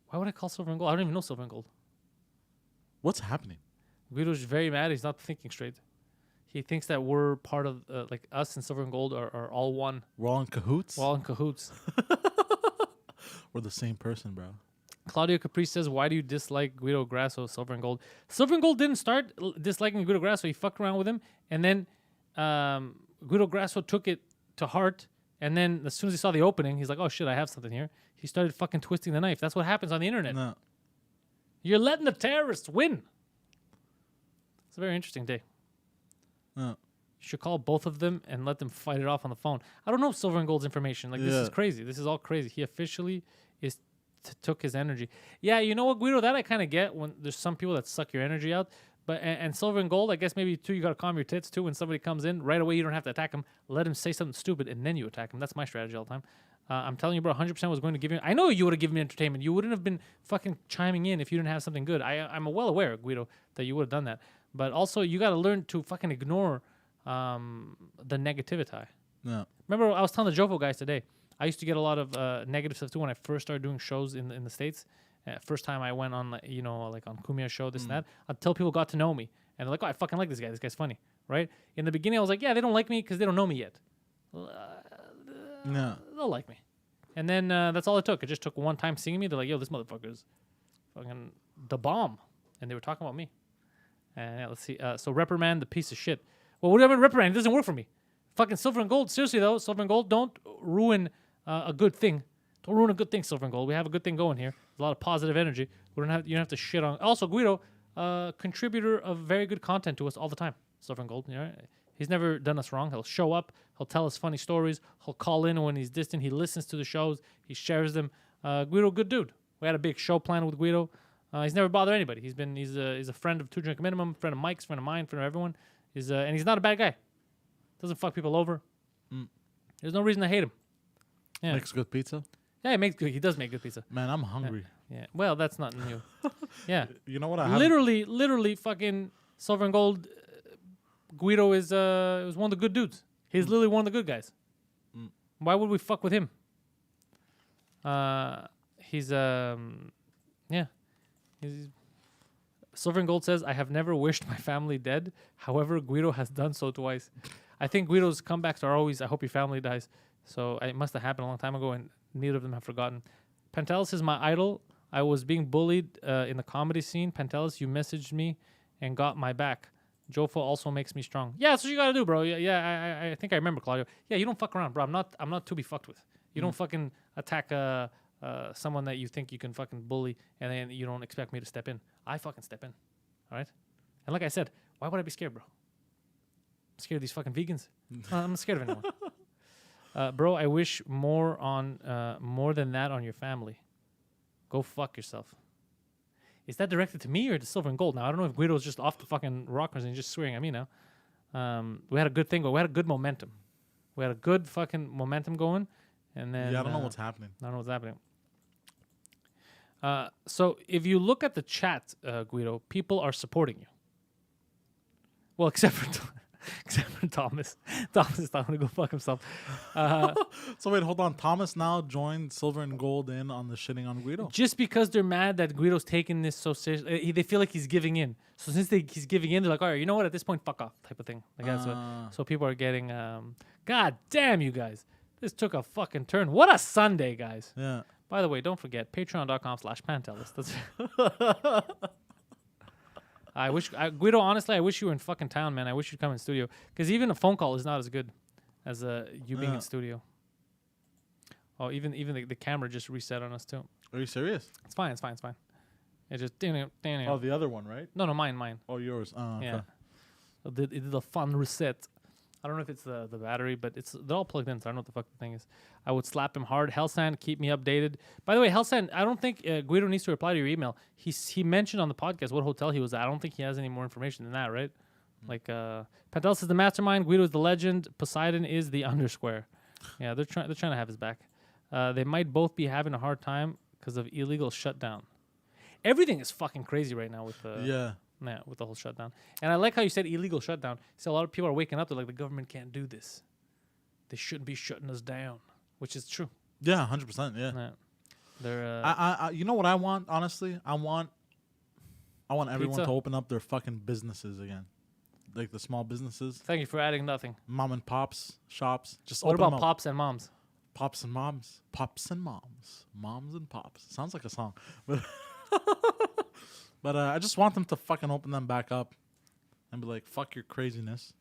why would I call Silver and Gold? I don't even know Silver and Gold. What's happening? Guido's very mad. He's not thinking straight. He thinks that we're part of, like us and Silver and Gold are all one. We're all in cahoots? We're all in cahoots. We're the same person, bro. Claudio Caprice says, why do you dislike Guido Grasso, Silver and Gold? Silver and Gold didn't start disliking Guido Grasso. He fucked around with him. And then Guido Grasso took it to heart. And then as soon as he saw the opening, he's like, oh, shit, I have something here. He started fucking twisting the knife. That's what happens on the internet. No. You're letting the terrorists win. It's a very interesting day. No. You should call both of them and let them fight it off on the phone. I don't know Silver and Gold's information. Like, this is crazy. This is all crazy. He officially took his energy. Yeah, you know what, Guido? That I kind of get when there's some people that suck your energy out. But and Silver and Gold, I guess maybe too, you got to calm your tits too. When somebody comes in, right away you don't have to attack him. Let him say something stupid and then you attack him. That's my strategy all the time. I'm telling you, bro, 100% was going to give you... I know you would have given me entertainment. You wouldn't have been fucking chiming in if you didn't have something good. I'm well aware, Guido, that you would have done that. But also, you got to learn to fucking ignore the negativity. No. Remember, I was telling the Jofo guys today, I used to get a lot of negative stuff too when I first started doing shows in the States. First time I went on, like on Kumia's show, this and that, until people got to know me. And they're like, oh, I fucking like this guy. This guy's funny, right? In the beginning, I was like, yeah, they don't like me because they don't know me yet. No. They'll like me. And then that's all it took. It just took one time seeing me. They're like, yo, this motherfucker's fucking the bomb. And they were talking about me. And yeah, let's see. So reprimand the piece of shit. Well, what do I mean reprimand? It doesn't work for me. Fucking Silver and Gold. Seriously, though, Silver and Gold, don't ruin a good thing. Don't ruin a good thing, Silver and Gold. We have a good thing going here. There's a lot of positive energy. You don't have to shit on. Also, Guido, contributor of very good content to us all the time. Silver and Gold. You know, he's never done us wrong. He'll show up. He'll tell us funny stories. He'll call in when he's distant. He listens to the shows. He shares them. Guido, good dude. We had a big show planned with Guido. He's never bothered anybody. He's a friend of Two Drink Minimum, friend of Mike's, friend of mine, friend of everyone. And he's not a bad guy. Doesn't fuck people over. There's no reason to hate him. Yeah. Makes good pizza. Yeah, he does make good pizza. Man, I'm hungry. Yeah. Well, that's not new. Yeah. You know what I have? Literally, fucking Silver and Gold. Guido is one of the good dudes. He's literally one of the good guys. Why would we fuck with him? He's Silver and Gold says, I have never wished my family dead. However, Guido has done so twice. I think Guido's comebacks are always, I hope your family dies. So it must have happened a long time ago and neither of them have forgotten. Pantelis is my idol. I was being bullied in the comedy scene. Pantelis, you messaged me and got my back. Jofo also makes me strong. Yeah, that's what you gotta do, bro. Yeah, I think I remember, Claudio. Yeah, you don't fuck around, bro. I'm not to be fucked with. You don't fucking attack someone that you think you can fucking bully and then you don't expect me to step in. I fucking step in. All right? And like I said, why would I be scared, bro? I'm scared of these fucking vegans. I'm not scared of anyone. Bro, I wish more than that on your family. Go fuck yourself. Is that directed to me or to Silver and Gold? Now, I don't know if Guido's just off the fucking rockers and just swearing at me now. We had a good thing going. We had a good momentum. We had a good fucking momentum going. And then I don't know what's happening. I don't know what's happening. So if you look at the chat, Guido, people are supporting you. Well, except for Thomas. Thomas is not going to go fuck himself. So wait, hold on. Thomas now joined Silver and Gold in on the shitting on Guido. Just because they're mad that Guido's taking this so seriously, they feel like he's giving in. So since he's giving in, they're like, all right, you know what? At this point, fuck off, type of thing. Like that's what. So people are getting. God damn, you guys! This took a fucking turn. What a Sunday, guys. Yeah. By the way, don't forget patreon.com/Pantelis. That's. I wish Guido. Honestly, I wish you were in fucking town, man. I wish you'd come in studio because even a phone call is not as good as you being in studio. Oh, even the camera just reset on us too. Are you serious? It's fine. It just Oh, the other one, right? No, mine. Oh, yours. Okay. Yeah. So it did a fun reset. I don't know if it's the battery, but they're all plugged in, so I don't know what the fuck the thing is. I would slap him hard. Hellsand, keep me updated. By the way, Hellsand, I don't think Guido needs to reply to your email. He mentioned on the podcast what hotel he was at. I don't think he has any more information than that, right? Like, Pantelis is the mastermind. Guido is the legend. Poseidon is the undersquare. Yeah, they're trying to have his back. They might both be having a hard time because of illegal shutdown. Everything is fucking crazy right now with with the whole shutdown. And I like how you said illegal shutdown. So a lot of people are waking up. They're like, the government can't do this. they shouldn't be shutting us down, which is true. Yeah, 100%. Yeah. Yeah. They're I you know what I want? Honestly, I want everyone Pizza? to open up their fucking businesses again, like the small businesses, thank you for adding nothing. mom and pops shops. Just What open about them up. pops and moms? Pops and moms, pops and moms, moms and pops. Sounds like a song, but I just want them to fucking open them back up, and be like, "Fuck your craziness.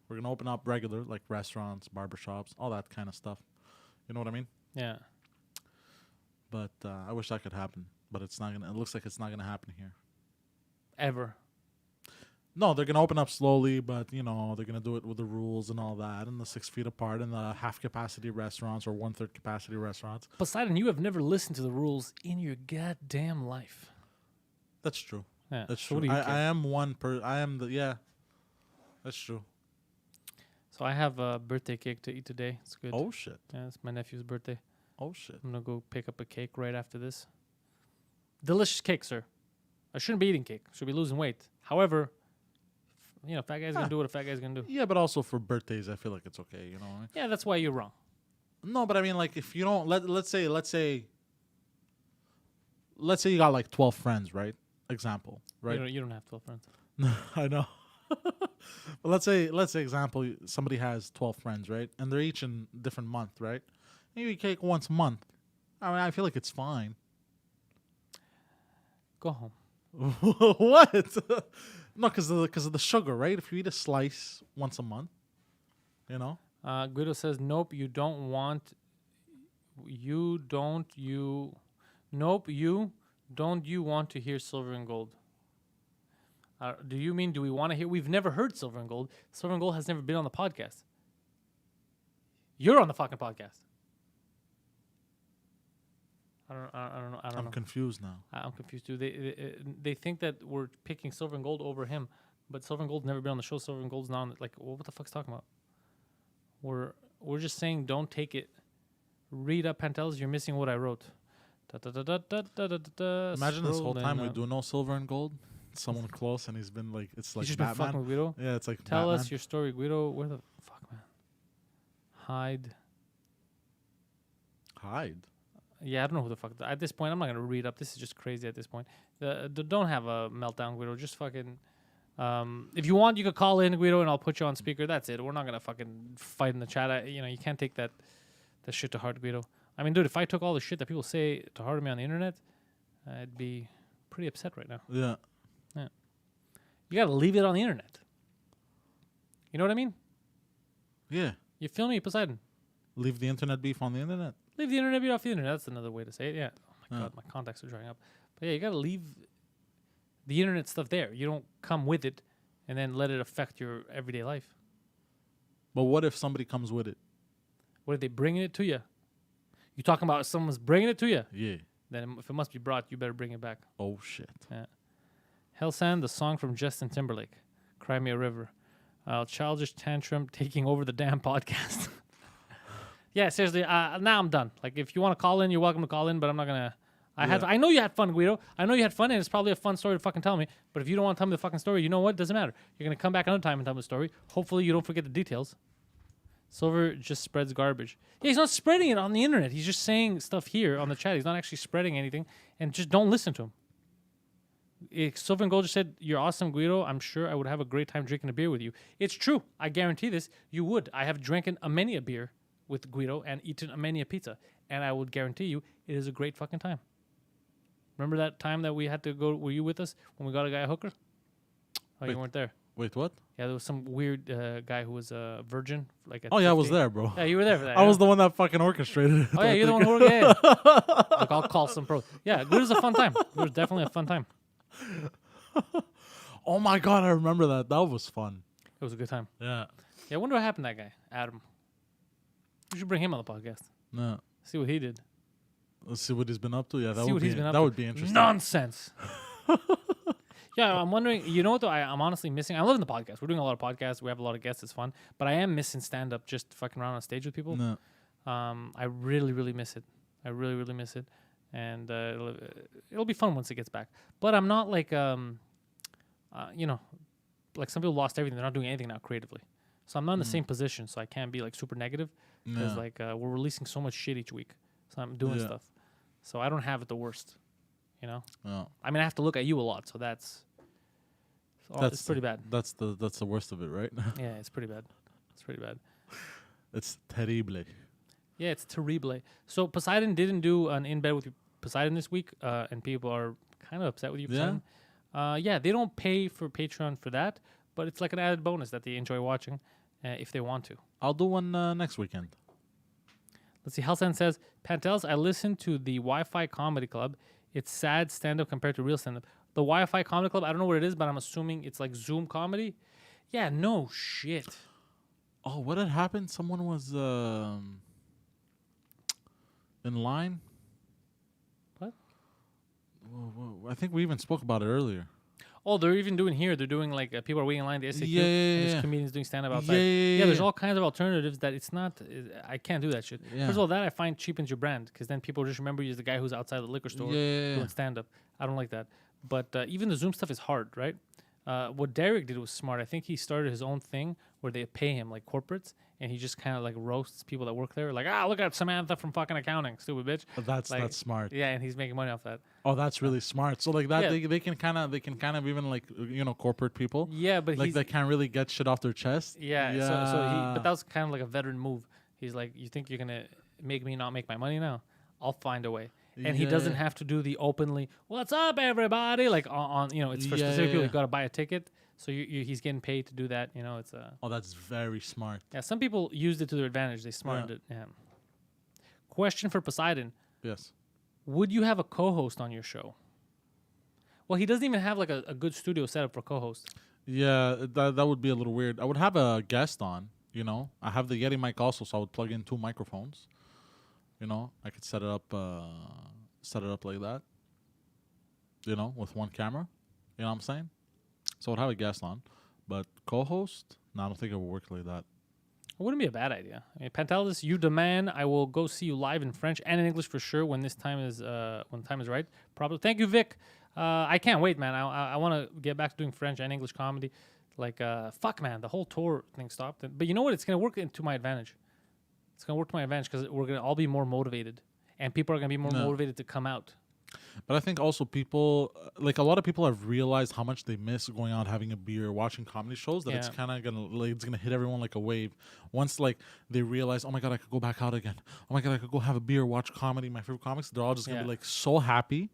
We're gonna open up regular, like restaurants, barbershops, all that kind of stuff." You know what I mean? Yeah. But I wish that could happen, but it's not gonna. It looks like it's not gonna happen here. Ever. No, they're gonna open up slowly, but they're gonna do it with the rules and all that, and the 6 feet apart, and the half capacity restaurants or 1/3 capacity restaurants. Poseidon, you have never listened to the rules in your goddamn life. That's true. Yeah. That's so true. what do you I care? am one per. I am the yeah. That's true. So I have a birthday cake to eat today. It's good. Oh shit. Yeah, it's my nephew's birthday. Oh shit. I'm gonna go pick up a cake right after this. Delicious cake, sir. I shouldn't be eating cake. I should be losing weight. However, fat guy's gonna do what a fat guy's gonna do. Yeah, but also for birthdays, I feel like it's okay. You know what I mean? Yeah, that's why you're wrong. No, but I mean, like, if you don't let's say you got like 12 friends, right? Example, right? You don't have 12 friends. I know. But let's say example, somebody has 12 friends, right? And they're each in different month, right? And you eat cake once a month. I mean, I feel like it's fine. Go home. What? No, because of the sugar, right? If you eat a slice once a month, Guido says, nope, you don't want. Nope, don't you want to hear silver and gold? Do you mean, do we want to hear? We've never heard silver and gold. Silver and gold has never been on the podcast. You're on the fucking podcast. I don't know. I'm confused now. I'm confused too. They think that we're picking silver and gold over him, but silver and gold's never been on the show. Silver and gold's not on. Like, what the fuck's talking about? We're just saying don't take it. Read up, Pantelis. You're missing what I wrote. Imagine this whole time we do no silver and gold. Someone close, and he's been like, it's like He's just Batman. been fucking with Guido. Yeah, it's like Tell Batman. us your story, Guido. Where the fuck, man? Hide. Yeah, I don't know who the fuck. At this point, I'm not gonna read up. This is just crazy. At this point, don't have a meltdown, Guido. Just fucking. If you want, you could call in, Guido, and I'll put you on speaker. That's it. We're not gonna fucking fight in the chat. You can't take that shit to heart, Guido. I mean, dude, if I took all the shit that people say to heart of me on the internet, I'd be pretty upset right now. Yeah. You gotta leave it on the internet. You know what I mean? Yeah. You feel me, Poseidon? Leave the internet beef on the internet. Leave the internet off the internet. That's another way to say it. Yeah. Oh my god, my contacts are drying up. But yeah, you gotta leave the internet stuff there. You don't come with it and then let it affect your everyday life. But what if somebody comes with it? What if they bringing it to you? You talking about someone's bringing it to you? Yeah. Then if it must be brought, you better bring it back. Oh shit. Yeah. Hellsand, the song from Justin Timberlake, "Cry Me a River." Childish Tantrum taking over the damn podcast. Yeah, seriously. Now I'm done. Like, if you want to call in, you're welcome to call in. But I'm not gonna. I know you had fun, Guido. I know you had fun, and it's probably a fun story to fucking tell me. But if you don't want to tell me the fucking story, you know what? Doesn't matter. You're gonna come back another time and tell me the story. Hopefully, you don't forget the details. Silver just spreads garbage. Yeah, he's not spreading it on the internet. He's just saying stuff here on the chat. He's not actually spreading anything. And just don't listen to him. Silver and Gold just said, "You're awesome, Guido. I'm sure I would have a great time drinking a beer with you." It's true. I guarantee this. You would. I have drinking many a beer with Guido and eaten many a pizza. And I would guarantee you it is a great fucking time. Remember that time that we had to go, were you with us when we got a guy a hooker? Oh, you weren't there. Wait, what? Yeah, there was some weird guy who was a virgin. Like at Oh, yeah, I was 50. there, bro. Yeah, you were there for that. I was the one that fucking orchestrated it. Oh, yeah, you're the one who worked. Yeah. Like, I'll call some pros. Yeah, Guido's a fun time. Guido's definitely a fun time. Oh, my God, I remember that. That was fun. It was a good time. Yeah. Yeah, I wonder what happened to that guy, Adam. We should bring him on the podcast. No. See what he did. Let's see what he's been up to. Yeah, See what he's been up that to. would be interesting. Nonsense. Yeah, I'm wondering, you know what, though? I'm honestly missing. I love the podcast. We're doing a lot of podcasts. We have a lot of guests. It's fun. But I am missing stand-up, just fucking around on stage with people. No. I really, really miss it. I really, really miss it. And it'll be fun once it gets back. But I'm not like, like some people lost everything. They're not doing anything now creatively. So I'm not in the same position, so I can't be like super negative because like we're releasing so much shit each week. So I'm doing stuff. So I don't have it the worst, you know. Oh. I mean, I have to look at you a lot, so that's it's pretty bad. That's the worst of it, right? Yeah, it's pretty bad. It's pretty bad. It's terrible. Yeah, it's terrible. So Poseidon didn't do an In Bed with Poseidon this week, and people are kind of upset with you, Poseidon. Yeah, they don't pay for Patreon for that, but it's like an added bonus that they enjoy watching if they want to. I'll do one next weekend. Let's see. Halsan says, Pantelis, I listened to the Wi-Fi Comedy Club. It's sad stand-up compared to real stand-up. The Wi-Fi Comedy Club, I don't know what it is, but I'm assuming it's like Zoom comedy. Yeah, no shit. Oh, what had happened? Someone was in line. What? I think we even spoke about it earlier. Oh, they're even doing here. They're doing like people are waiting in line. The SAQ. Yeah, and there's comedians doing stand up outside. Yeah, there's all kinds of alternatives that it's not. I can't do that shit. Yeah. First of all, that I find cheapens your brand because then people just remember you as the guy who's outside the liquor store doing stand up. I don't like that. But even the Zoom stuff is hard, right? What Derek did was smart. I think he started his own thing where they pay him like corporates, and he just kind of like roasts people that work there. Like, look at Samantha from fucking accounting, stupid bitch. That's like, smart. Yeah, and he's making money off that. Oh, that's really smart. So like that, they can kind of even like corporate people. Yeah, but like they can't really get shit off their chest. Yeah. But that was kind of like a veteran move. He's like, you think you're gonna make me not make my money now? I'll find a way. And he doesn't have to do the openly, what's up, everybody? Like on it's for specific people. You got to buy a ticket. So he's getting paid to do that. It's Oh, that's very smart. Yeah, some people used it to their advantage. They smartened it. Yeah. Question for Poseidon. Yes. Would you have a co-host on your show? Well, he doesn't even have like a good studio setup for co-host. Yeah, that would be a little weird. I would have a guest on, I have the Yeti mic also, so I would plug in 2 microphones. I could set it up like that. With 1 camera. You know what I'm saying? So I'd have a guest on. But co-host? No, I don't think it would work like that. It wouldn't be a bad idea. I mean, Pantelis, you demand I will go see you live in French and in English for sure when time is right. Probably. Thank you, Vic. I can't wait, man. I want to get back to doing French and English comedy. Like, fuck, man. The whole tour thing stopped. But you know what? It's going to work into my advantage. It's going to work to my advantage because we're going to all be more motivated. And people are going to be more motivated to come out. But I think also people, like a lot of people have realized how much they miss going out, having a beer, watching comedy shows, that it's kind of going to, it's going to hit everyone like a wave. Once like they realize, oh my God, I could go back out again. Oh my God, I could go have a beer, watch comedy, my favorite comics. They're all just going to be like so happy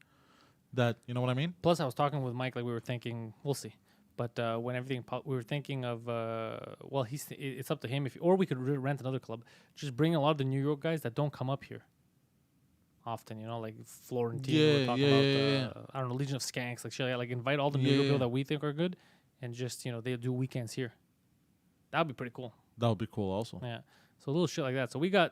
that, you know what I mean? Plus I was talking with Mike, like we were thinking, we'll see. But when everything, we were thinking of, it's up to him. Or we could rent another club. Just bring a lot of the New York guys that don't come up here often, like Florentine. We're talking about, I don't know, Legion of Skanks, like shit. Like invite all the New York people that we think are good, and just they do weekends here. That would be pretty cool. That would be cool, also. Yeah. So a little shit like that. So we got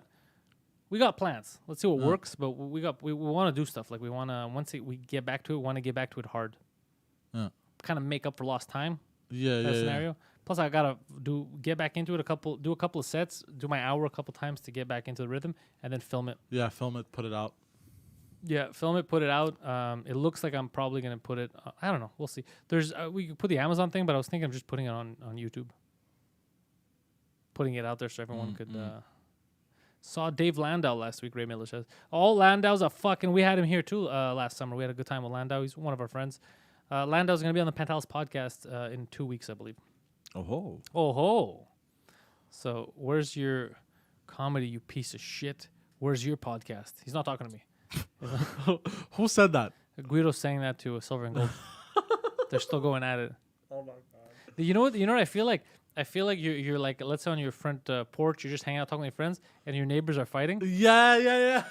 plans. Let's see what works. But we want to do stuff. Like we want to we get back to it. Want to get back to it hard. Yeah. Kind of make up for lost time. Yeah. Scenario. Plus, I gotta get back into it do a couple of sets, do my hour a couple times to get back into the rhythm, and then film it. Yeah, film it, put it out. Yeah, film it, put it out. It looks like I'm probably gonna put it. I don't know. We'll see. There's we could put the Amazon thing, but I was thinking of just putting it on YouTube, putting it out there so everyone could. Saw Dave Landau last week. Ray Miller says, "All Landau's a fucking." We had him here too last summer. We had a good time with Landau. He's one of our friends. Landau's gonna be on the Pantelis podcast in 2 weeks, I believe. Oh ho! So where's your comedy, you piece of shit? Where's your podcast? He's not talking to me. Who said that? Guido's saying that to Silver and Gold. They're still going at it. Oh my God! You know what I feel like? I feel like you're like, let's say on your front porch, you're just hanging out talking to your friends, and your neighbors are fighting. Yeah.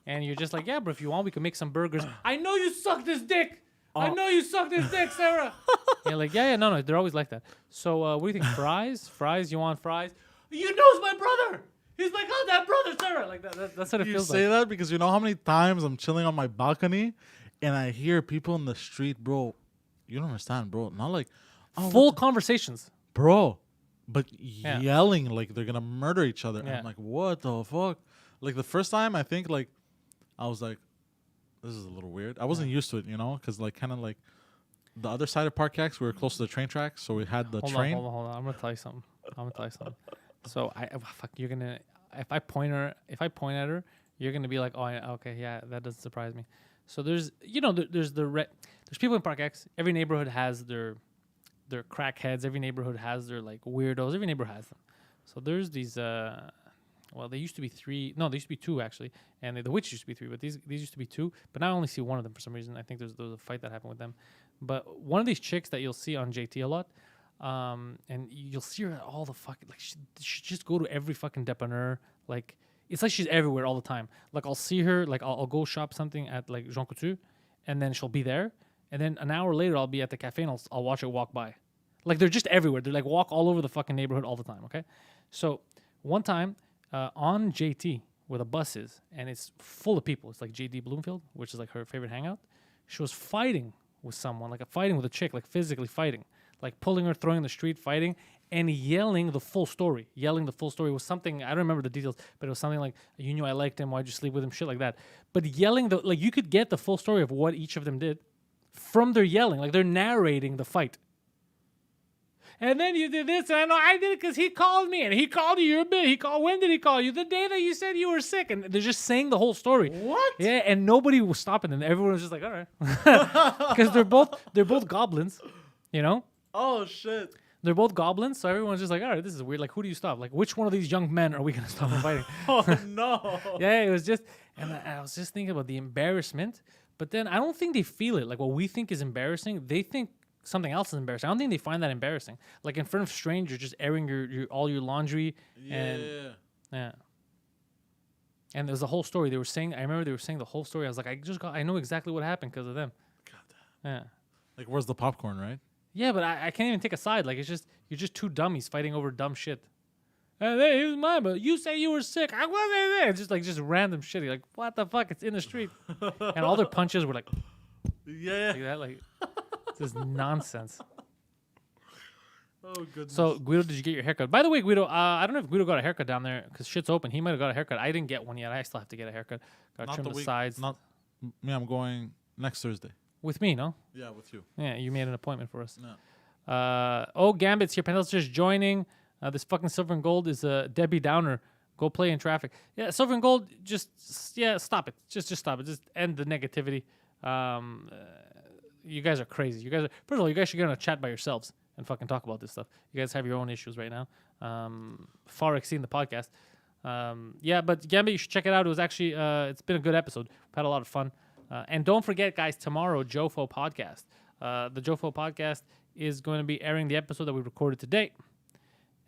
And you're just like, yeah, but if you want, we can make some burgers. I know you suck this dick. I know you suck this dick, Sarah. You're like, yeah, no, they're always like that. So what do you think? Fries? You want fries? You knows my brother. He's like, oh, that brother, Sarah. Like that's what it feels like. You say that because you know how many times I'm chilling on my balcony, and I hear people in the street, bro. You don't understand, bro. Not like full conversations, bro, but yelling like they're gonna murder each other. And I'm like, what the fuck? Like the first time, I think like I was like, this is a little weird. I wasn't used to it, because like kind of like the other side of Park X, we were close to the train tracks, so we had the train. Hold on. I'm gonna tell you something. So you're gonna if I point at her, you're gonna be like, oh, okay, yeah, that doesn't surprise me. So there's there's people in Park X. Every neighborhood has their crackheads. Every neighborhood has their like weirdos. Every neighborhood has them. So there's these. Well, they used to be 3. No, they used to be 2 actually, and the witch used to be 3. But these used to be 2. But now I only see one of them for some reason. I think there was a fight that happened with them. But one of these chicks that you'll see on JT a lot, and you'll see her at all the fucking like she just go to every fucking dépanneur. Like it's like she's everywhere all the time. Like I'll see her, like I'll go shop something at like Jean Coutu, and then she'll be there, and then an hour later I'll be at the cafe and I'll watch her walk by. Like they're just everywhere. They're like walk all over the fucking neighborhood all the time. Okay, so one time. On JT where the bus is, and it's full of people. It's like JD Bloomfield, which is like her favorite hangout. She was fighting with someone, like fighting with a chick, like physically fighting, like pulling her, throwing in the street, fighting, and yelling the full story. It was something, I don't remember the details, but it was something like, you knew I liked him, why'd you sleep with him, shit like that. But yelling, like you could get the full story of what each of them did from their yelling, like they're narrating the fight. And then you did this, and I know I did it because he called me, and he called you. You're a bitch. When did he call you? The day that you said you were sick, and they're just saying the whole story. What? Yeah, and nobody was stopping them. Everyone was just like, all right, because they're both goblins, you know. Oh shit. They're both goblins, so everyone's just like, all right, this is weird. Like, who do you stop? Like, which one of these young men are we gonna stop from fighting? Oh no. Yeah, it was just, and I was just thinking about the embarrassment, but then I don't think they feel it. Like what we think is embarrassing, they think something else is embarrassing. I don't think they find that embarrassing. Like in front of strangers, just airing your all your laundry. Yeah. And there's a whole story. I remember they were saying the whole story. I was like, I know exactly what happened because of them. God damn. Yeah. Like, where's the popcorn, right? Yeah, but I can't even take a side. Like you're just two dummies fighting over dumb shit. Hey, it was mine, but you say you were sick. I wasn't there. Just random shit. You're like, what the fuck? It's in the street. And all their punches were like, yeah. like that. Like, this is nonsense. Oh, goodness. So, Guido, did you get your haircut? By the way, Guido, I don't know if Guido got a haircut down there because shit's open. He might have got a haircut. I didn't get one yet. I still have to get a haircut. Got to trim the sides. Not me. I'm going next Thursday. With me, no? Yeah, with you. Yeah, you made an appointment for us. No. Gambit's here. Pantelis just joining. This fucking Silver and Gold is a Debbie Downer. Go play in traffic. Yeah, Silver and Gold, stop it. Just stop it. Just end the negativity. You guys are crazy. First of all, you guys should get on a chat by yourselves and fucking talk about this stuff. You guys have your own issues right now. Far exceeding the podcast. But Gambit, you should check it out. It was actually, it's been a good episode. We've had a lot of fun. And don't forget, guys, tomorrow, Jofo Podcast. The Jofo Podcast is going to be airing the episode that we recorded today.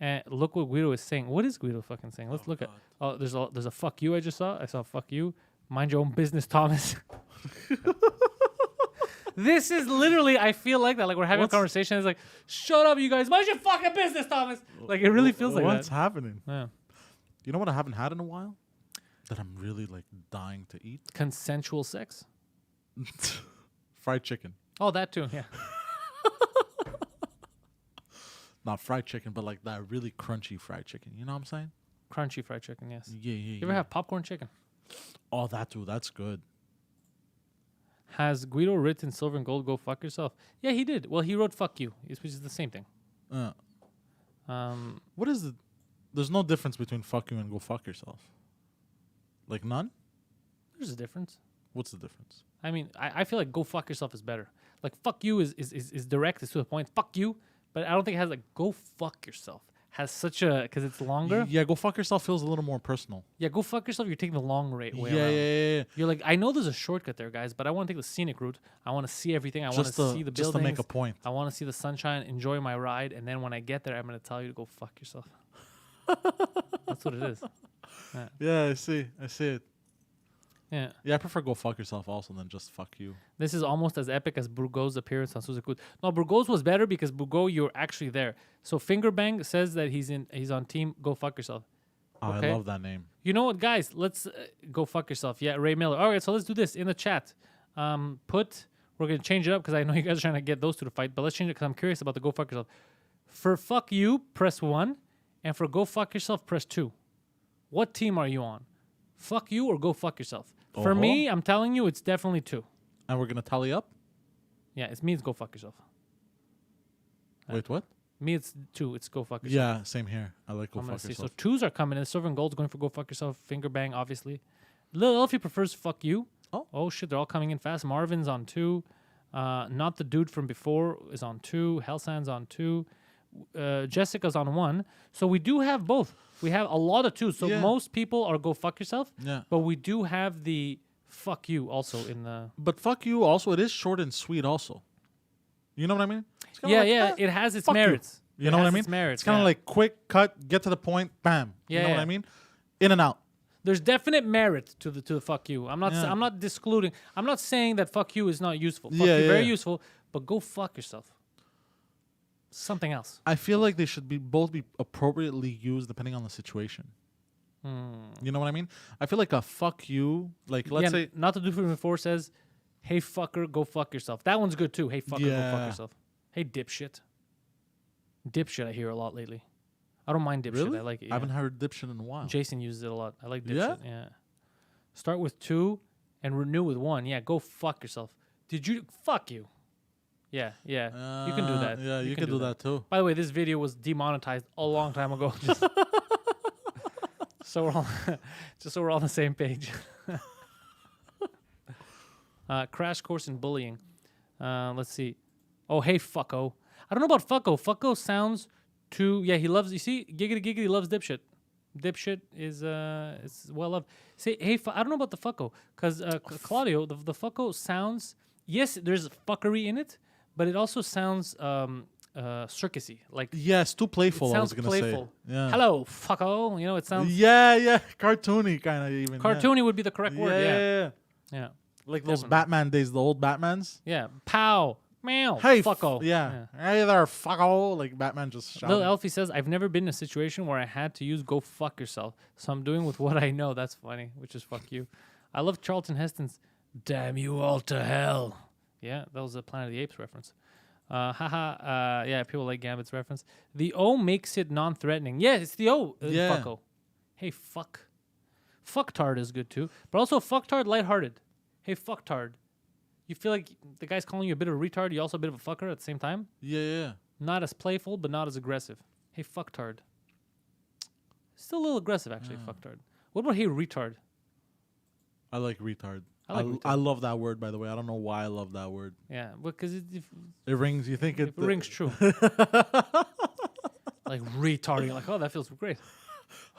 And look what Guido is saying. What is Guido fucking saying? Let's look at. Oh, there's a fuck you I just saw. I saw fuck you. Mind your own business, Thomas. This is literally, I feel like that. Like we're having a conversation. It's like, shut up, you guys. Mind your fucking business, Thomas. Like it really feels like that. What's happening? Yeah. You know what I haven't had in a while? That I'm really like dying to eat? Consensual sex. Fried chicken. Oh, that too. Yeah. Not fried chicken, but like that really crunchy fried chicken. You know what I'm saying? Crunchy fried chicken, yes. Yeah. You ever have popcorn chicken? Oh, that too. That's good. Has Guido written Silver and Gold, go fuck yourself? Yeah, he did. Well, he wrote fuck you, which is the same thing. What is it? There's no difference between fuck you and go fuck yourself. Like none? There's a difference. What's the difference? I mean, I feel like go fuck yourself is better. Like fuck you is direct, it's to the point. Fuck you. But I don't think it has like go fuck yourself. Has such a, because it's longer. Yeah, go fuck yourself feels a little more personal. Yeah, go fuck yourself. You're taking the long way around. Yeah. You're like, I know there's a shortcut there, guys, but I want to take the scenic route. I want to see everything. I want to see the buildings. Just to make a point. I want to see the sunshine, enjoy my ride, and then when I get there, I'm going to tell you to go fuck yourself. That's what it is. Yeah, I see it. Yeah. Yeah, I prefer go fuck yourself also than just fuck you. This is almost as epic as Burgo's appearance on Suzukut. No, Burgo's was better because Burgo, you're actually there. So Fingerbang says that he's on team go fuck yourself. Oh, Okay? I love that name. You know what, guys? Let's go fuck yourself. Yeah, Ray Miller. All right, so let's do this in the chat. We're going to change it up because I know you guys are trying to get those two to fight, but let's change it because I'm curious about the go fuck yourself. For fuck you, press 1, and for go fuck yourself, press 2. What team are you on? Fuck you or go fuck yourself? For me, I'm telling you, it's definitely 2. And we're going to tally up? Yeah, it's me. It's go fuck yourself. Wait, what? Me, it's 2. It's go fuck yourself. Yeah, same here. I like go fuck yourself. So 2s are coming in. Silver and gold's going for go fuck yourself. Finger bang, obviously. Lil Elfie prefers fuck you. Oh shit, they're all coming in fast. Marvin's on 2. Not the dude from before is on 2. Hellsand's on 2. Jessica's on 1. So we do have both. We have a lot of 2s. So most people are go fuck yourself. Yeah. But we do have the fuck you also in the. But fuck you also, it is short and sweet also. You know what I mean? Yeah, it has its merits. You know what I mean? Merits, it's kind of like quick cut, get to the point, bam. You know what I mean? In and out. There's definite merit to the fuck you. I'm not discluding. I'm not saying that fuck you is not useful. Fuck you very useful, but go fuck yourself. Something else. I feel like they should both be appropriately used depending on the situation. You know what I mean? I feel like a fuck you, like let's say not the dude from before says, "Hey fucker, go fuck yourself." That one's good too. Hey fucker, go fuck yourself. Hey dipshit. Dipshit I hear a lot lately. I don't mind dipshit. Really? I like it. I haven't heard dipshit in a while. Jason uses it a lot. I like dipshit. Yeah. Start with 2 and renew with 1. Yeah, go fuck yourself. Did you fuck you? Yeah. You can do that. Yeah, you can do that too. By the way, this video was demonetized a long time ago. Just so we're all on the same page. Crash course in bullying. Let's see. Oh, hey fucko. I don't know about fucko. Fucko sounds too. Yeah, he loves. You see, giggity loves dipshit. Dipshit is well loved. Say hey. I don't know about the fucko because Claudio, the fucko sounds. Yes, there's fuckery in it, but it also sounds circusy. Like yes, too playful. Sounds I was gonna playful. say. Yeah. Hello, fucko. You know, it sounds. Yeah, cartoony kind of even. Cartoony would be the correct word. Yeah. Like those Batman days, the old Batmans. Yeah. Pow. Meow. Hey, fucko. Yeah. Hey there, fucko. Like Batman just shouted. Lil Elfie says, I've never been in a situation where I had to use go fuck yourself. So I'm doing with what I know. That's funny, which is fuck you. I love Charlton Heston's damn you all to hell. Yeah, that was a Planet of the Apes reference. Yeah, people like Gambit's reference. The O makes it non-threatening. Yeah, it's the O. Fucko. Hey, fuck. Fucktard is good too. But also fucktard lighthearted. Hey, fucktard. You feel like the guy's calling you a bit of a retard, you're also a bit of a fucker at the same time? Yeah. Not as playful, but not as aggressive. Hey, fucktard. Still a little aggressive, actually, fucktard. What about hey, retard? I like retard. retard. I love that word, by the way. I don't know why I love that word. Yeah, because it rings. You think it rings true. Like retard. You're like, oh, that feels great.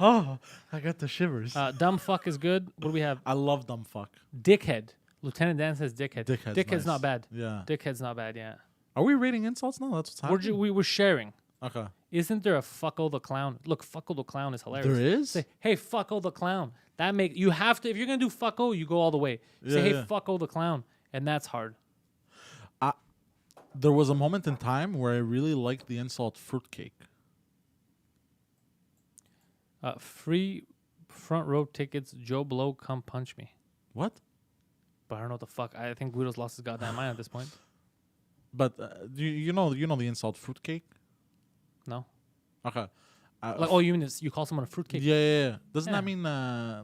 Oh, I got the shivers. Dumb fuck is good. What do we have? I love dumb fuck. Dickhead. Lieutenant Dan says dickhead. Dickhead's nice. Not bad. Yeah. Dickhead's not bad, yeah. Are we rating insults now? That's what's happening. We were sharing. Okay. Isn't there a fucko the clown? Look, fucko the clown is hilarious. There is? Say, hey, fucko the clown. You have to, if you're going to do fucko, you go all the way. Say, hey, fucko the clown. And that's hard. There was a moment in time where I really liked the insult fruitcake. Free front row tickets, Joe Blow, come punch me. What? But I don't know what the fuck. I think Guido's lost his goddamn mind at this point. But you know the insult fruitcake? No. Okay. You mean you call someone a fruitcake? Yeah. Doesn't that mean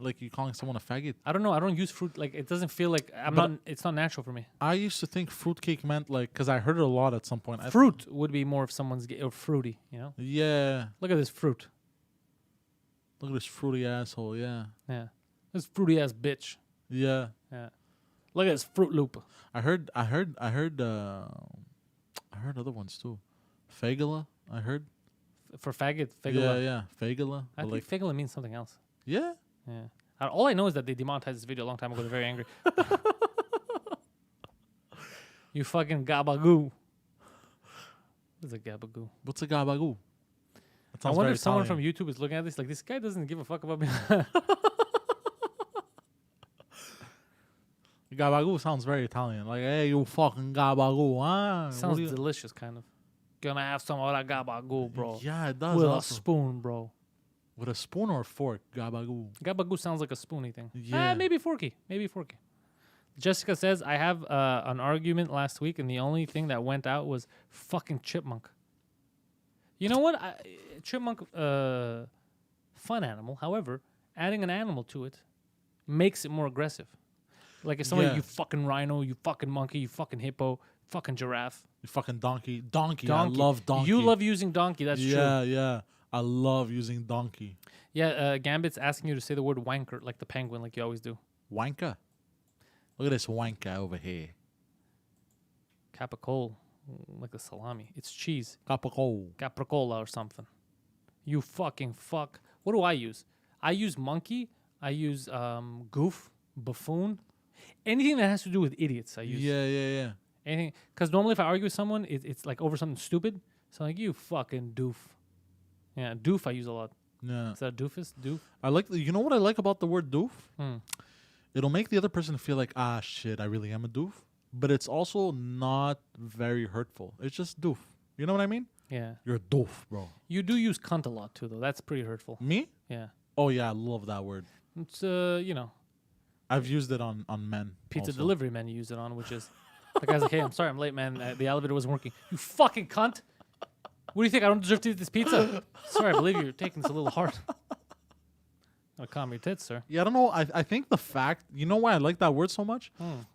like you calling someone a faggot? I don't know. I don't use fruit. Like it doesn't feel like it's not natural for me. I used to think fruitcake meant like because I heard it a lot at some point. Fruit would be more if someone's or fruity. You know? Yeah. Look at this fruit. Look at this fruity asshole. Yeah. Yeah. This fruity ass bitch. Yeah. Yeah. Look at this Fruit Loop. I heard other ones too. Fagula, I heard. For faggot, fagula. Yeah. Fagula. I think fagula means something else. Yeah? Yeah. All I know is that they demonetized this video a long time ago. They're very angry. You fucking gabagoo. What's a gabagoo? What's a gabagoo? I wonder if someone from YouTube is looking at this like, this guy doesn't give a fuck about me. Gabagoo sounds very Italian. Like, hey, you fucking gabagoo, huh? Sounds delicious, kind of. Gonna have some of that gabagoo, bro. Yeah, it does. With a spoon, bro. With a spoon or a fork? Gabagoo. Gabagoo sounds like a spoony thing. Yeah. Maybe forky. Jessica says, I have an argument last week, and the only thing that went out was fucking chipmunk. You know what? Chipmunk, fun animal. However, adding an animal to it makes it more aggressive. Like if somebody, you fucking rhino, you fucking monkey, you fucking hippo, Fucking giraffe. You fucking donkey. Donkey. I love donkey. You love using donkey. That's true. Yeah. I love using donkey. Yeah, Gambit's asking you to say the word wanker like the penguin, like you always do. Wanker. Look at this wanker over here. Capicola, like the salami. It's cheese. Capicola. Or something. You fucking fuck. What do I use? I use monkey. I use goof, buffoon. Anything that has to do with idiots, I use. Yeah. Anything. Because normally if I argue with someone, it's like over something stupid. So I'm like, you fucking doof. Yeah, doof I use a lot. Yeah. Is that doofus? Doof? I like. You know what I like about the word doof? It'll make the other person feel like, shit, I really am a doof. But it's also not very hurtful. It's just doof. You know what I mean? Yeah. You're a doof, bro. You do use cunt a lot too, though. That's pretty hurtful. Me? Yeah. Oh, yeah, I love that word. It's, you know. I've used it on men. Pizza also. delivery men use it on, which is... The guy's like, hey, I'm sorry, I'm late, man. The elevator wasn't working. You fucking cunt. What do you think? I don't deserve to eat this pizza? Sorry, I believe you're taking this a little hard. Gotta calm your tits, sir. Yeah, I don't know. I think the fact... You know why I like that word so much?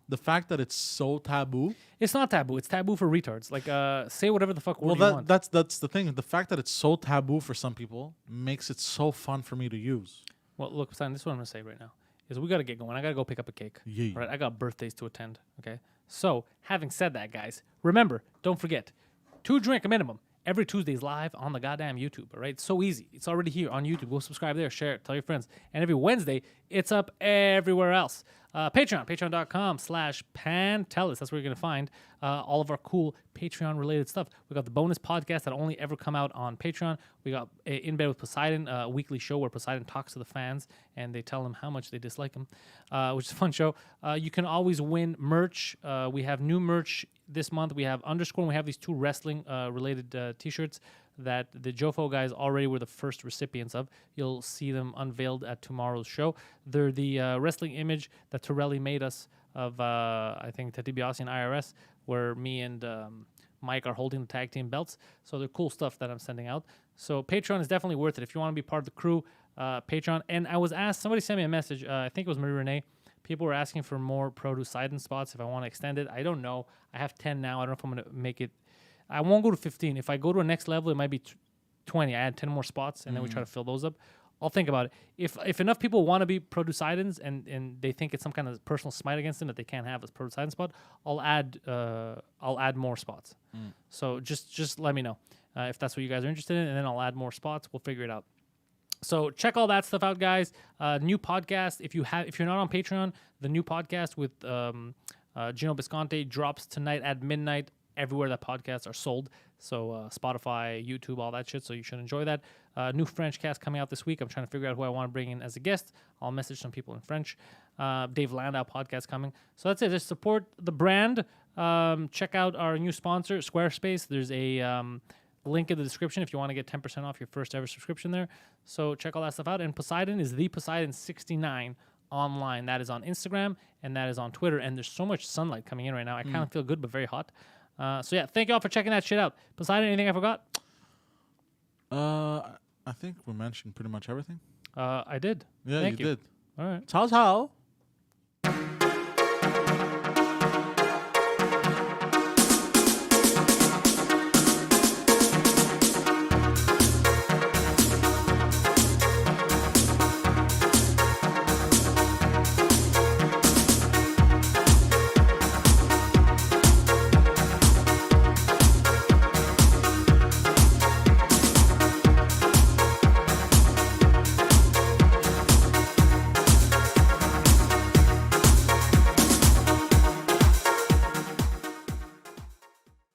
The fact that it's so taboo. It's not taboo. It's taboo for retards. Like, say whatever the fuck word you want. That's the thing. The fact that it's so taboo for some people makes it so fun for me to use. Well, look, Simon, this is what I'm going to say right now. Is we got to get going. I got to go pick up a cake. Yeah. All right, I got birthdays to attend, okay? So, having said that, guys, remember, don't forget, 2 drink a minimum. Every Tuesday's live on the goddamn YouTube, all right? It's so easy. It's already here on YouTube. Go subscribe there, share it, tell your friends. And every Wednesday, it's up everywhere else. Patreon.com/Pantelis. That's where you're going to find all of our cool Patreon-related stuff. We got the bonus podcast that only ever come out on Patreon. We got In Bed with Poseidon, a weekly show where Poseidon talks to the fans and they tell them how much they dislike him, which is a fun show. You can always win merch. We have new merch this month. We have Underscore, and we have these 2 wrestling-related T-shirts that the Jofo guys already were the first recipients of. You'll see them unveiled at tomorrow's show. They're the wrestling image that Torelli made us of, I think, Tati Biasi and IRS, where me and Mike are holding the tag team belts. So they're cool stuff that I'm sending out. So Patreon is definitely worth it. If you want to be part of the crew, Patreon. And I was asked, somebody sent me a message, I think it was Marie Renee. People were asking for more Poseidon spots if I want to extend it. I don't know. I have 10 now. I don't know if I'm going to make it. I won't go to 15. If I go to a next level, it might be 20. I add 10 more spots, and then we try to fill those up. I'll think about it. If enough people want to be Poseidons and they think it's some kind of personal smite against them that they can't have this Poseidon spot, I'll add more spots. So just let me know if that's what you guys are interested in, and then I'll add more spots. We'll figure it out. So check all that stuff out, guys. New podcast. If you're not on Patreon, the new podcast with Gino Bisconte drops tonight at midnight. Everywhere that podcasts are sold. So Spotify, YouTube, all that shit. So you should enjoy that. New French cast coming out this week. I'm trying to figure out who I want to bring in as a guest. I'll message some people in French. Dave Landau podcast coming. So that's it. Just support the brand. Check out our new sponsor, Squarespace. There's a link in the description if you want to get 10% off your first ever subscription there. So check all that stuff out. And Poseidon is the Poseidon69 online. That is on Instagram and that is on Twitter. And there's so much sunlight coming in right now. I kind of feel good, but very hot. So yeah, thank you all for checking that shit out. Poseidon, anything I forgot? I think we mentioned pretty much everything. I did. Yeah, Thank you did. All right. Ciao, ciao.